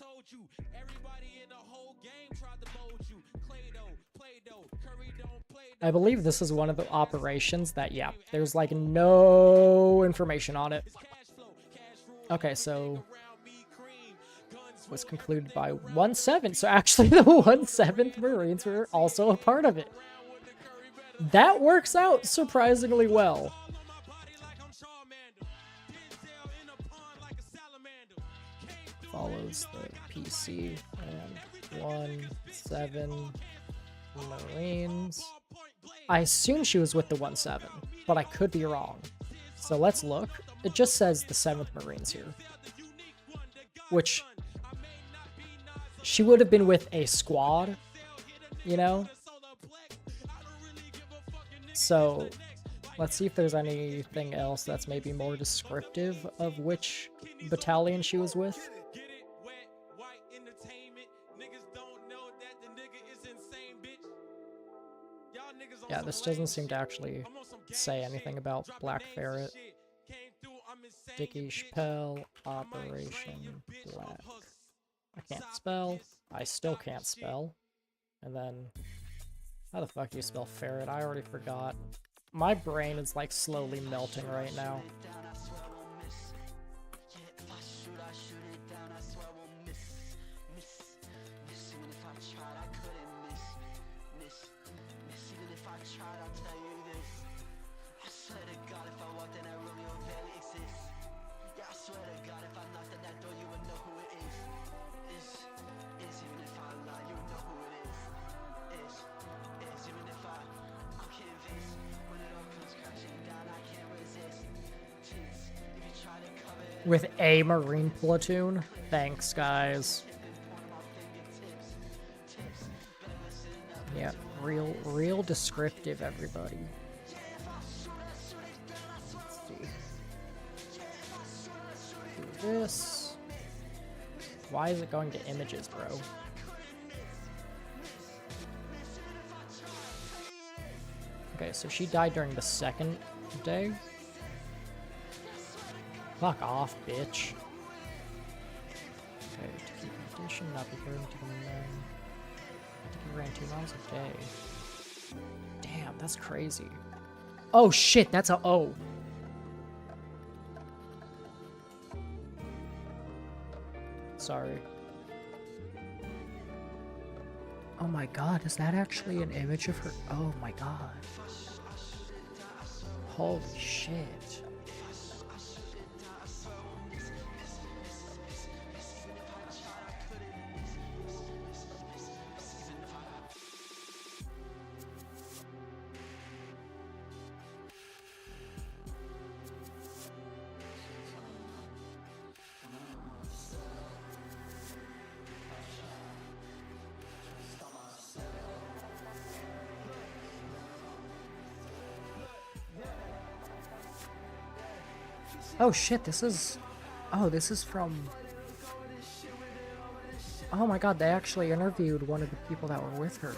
I believe this is one of the operations that, yeah, there's like no information on it. Okay, so was concluded by 1-7. So actually the 1-7th Marines were also a part of it. That works out surprisingly well. Follows the PC and 1-7 Marines. I assume she was with the 1-7, but I could be wrong. So let's look. It just says the 7th Marines here. Which, she would have been with a squad, you know? So, let's see if there's anything else that's maybe more descriptive of which battalion she was with. Yeah, this doesn't seem to actually say anything about Black Ferret. Dickie Chappelle, Operation Black. I can't spell. I still can't spell. And then, how the fuck do you spell ferret? I already forgot. My brain is like slowly melting right now. With a Marine platoon? Thanks, guys. Yeah, real descriptive, everybody. Let's see. Do this. Why is it going to images, bro? Okay, so she died during the second day. Fuck off, bitch. Okay, to keep condition, not be burdened to the men. I think he ran 2 miles a day. Damn, that's crazy. Oh shit, that's a O. Sorry. Oh my god, is that actually an image of her? Oh my god. Holy shit. Oh shit, this is... Oh, this is from... Oh my god, they actually interviewed one of the people that were with her.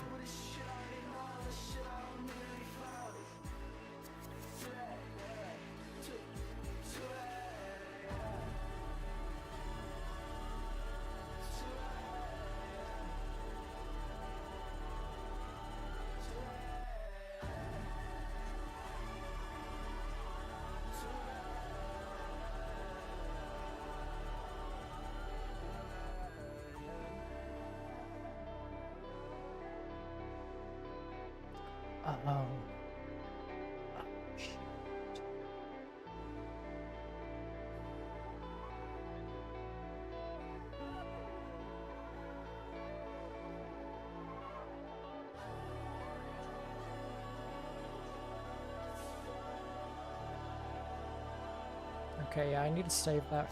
Okay, yeah, I need to save that.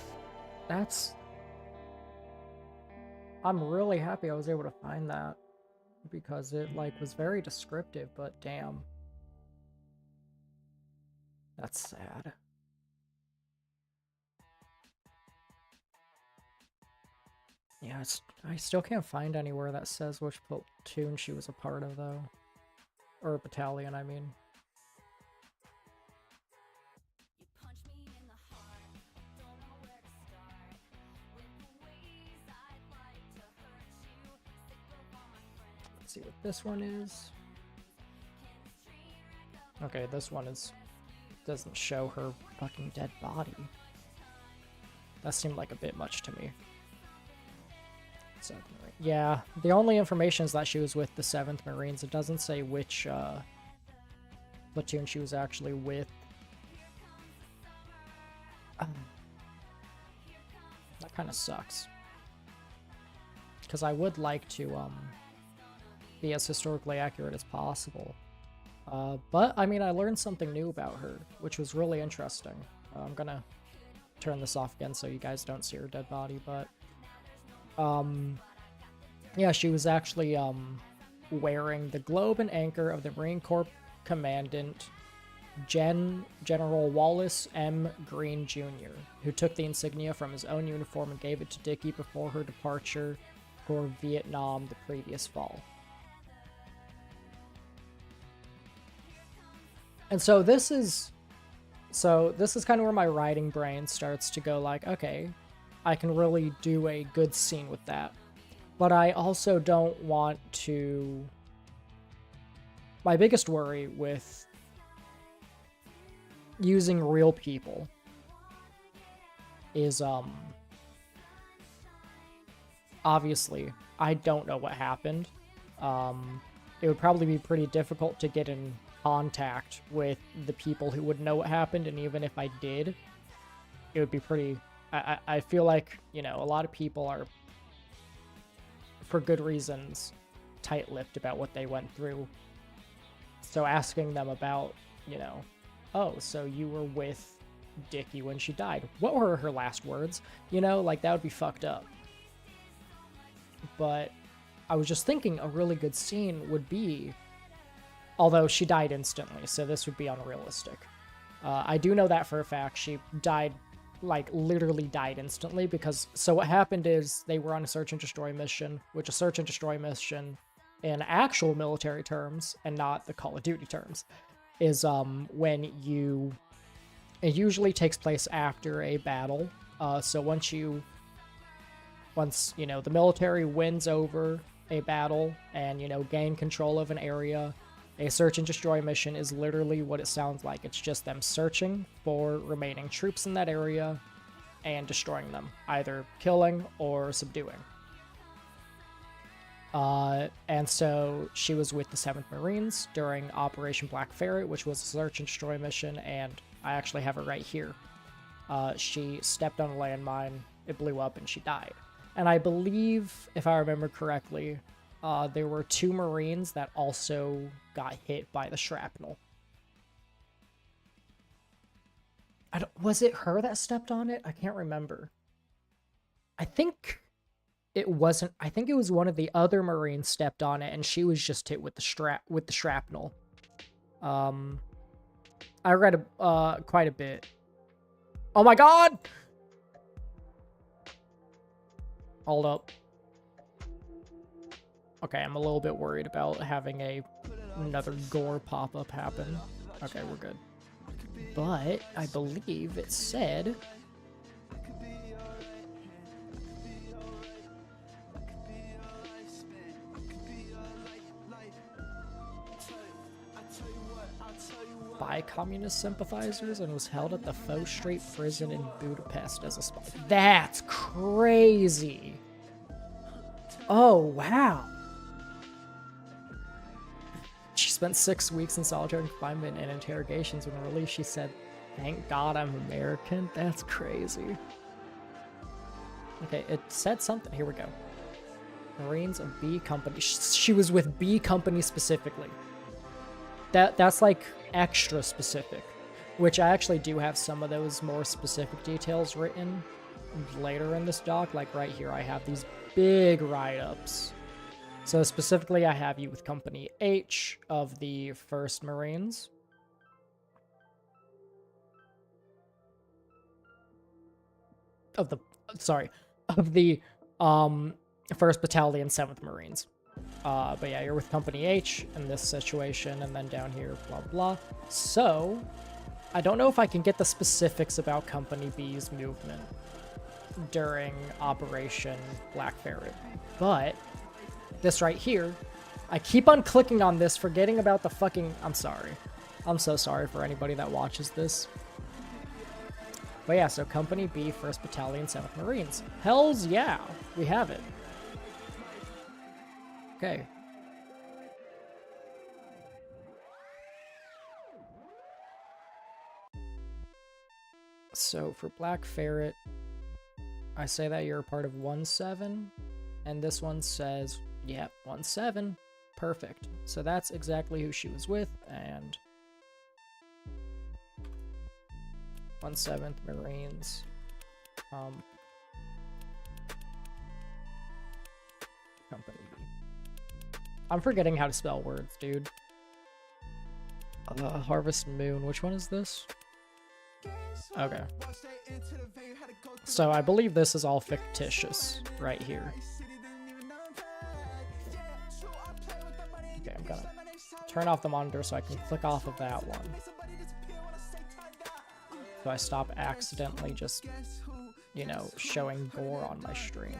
That's... I'm really happy I was able to find that, because it, like, was very descriptive, but damn. That's sad. Yeah, I still can't find anywhere that says which platoon she was a part of, though. Or battalion, I mean. Let's see what this one is. Okay, this one doesn't show her fucking dead body. That seemed like a bit much to me. So, yeah, the only information is that she was with the 7th Marines. It doesn't say which platoon she was actually with. That kind of sucks. Because I would like to be as historically accurate as possible. But, I mean, I learned something new about her, which was really interesting. I'm gonna turn this off again so you guys don't see her dead body, but... yeah, she was actually, wearing the globe and anchor of the Marine Corps Commandant General Wallace M. Green, Jr., who took the insignia from his own uniform and gave it to Dickie before her departure for Vietnam the previous fall. And so this is kind of where my writing brain starts to go like, okay, I can really do a good scene with that. But I also don't want to... My biggest worry with using real people is, obviously, I don't know what happened. It would probably be pretty difficult to get in contact with the people who would know what happened, and even if I did, it would be pretty... I feel like, you know, a lot of people are, for good reasons, tight-lipped about what they went through. So asking them about, you know, oh, so you were with Dickie when she died. What were her last words? You know, like, that would be fucked up. But I was just thinking a really good scene would be, although she died instantly, so this would be unrealistic. I do know that for a fact. She died, like, literally died instantly, because, so what happened is they were on a search and destroy mission, which a search and destroy mission in actual military terms, and not the Call of Duty terms, is when it usually takes place after a battle. So once you know, the military wins over a battle and, you know, gain control of an area, a search and destroy mission is literally what it sounds like. It's just them searching for remaining troops in that area and destroying them, either killing or subduing. And so she was with the 7th Marines during Operation Black Ferret, which was a search and destroy mission, and I actually have it right here. She stepped on a landmine, it blew up, and she died. And I believe, if I remember correctly, there were 2 Marines that also got hit by the shrapnel. Was it her that stepped on it? I can't remember. I think it wasn't. I think it was one of the other Marines stepped on it, and she was just hit with the shrapnel. I read quite a bit. Oh my god! Hold up. Okay, I'm a little bit worried about having another gore pop-up happen. Okay, we're good. But I believe it said... by communist sympathizers and was held at the Faux Street prison in Budapest as a spy. That's crazy! Oh, wow! She spent 6 weeks in solitary confinement and interrogations. When released, she said, "Thank God I'm American." That's crazy. Okay, it said something. Here we go. Marines of B Company. She was with B Company specifically. That's like extra specific. which I actually do have some of those more specific details written later in this doc. Like right here, I have these big write-ups. So specifically, I have you with Company H of the 1st Marines. Of the 1st Battalion, 7th Marines. But yeah, you're with Company H in this situation, and then down here, blah, blah. So, I don't know if I can get the specifics about Company B's movement during Operation Black Ferret, but this right here, I keep on clicking on this, forgetting about the fucking... I'm sorry. I'm so sorry for anybody that watches this. But yeah, so Company B, 1st Battalion, 7th Marines. Hells yeah, we have it. Okay. So for Black Ferret, I say that you're a part of 1-7, and this one says, yep, 1-7, perfect. So that's exactly who she was with, and 1-7th Marines. Company B. I'm forgetting how to spell words, dude. Harvest Moon, which one is this? Okay. So I believe this is all fictitious right here. Okay, I'm gonna turn off the monitor so I can click off of that one. So I stop accidentally just, you know, showing gore on my stream.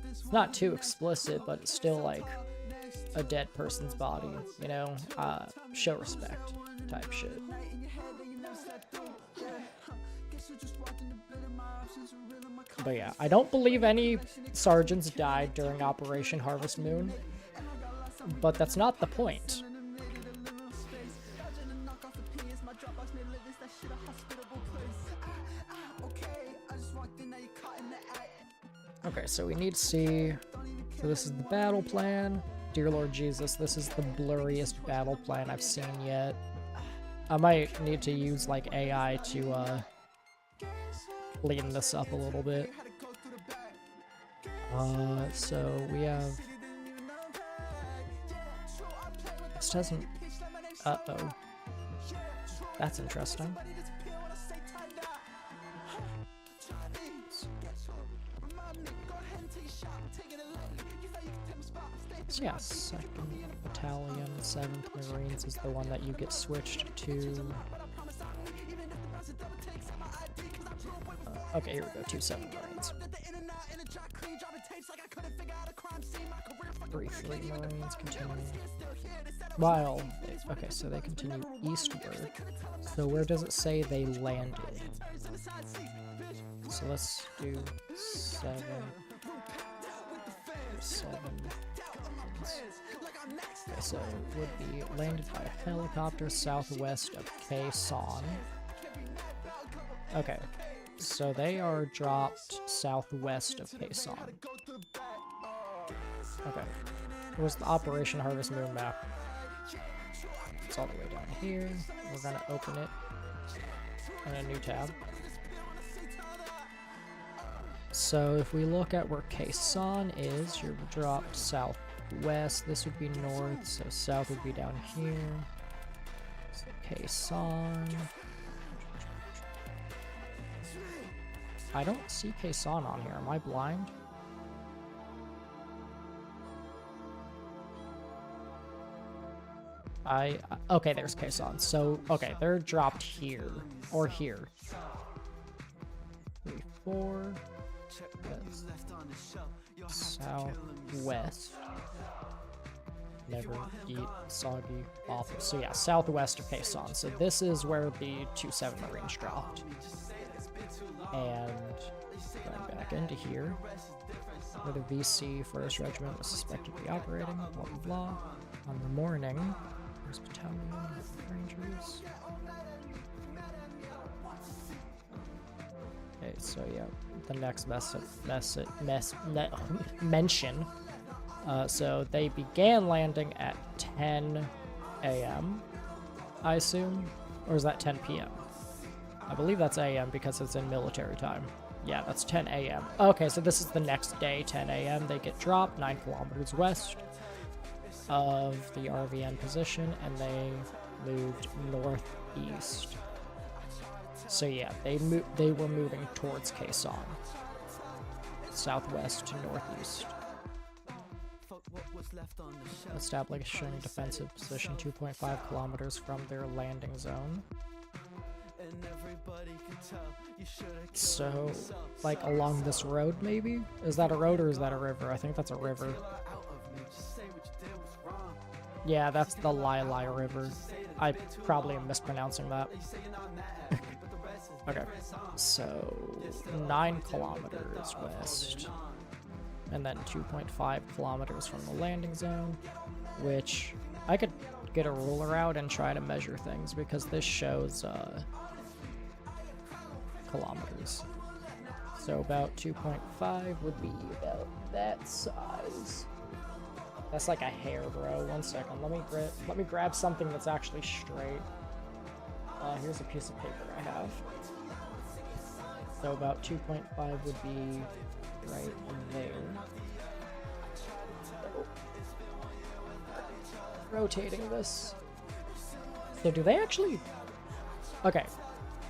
It's not too explicit, but it's still like a dead person's body, you know? Show respect type shit. But yeah, I don't believe any sergeants died during Operation Harvest Moon, but that's not the point. Okay, so we need to see, so this is the battle plan. Dear Lord Jesus, this is the blurriest battle plan I've seen yet. I might need to use like AI to clean this up a little bit. So we have, this doesn't, uh-oh, that's interesting. So yeah, 2nd Battalion, 7th Marines is the one that you get switched to. Okay, here we go, 2 7th Marines. 3 Marines continuing. While, okay, so they continue eastward. So where does it say they landed? So let's do 7. Okay, so it would be landed by a helicopter southwest of Khe Sanh. Okay, so they are dropped southwest of Khe Sanh. Okay, where's the Operation Harvest Moon map? It's all the way down here. We're gonna open it in a new tab. So if we look at where Khe Sanh is, you're dropped southwest. This would be north, so south would be down here. So Khe Sanh. I don't see Khe Sanh on here. Am I blind? Okay, there's Khe Sanh. So, okay, they're dropped here. Or here. 3, 4. Southwest. Never eat soggy waffles. So yeah, southwest of Khe Sanh. So this is where the 2-7 Marines dropped. And going back into here, where the VC 1st Regiment was suspected to be operating, blah blah blah. On the morning, there's Battalion Rangers. Okay, so yeah, the next mention. So they began landing at 10 a.m., I assume, Or is that 10 p.m.? I believe that's a.m. because it's in military time. Yeah, that's 10 a.m. Okay, so this is the next day, 10 a.m. They get dropped 9 kilometers west of the RVN position, and they moved northeast. So yeah, they were moving towards Quezon, southwest to northeast. Establishing defensive position 2.5 kilometers from their landing zone. So, like along this road, maybe? Is that a road or is that a river? I think that's a river. Yeah, that's the Lai River. I probably am mispronouncing that. Okay, so 9 kilometers west, and then 2.5 kilometers from the landing zone, which I could get a ruler out and try to measure things because this shows kilometers. So about 2.5 would be about that size. That's like a hair, bro. 1 second. Let me grab something that's actually straight. Here's a piece of paper I have. So about 2.5 would be right there. So, rotating this. So do they actually... Okay.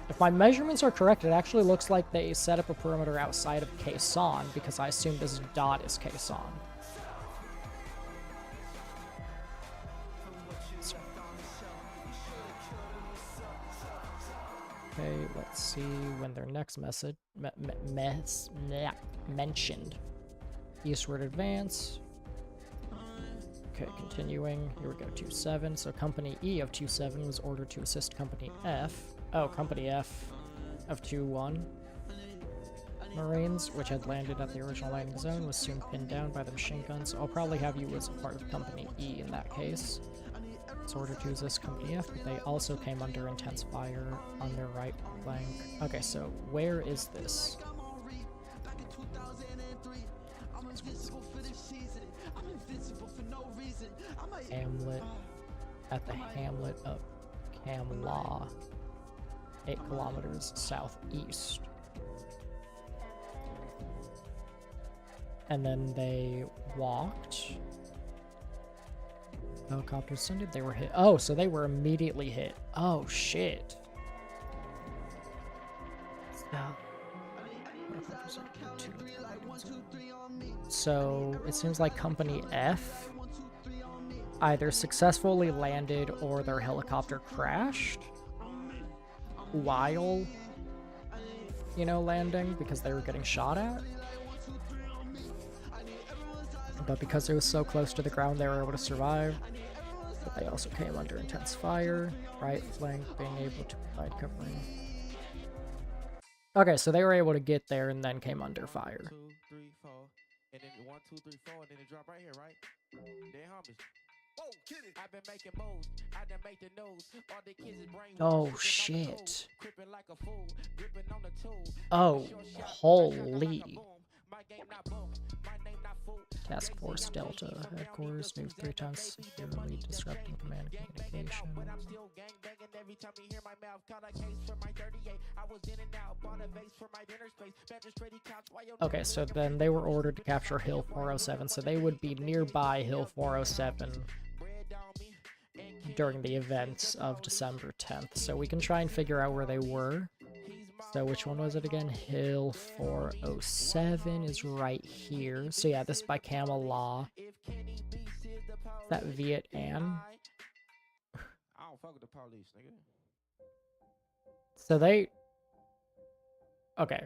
If my measurements are correct, it actually looks like they set up a perimeter outside of Quezon, because I assume this dot is Quezon. Okay, let's see when their next message mentioned. Eastward advance. Okay, continuing. Here we go, 2-7. So Company E of 2-7 was ordered to assist Company F. Oh, Company F of 2-1. Marines, which had landed at the original landing zone, was soon pinned down by the machine guns. So I'll probably have you as a part of Company E in that case. It's ordered to assist Company F, but they also came under intense fire on their right flank. Okay, so where is this? Hamlet, at the hamlet of Camlaw, 8 kilometers southeast. And then they walked. Helicopters descended, they were hit. Oh, so they were immediately hit. Oh, shit. So it seems like Company F either successfully landed or their helicopter crashed while, you know, landing because they were getting shot at. But because it was so close to the ground, they were able to survive. But they also came under intense fire. Right flank being able to provide covering. Okay, so they were able to get there and then came under fire. 2, 3, 4, and then 1, 2, 3, 4, and then it drop right here, right? They homies. Whoa, kid it. I've been making moves. I done make the news. All the kids is brain. Oh shit. Oh, holy. Task Force Delta headquarters moved 3 times severely disrupting command communication. Okay, so then they were ordered to capture Hill 407, so they would be nearby Hill 407 during the events of December 10th. So we can try and figure out where they were. So which one was it again? Hill 407 is right here. So yeah, this is by Camelaw. Is that Viet Ann? I don't fuck with the police, nigga. So they... Okay.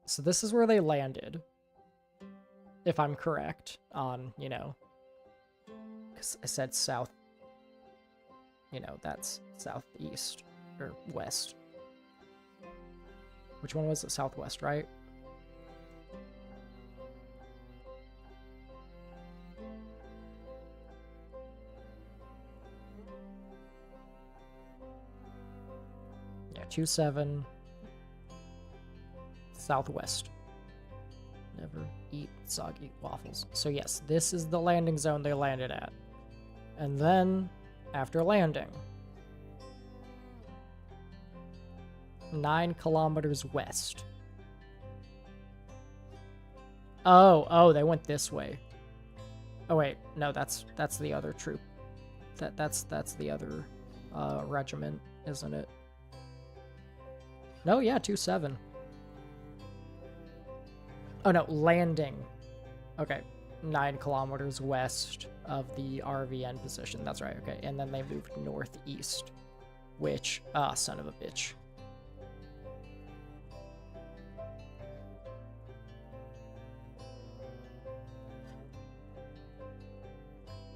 So this is where they landed. If I'm correct on, you know... Because I said south. You know, that's southeast, or west. Which one was it? Southwest, right? Yeah, 2-7. Southwest. Never eat soggy waffles. So yes, this is the landing zone they landed at. And then, after landing, 9 kilometers west. Oh, they went this way. Oh wait, no, that's the other troop. That's the other regiment, isn't it? No, yeah, 2-7. Oh no, landing. Okay, 9 kilometers west of the RVN position. That's right, okay. And then they moved northeast, which, son of a bitch.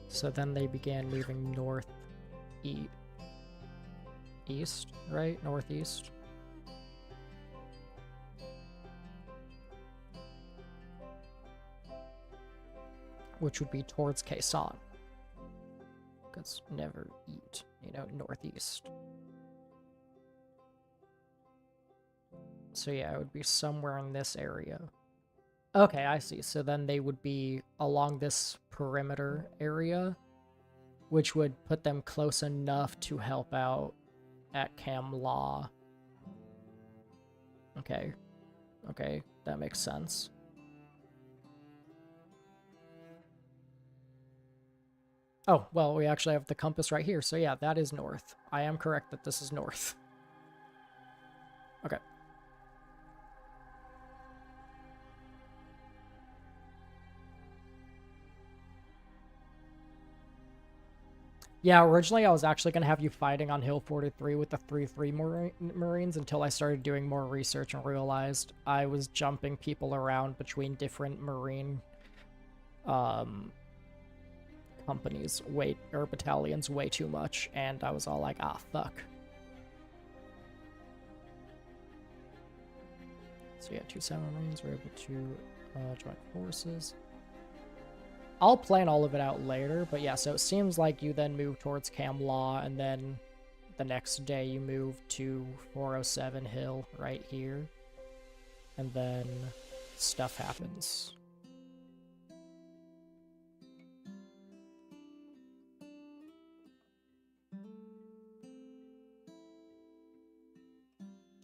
So then they began moving east, right? Northeast. Which would be towards Quezon. Because never eat, northeast. So yeah, it would be somewhere in this area. Okay, I see. So then they would be along this perimeter area, which would put them close enough to help out at Cam Law. Okay. Okay, that makes sense. Oh, well, we actually have the compass right here, so yeah, that is north. I am correct that this is north. Okay. Yeah, originally I was actually going to have you fighting on Hill 43 with the 3-3 Marines until I started doing more research and realized I was jumping people around between different Marine companies or battalions way too much, and I was all like, ah, fuck. So yeah, 2-7 Marines were able to join forces. I'll plan all of it out later, but yeah, so it seems like you then move towards Cam Law, and then the next day you move to 407 Hill right here, and then stuff happens.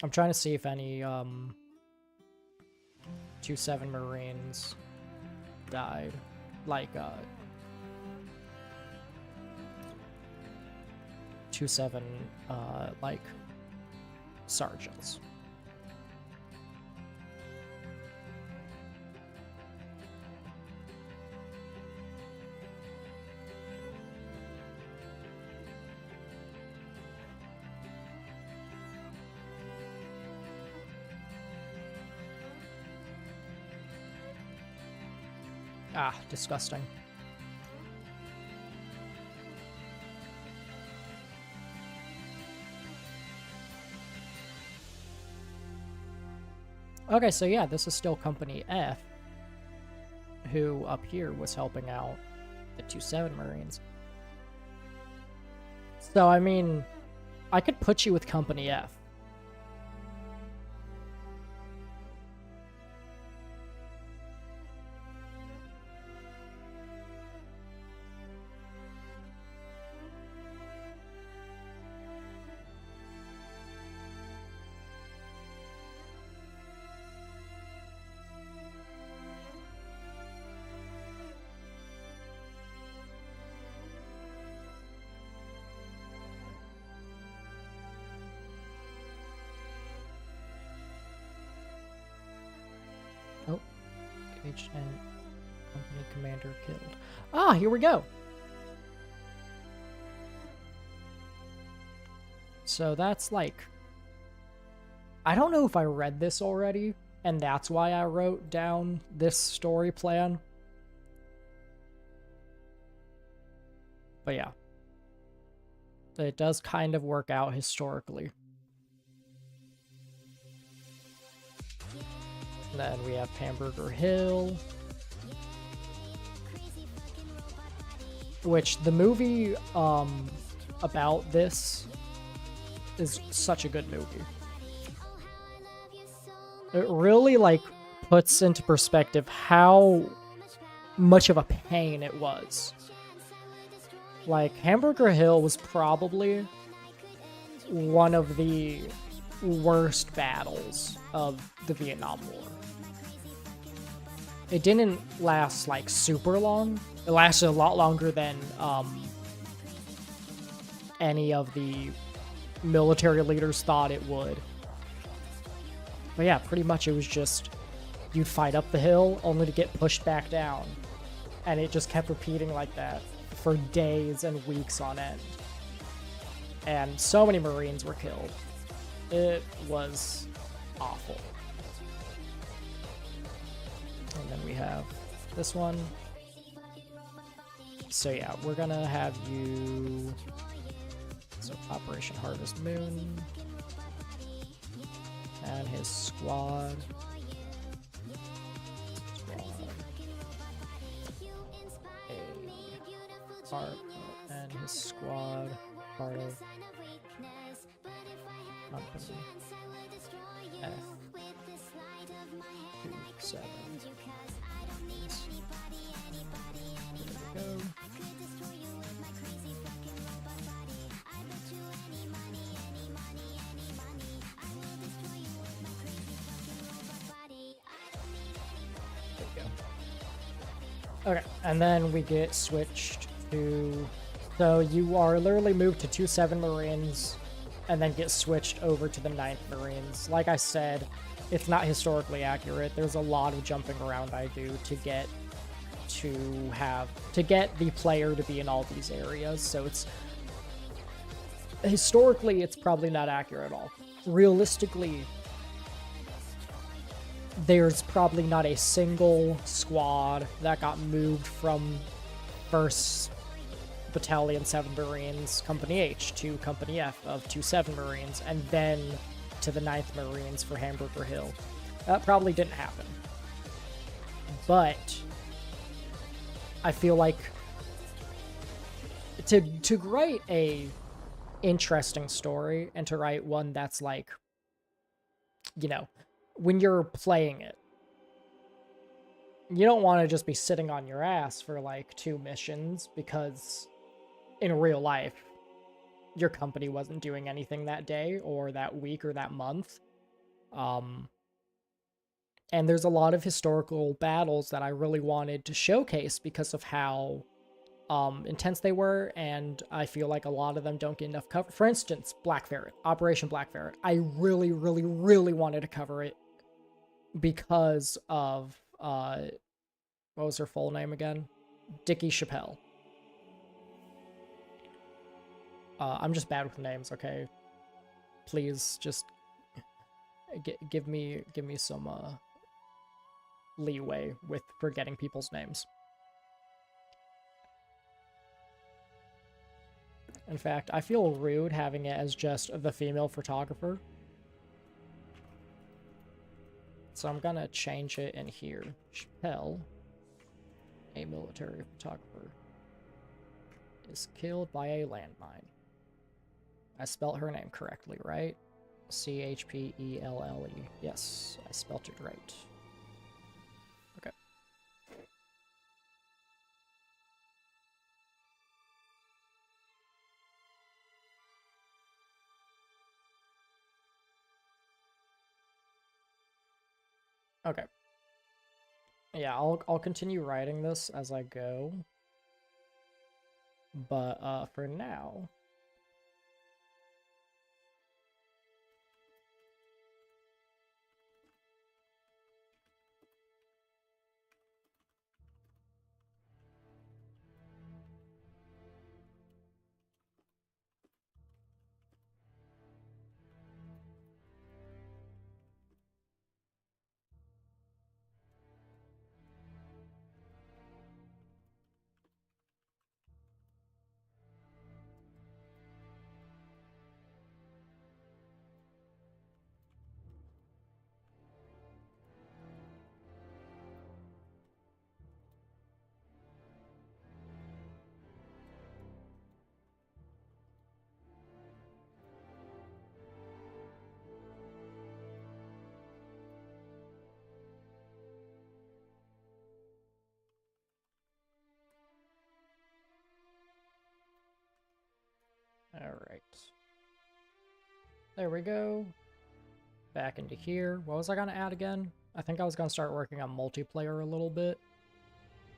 I'm trying to see if any 2-7 Marines died. Like, 2-7, like, sergeants. Ah, disgusting. Okay, so yeah, this is still Company F, who up here was helping out the 2-7 Marines. So, I mean, I could put you with Company F. Oh, engaged and company commander killed. Ah, here we go. So that's like, I don't know if I read this already, and that's why I wrote down this story plan. But yeah, it does kind of work out historically. Then we have Hamburger Hill, which the movie about this is such a good movie. It really like puts into perspective how much of a pain it was Like, Hamburger Hill was probably one of the worst battles of the Vietnam War. It didn't last, like, super long. It lasted a lot longer than any of the military leaders thought it would. But yeah, pretty much it was just, you'd fight up the hill only to get pushed back down. And it just kept repeating like that for days and weeks on end. And so many Marines were killed. It was awful. And then we have this one. So yeah, we're gonna have you... So Operation Harvest Moon. And his squad. Part and his squad, part of company F27. There we go. Okay, and then we get switched to... So you are literally moved to 2-7 Marines, and then get switched over to the 9th Marines. Like I said, it's not historically accurate. There's a lot of jumping around I do to get the player to be in all these areas, so it's... Historically, it's probably not accurate at all. Realistically, there's probably not a single squad that got moved from 1st Battalion 7 Marines, Company H, to Company F of 2-7 Marines, and then to the 9th Marines for Hamburger Hill. That probably didn't happen. But I feel like to write a interesting story and to write one that's like, you know, when you're playing it, you don't want to just be sitting on your ass for like 2 missions, because in real life, your company wasn't doing anything that day or that week or that month. And there's a lot of historical battles that I really wanted to showcase because of how intense they were, and I feel like a lot of them don't get enough cover. For instance, Black Ferret, Operation Black Ferret. I really, really, really wanted to cover it because of, what was her full name again? Dickie Chappelle. I'm just bad with names, okay? Please, just give me some leeway with forgetting people's names. In fact, I feel rude having it as just the female photographer. So I'm gonna change it in here. Chappelle, a military photographer, is killed by a landmine. I spelled her name correctly, right? Chpelle. Yes, I spelled it right. Okay. Okay. Yeah, I'll continue writing this as I go. But for now, Alright. There we go. Back into here. What was I gonna add again? I think I was gonna start working on multiplayer a little bit.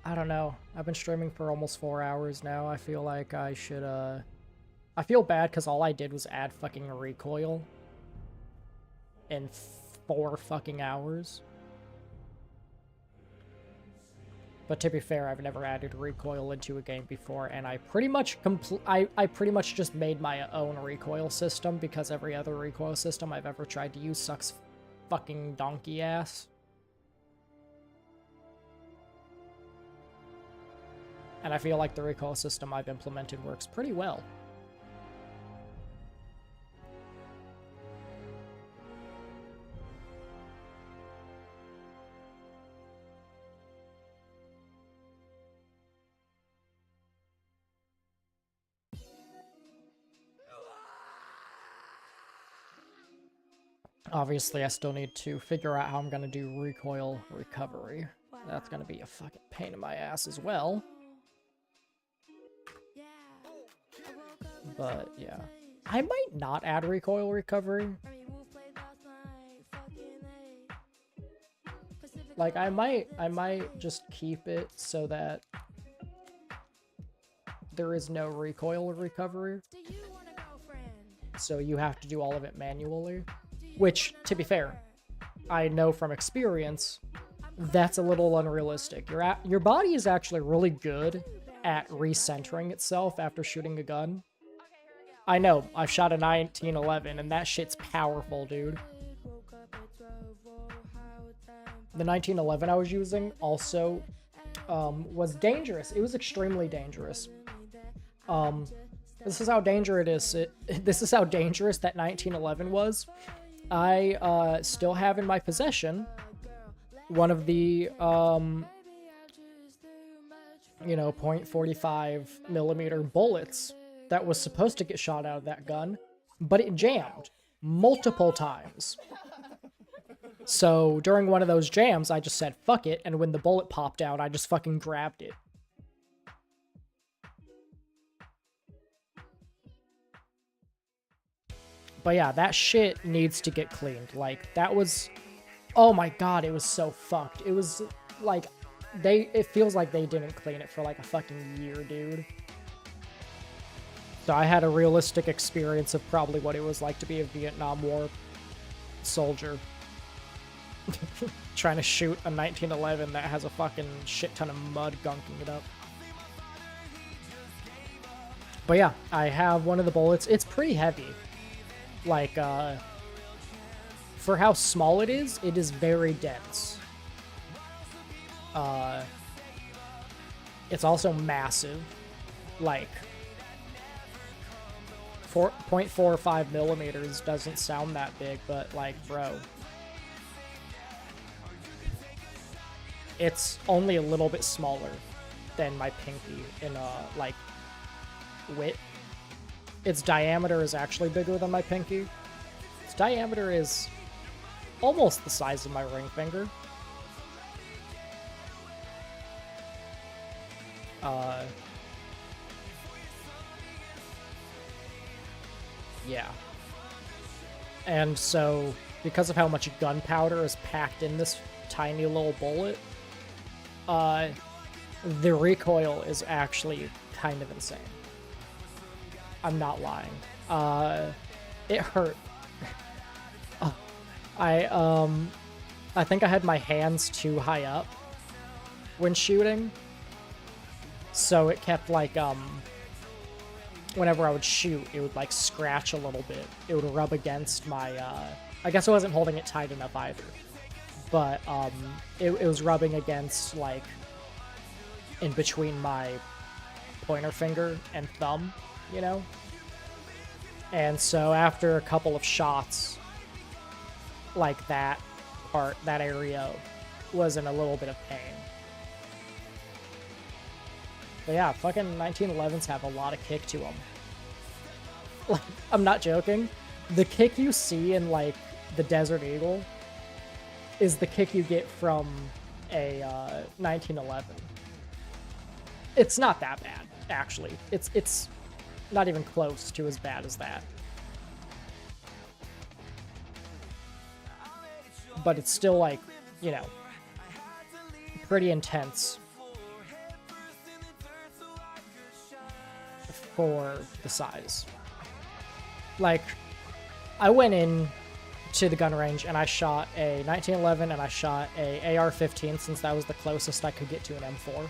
I don't know. I've been streaming for almost 4 hours now. I feel like I should, I feel bad because all I did was add fucking recoil in 4 fucking hours. But to be fair, I've never added recoil into a game before, and I pretty much I pretty much just made my own recoil system because every other recoil system I've ever tried to use sucks fucking donkey ass. And I feel like the recoil system I've implemented works pretty well. Obviously, I still need to figure out how I'm going to do recoil recovery. That's going to be a fucking pain in my ass as well. But, yeah. I might not add recoil recovery. Like, I might just keep it so that there is no recoil recovery. So you have to do all of it manually. Which, to be fair, I know from experience, that's a little unrealistic. Your body is actually really good at recentering itself after shooting a gun. I know, I've shot a 1911, and that shit's powerful, dude. The 1911 I was using also was dangerous. It was extremely dangerous. This is how dangerous this is how dangerous that 1911 was. I still have in my possession one of the, you know, .45 millimeter bullets that was supposed to get shot out of that gun, but it jammed multiple times. So during one of those jams, I just said, fuck it, and when the bullet popped out, I just fucking grabbed it. But yeah, that shit needs to get cleaned. Like, that was... Oh my god, it was so fucked. It was, like... It feels like they didn't clean it for, like, a fucking year, dude. So I had a realistic experience of probably what it was like to be a Vietnam War soldier. Trying to shoot a 1911 that has a fucking shit ton of mud gunking it up. But yeah, I have one of the bullets. It's pretty heavy. Like, for how small it is very dense. It's also massive. Like, 0.45 millimeters doesn't sound that big, but, like, bro. It's only a little bit smaller than my pinky in, like, width. Its diameter is actually bigger than my pinky. Its diameter is almost the size of my ring finger. Yeah. And so, because of how much gunpowder is packed in this tiny little bullet, the recoil is actually kind of insane. I'm not lying. It hurt. I think I had my hands too high up when shooting. So it kept, like, whenever I would shoot, it would, like, scratch a little bit. It would rub against my, I guess I wasn't holding it tight enough either. But, it was rubbing against, like, in between my pointer finger and thumb, you know? And so after a couple of shots, like, that area was in a little bit of pain. But yeah, fucking 1911s have a lot of kick to them. Like, I'm not joking. The kick you see in, like, the Desert Eagle is the kick you get from a 1911. It's not that bad, actually. It's not even close to as bad as that. But it's still, like, you know, pretty intense for the size. Like, I went in to the gun range and I shot a 1911 and I shot a AR-15 since that was the closest I could get to an M4.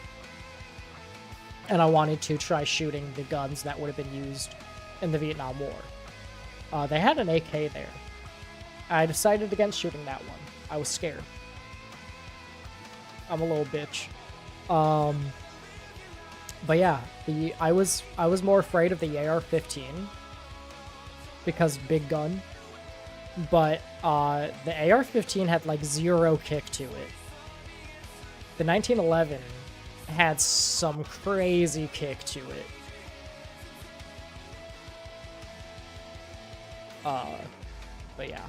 And I wanted to try shooting the guns that would have been used in the Vietnam War. They had an AK there. I decided against shooting that one. I was scared. I'm a little bitch. But yeah, I was more afraid of the AR-15 because big gun. But the AR-15 had like 0 kick to it. The 1911 had some crazy kick to it. But yeah.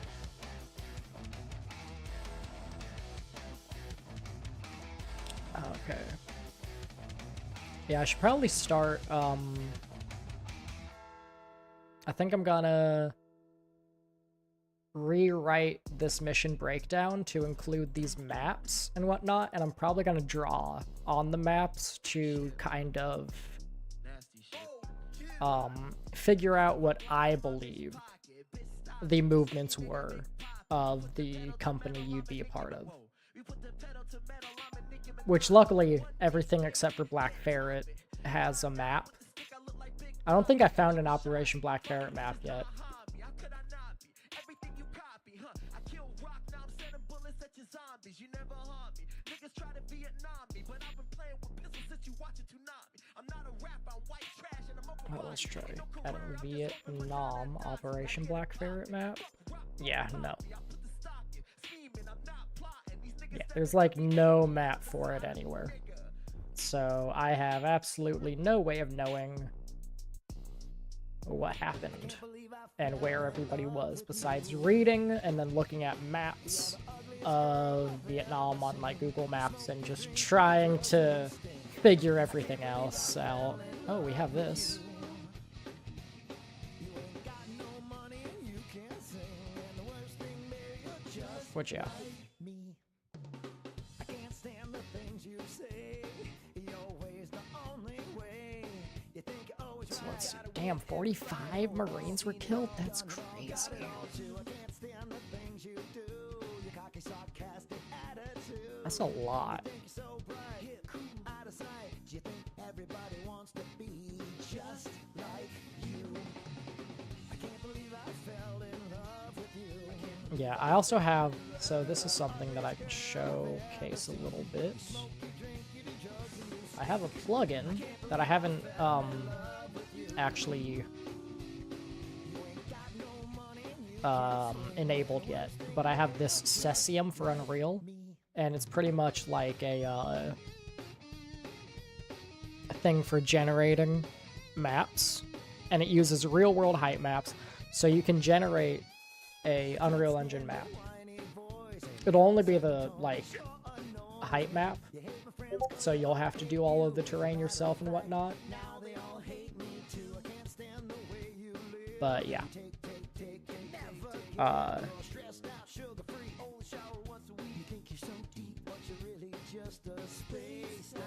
Okay. Yeah, I should probably start, I think I'm gonna rewrite this mission breakdown to include these maps and whatnot, and I'm probably gonna draw on the maps to kind of, figure out what I believe the movements were of the company you'd be a part of. Which, luckily, everything except for Black Ferret has a map. I don't think I found an Operation Black Ferret map yet. Oh, let's try adding Vietnam Operation Black Ferret map. Yeah, no. Yeah, there's like no map for it anywhere. So I have absolutely no way of knowing what happened and where everybody was besides reading and then looking at maps of Vietnam on my Google Maps and just trying to figure everything else out. Oh, we have this. Which, yeah. So let's see. Damn, 45 Marines were killed? That's crazy. That's a lot. Yeah, I also have, so this is something that I can showcase a little bit. I have a plugin that I haven't actually enabled yet, but I have this Cesium for Unreal, and it's pretty much like a thing for generating maps, and it uses real-world height maps, so you can generate a Unreal Engine map. It'll only be the, like, height map, so you'll have to do all of the terrain yourself and whatnot. But, yeah.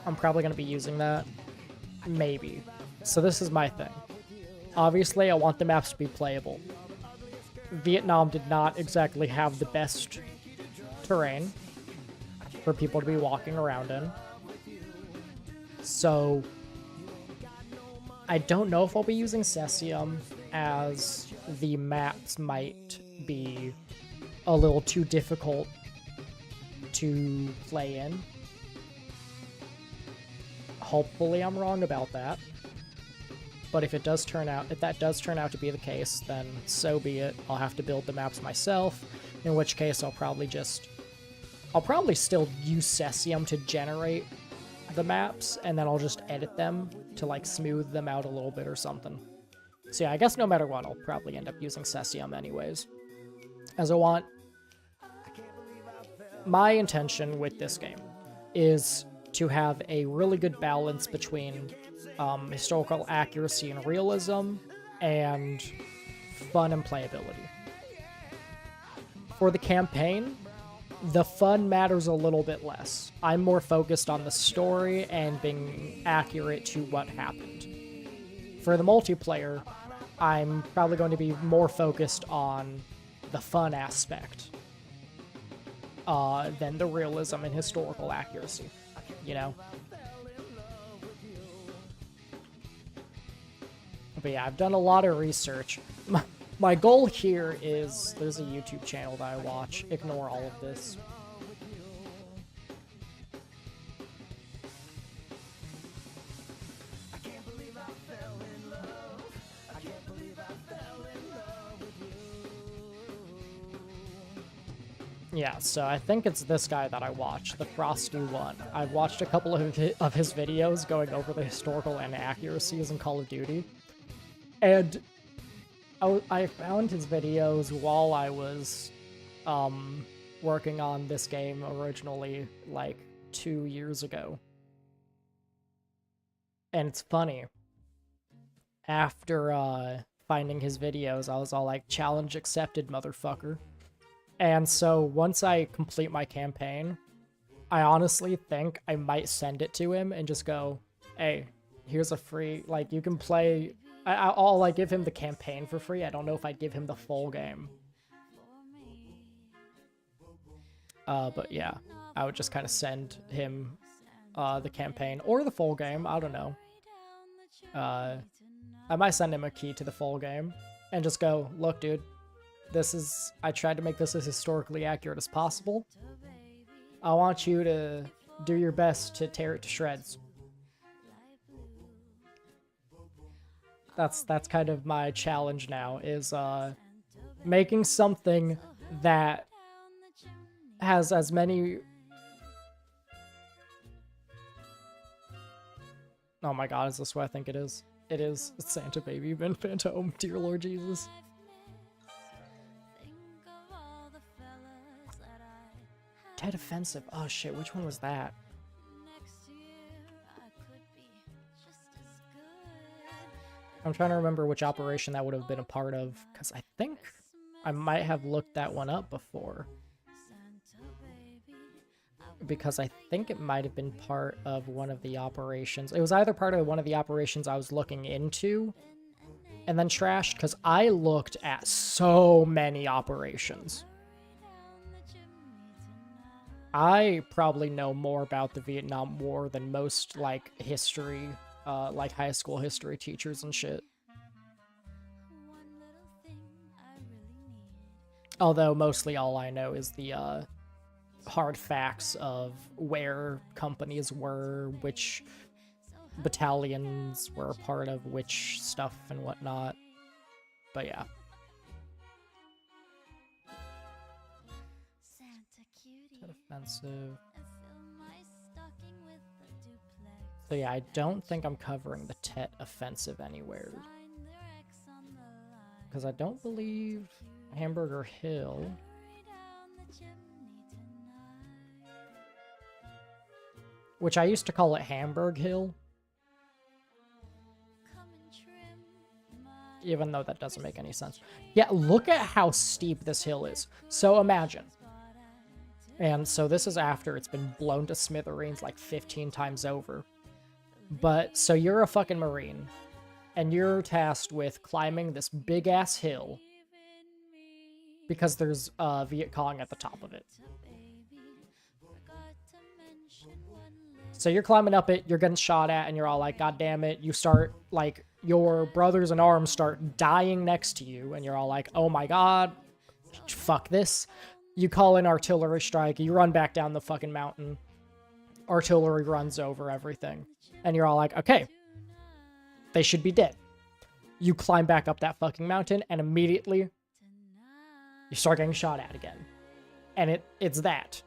I'm probably going to be using that. Maybe. So this is my thing. Obviously, I want the maps to be playable. Vietnam did not exactly have the best terrain for people to be walking around in. So I don't know if I'll be using Cesium, as the maps might be a little too difficult to play in. Hopefully I'm wrong about that. But if that does turn out to be the case, then so be it. I'll have to build the maps myself, in which case I'll probably still use Cesium to generate the maps, and then I'll just edit them to, like, smooth them out a little bit or something. So yeah, I guess no matter what, I'll probably end up using Cesium anyways. As I want... My intention with this game is to have a really good balance between historical accuracy and realism, and fun and playability. For the campaign, the fun matters a little bit less. I'm more focused on the story and being accurate to what happened. For the multiplayer, I'm probably going to be more focused on the fun aspect than the realism and historical accuracy, you know? But yeah, I've done a lot of research. My goal here is, there's a YouTube channel that I watch, ignore all of this. Yeah, so I think it's this guy that I watch, the Frosty one. I've watched a couple of his videos going over the historical inaccuracies in Call of Duty. And I found his videos while I was working on this game originally, like 2 years ago. And it's funny. After finding his videos, I was all like, challenge accepted, motherfucker. And so once I complete my campaign, I honestly think I might send it to him and just go, hey, here's a free, like, you can play. I'll like give him the campaign for free. I don't know if I'd give him the full game. But yeah, I would just kind of send him the campaign or the full game. I don't know. I might send him a key to the full game and just go, look, dude, I tried to make this as historically accurate as possible. I want you to do your best to tear it to shreds. That's kind of my challenge now, is making something that has as many... Oh my god, is this what I think it is? It is. It's Santa Baby, Ben Phantom, dear Lord Jesus. Dead Offensive. Oh shit, which one was that? I'm trying to remember which operation that would have been a part of, because I think I might have looked that one up before. Because I think it might have been part of one of the operations. It was either part of one of the operations I was looking into and then trashed, because I looked at so many operations. I probably know more about the Vietnam War than most, like, history, like high school history teachers and shit. Although mostly all I know is the hard facts of where companies were, which battalions were a part of which stuff and whatnot. But yeah. Offensive. So yeah, I don't think I'm covering the Tet Offensive anywhere. Because I don't believe Hamburger Hill... Which I used to call it Hamburg Hill. Even though that doesn't make any sense. Yeah, look at how steep this hill is. So imagine. And so this is after it's been blown to smithereens like 15 times over. But, so you're a fucking Marine. And you're tasked with climbing this big-ass hill. Because there's Viet Cong at the top of it. So you're climbing up it, you're getting shot at, and you're all like, God damn it. You start, like, your brothers in arms start dying next to you, and you're all like, oh my god, fuck this. You call in artillery strike, you run back down the fucking mountain. Artillery runs over everything. And you're all like, okay, they should be dead. You climb back up that fucking mountain, and immediately you start getting shot at again. And it's that.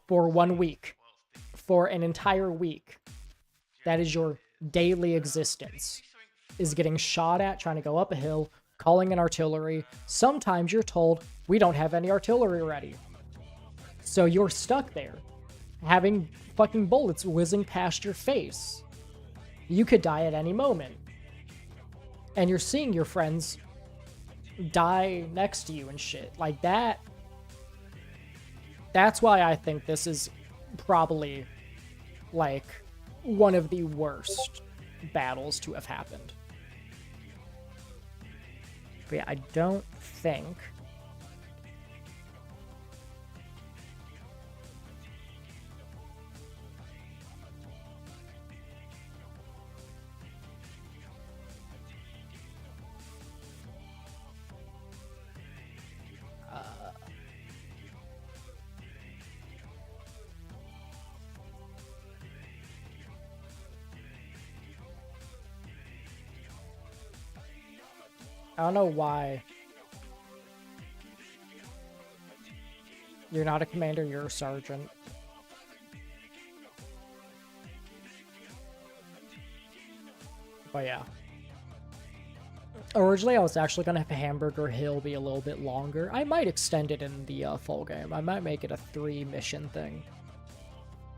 For 1 week. For an entire week. That is your daily existence. Is getting shot at, trying to go up a hill, calling in artillery. Sometimes you're told, we don't have any artillery ready. So you're stuck there. having fucking bullets whizzing past your face. You could die at any moment. And you're seeing your friends die next to you and shit. Like that. That's why I think this is probably like one of the worst battles to have happened. But yeah, I don't think I don't know why. You're not a commander, you're a sergeant. But yeah. Originally, I was actually going to have Hamburger Hill be a little bit longer. I might extend it in the full game. I might make it a 3-mission thing.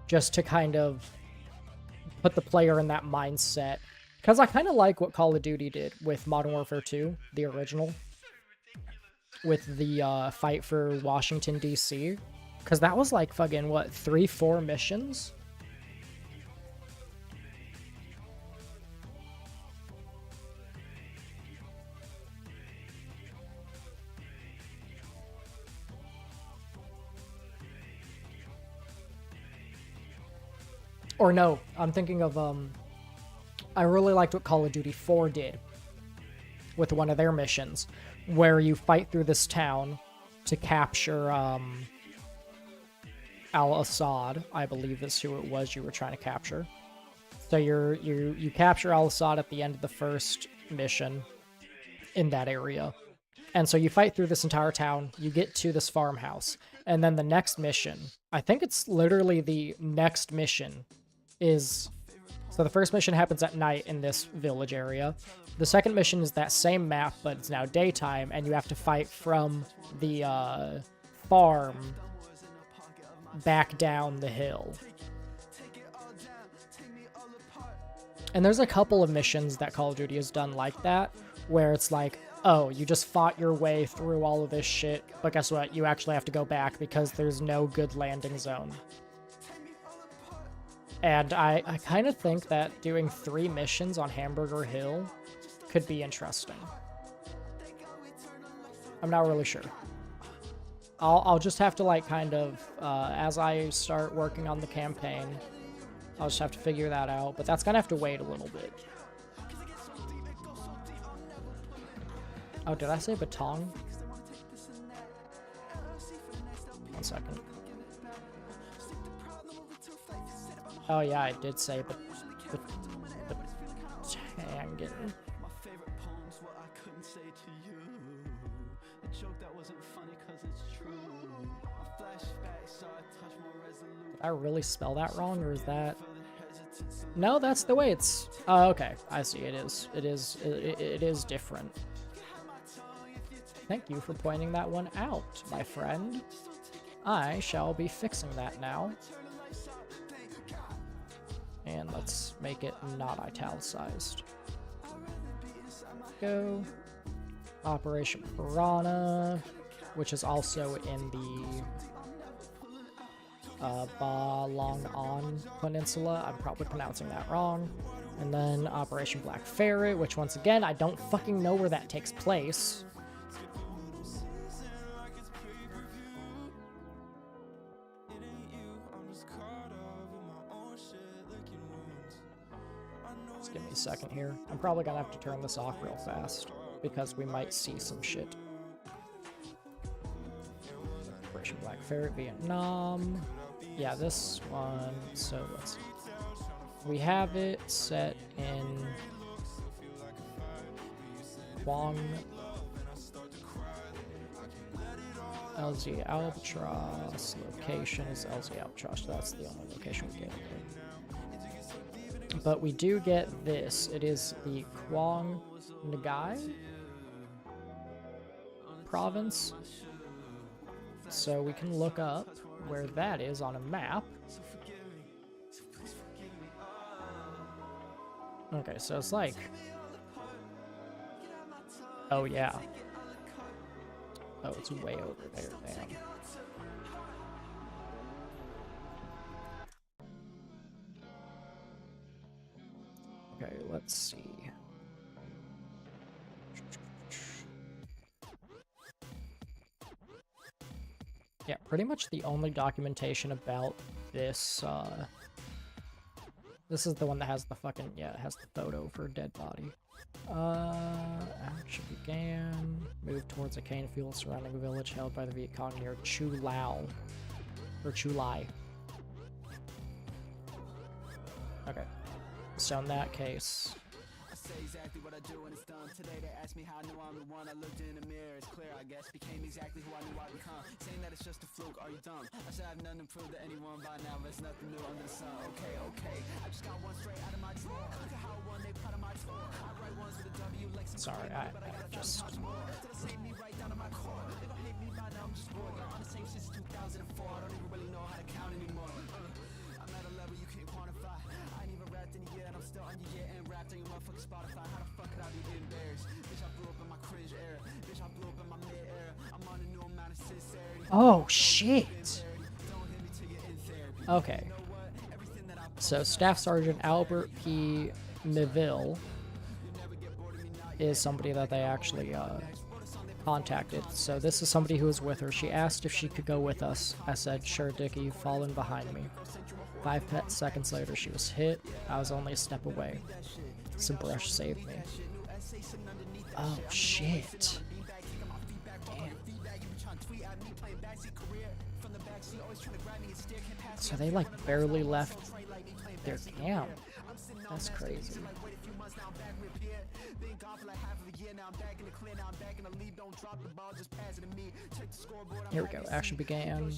Just to kind of put the player in that mindset. Because I kind of like what Call of Duty did with Modern Warfare 2, the original. With the fight for Washington, D.C. Because that was like fucking, what, 3-4 missions? Or no, I'm thinking of, I really liked what Call of Duty 4 did with one of their missions, where you fight through this town to capture Al-Assad, I believe is who it was you were trying to capture. So you capture Al-Assad at the end of the first mission in that area. And so you fight through this entire town, you get to this farmhouse, and then the next mission, I think it's literally the next mission, is... So the first mission happens at night in this village area. The second mission is that same map, but it's now daytime, and you have to fight from the farm back down the hill. And there's a couple of missions that Call of Duty has done like that, where it's like, oh, you just fought your way through all of this shit, but guess what? You actually have to go back because there's no good landing zone. And I kind of think that doing 3 missions on Hamburger Hill could be interesting. I'm not really sure. I'll just have to, like, kind of, as I start working on the campaign, I'll just have to figure that out. But that's gonna have to wait a little bit. Oh, did I say Batong? 1 second. Oh yeah, I did say Batangan. Did I really spell that wrong, or is that... No, that's the way it's... Oh, okay. I see. It is. It is different. Thank you for pointing that one out, my friend. I shall be fixing that now. And let's make it not italicized. Go. Operation Piranha, which is also in the Balong-on Peninsula. I'm probably pronouncing that wrong. And then Operation Black Ferret, which once again, I don't fucking know where that takes place. Just give me a second here. I'm probably gonna have to turn this off real fast because we might see some shit. Operation Black Ferret, Vietnam. Yeah, this one. So let's... We have it set in Quang LZ Albatross. Location is LZ Albatross. That's the only location we get. But we do get this. It is the Quang Ngai province. So we can look up where that is on a map. Okay, so it's like... Oh, yeah. Oh, it's way over there, damn. Okay, let's see. Yeah, pretty much the only documentation about this, this is the one that has the fucking, yeah, it has the photo for a dead body. Action began. Moved towards a cane field surrounding a village held by the Viet Cong near Chu Lao. Or Chu Lai. Okay. So in that case... I say exactly what I do when it's done. Today they asked me how I knew I'm the one. I looked in the mirror, it's clear, I guess. Became exactly who I knew I'd become. Saying that it's just a fluke, are you dumb? I said I have nothing to prove to anyone by now, but it's nothing new under the sun. Okay, okay, I just got one straight out of my drawer. Look at how one they put on my floor. I write ones with a W like some sorry, I just... It'll save me right down to my core. They don't hate me by now, I'm just bored. You're on the same since 2004. I don't even really know how to count anymore. I'm at a level you can't quantify. I ain't even rapped in a year and I'm still on your year and rapped on your motherfucking Spotify. How the fuck could I be embarrassed? Bitch, I blew up in my cringe era. Bitch, I blew up in my mid era. I'm on a new amount of sincerity. Oh, shit! Okay. So, Staff Sergeant Albert P. Neville is somebody that they actually contacted. So this is somebody who was with her. She asked if she could go with us. I said, sure, Dickie, fall in behind me. 5 seconds later, she was hit. I was only a step away. Some brush saved me. Oh, shit. Damn. So they, like, barely left their camp. That's crazy. Here we go. Action began.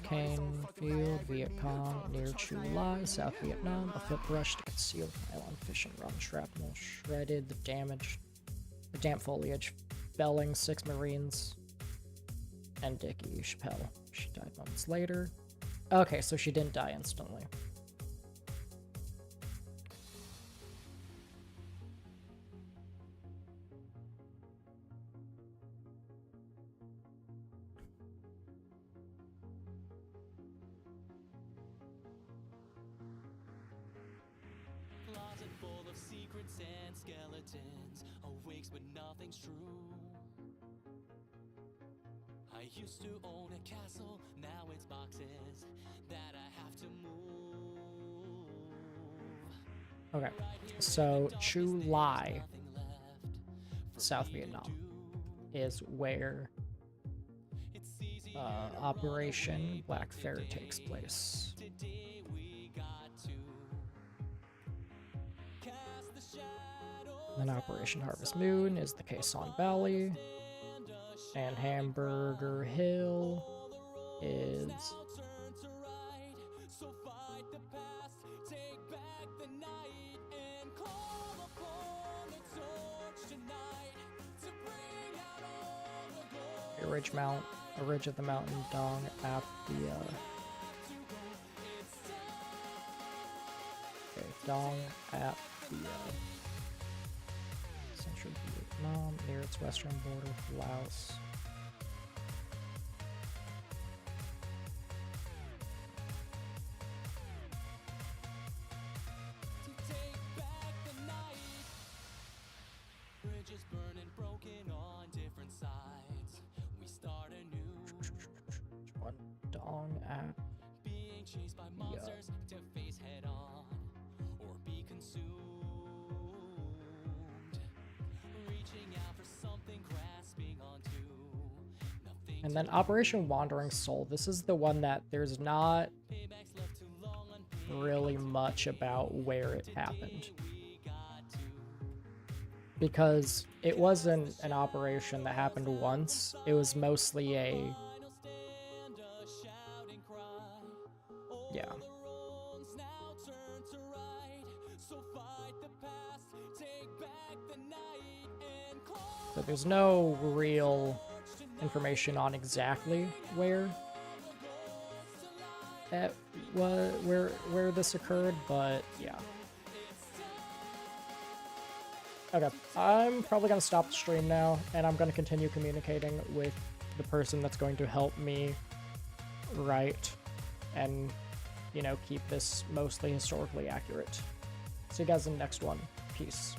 Cane Field, Viet Cong, near Chu Lai, South Vietnam. A foot brush to conceal the nylon fishing rod. Shrapnel shredded the damp foliage, felling 6 Marines and Dickie Chappelle. She died moments later. Okay, so she didn't die instantly. Closet full of secrets and skeletons, awakes but nothing's true. I used to own a castle, now it's boxes that I have to move. Okay, so Chu Lai, South Vietnam, is where Operation Black Fair takes place. Then Operation Harvest Moon is the Quezon Valley, and Hamburger Hill is Ridge of the Mountain Dong at the Dong at the Central Vietnam, near its western border with Laos. Bridges burning broken on different sides. We start anew. One Dong at being chased by monsters to face head on or be consumed. Reaching out for something, grasping onto nothing. And then Operation Wandering Soul. This is the one that there's not really much about where it happened, because it wasn't an operation that happened once. It was mostly a so there's no real information on exactly where that where this occurred, but yeah. Okay, I'm probably going to stop the stream now, and I'm going to continue communicating with the person that's going to help me write and, you know, keep this mostly historically accurate. See you guys in the next one. Peace.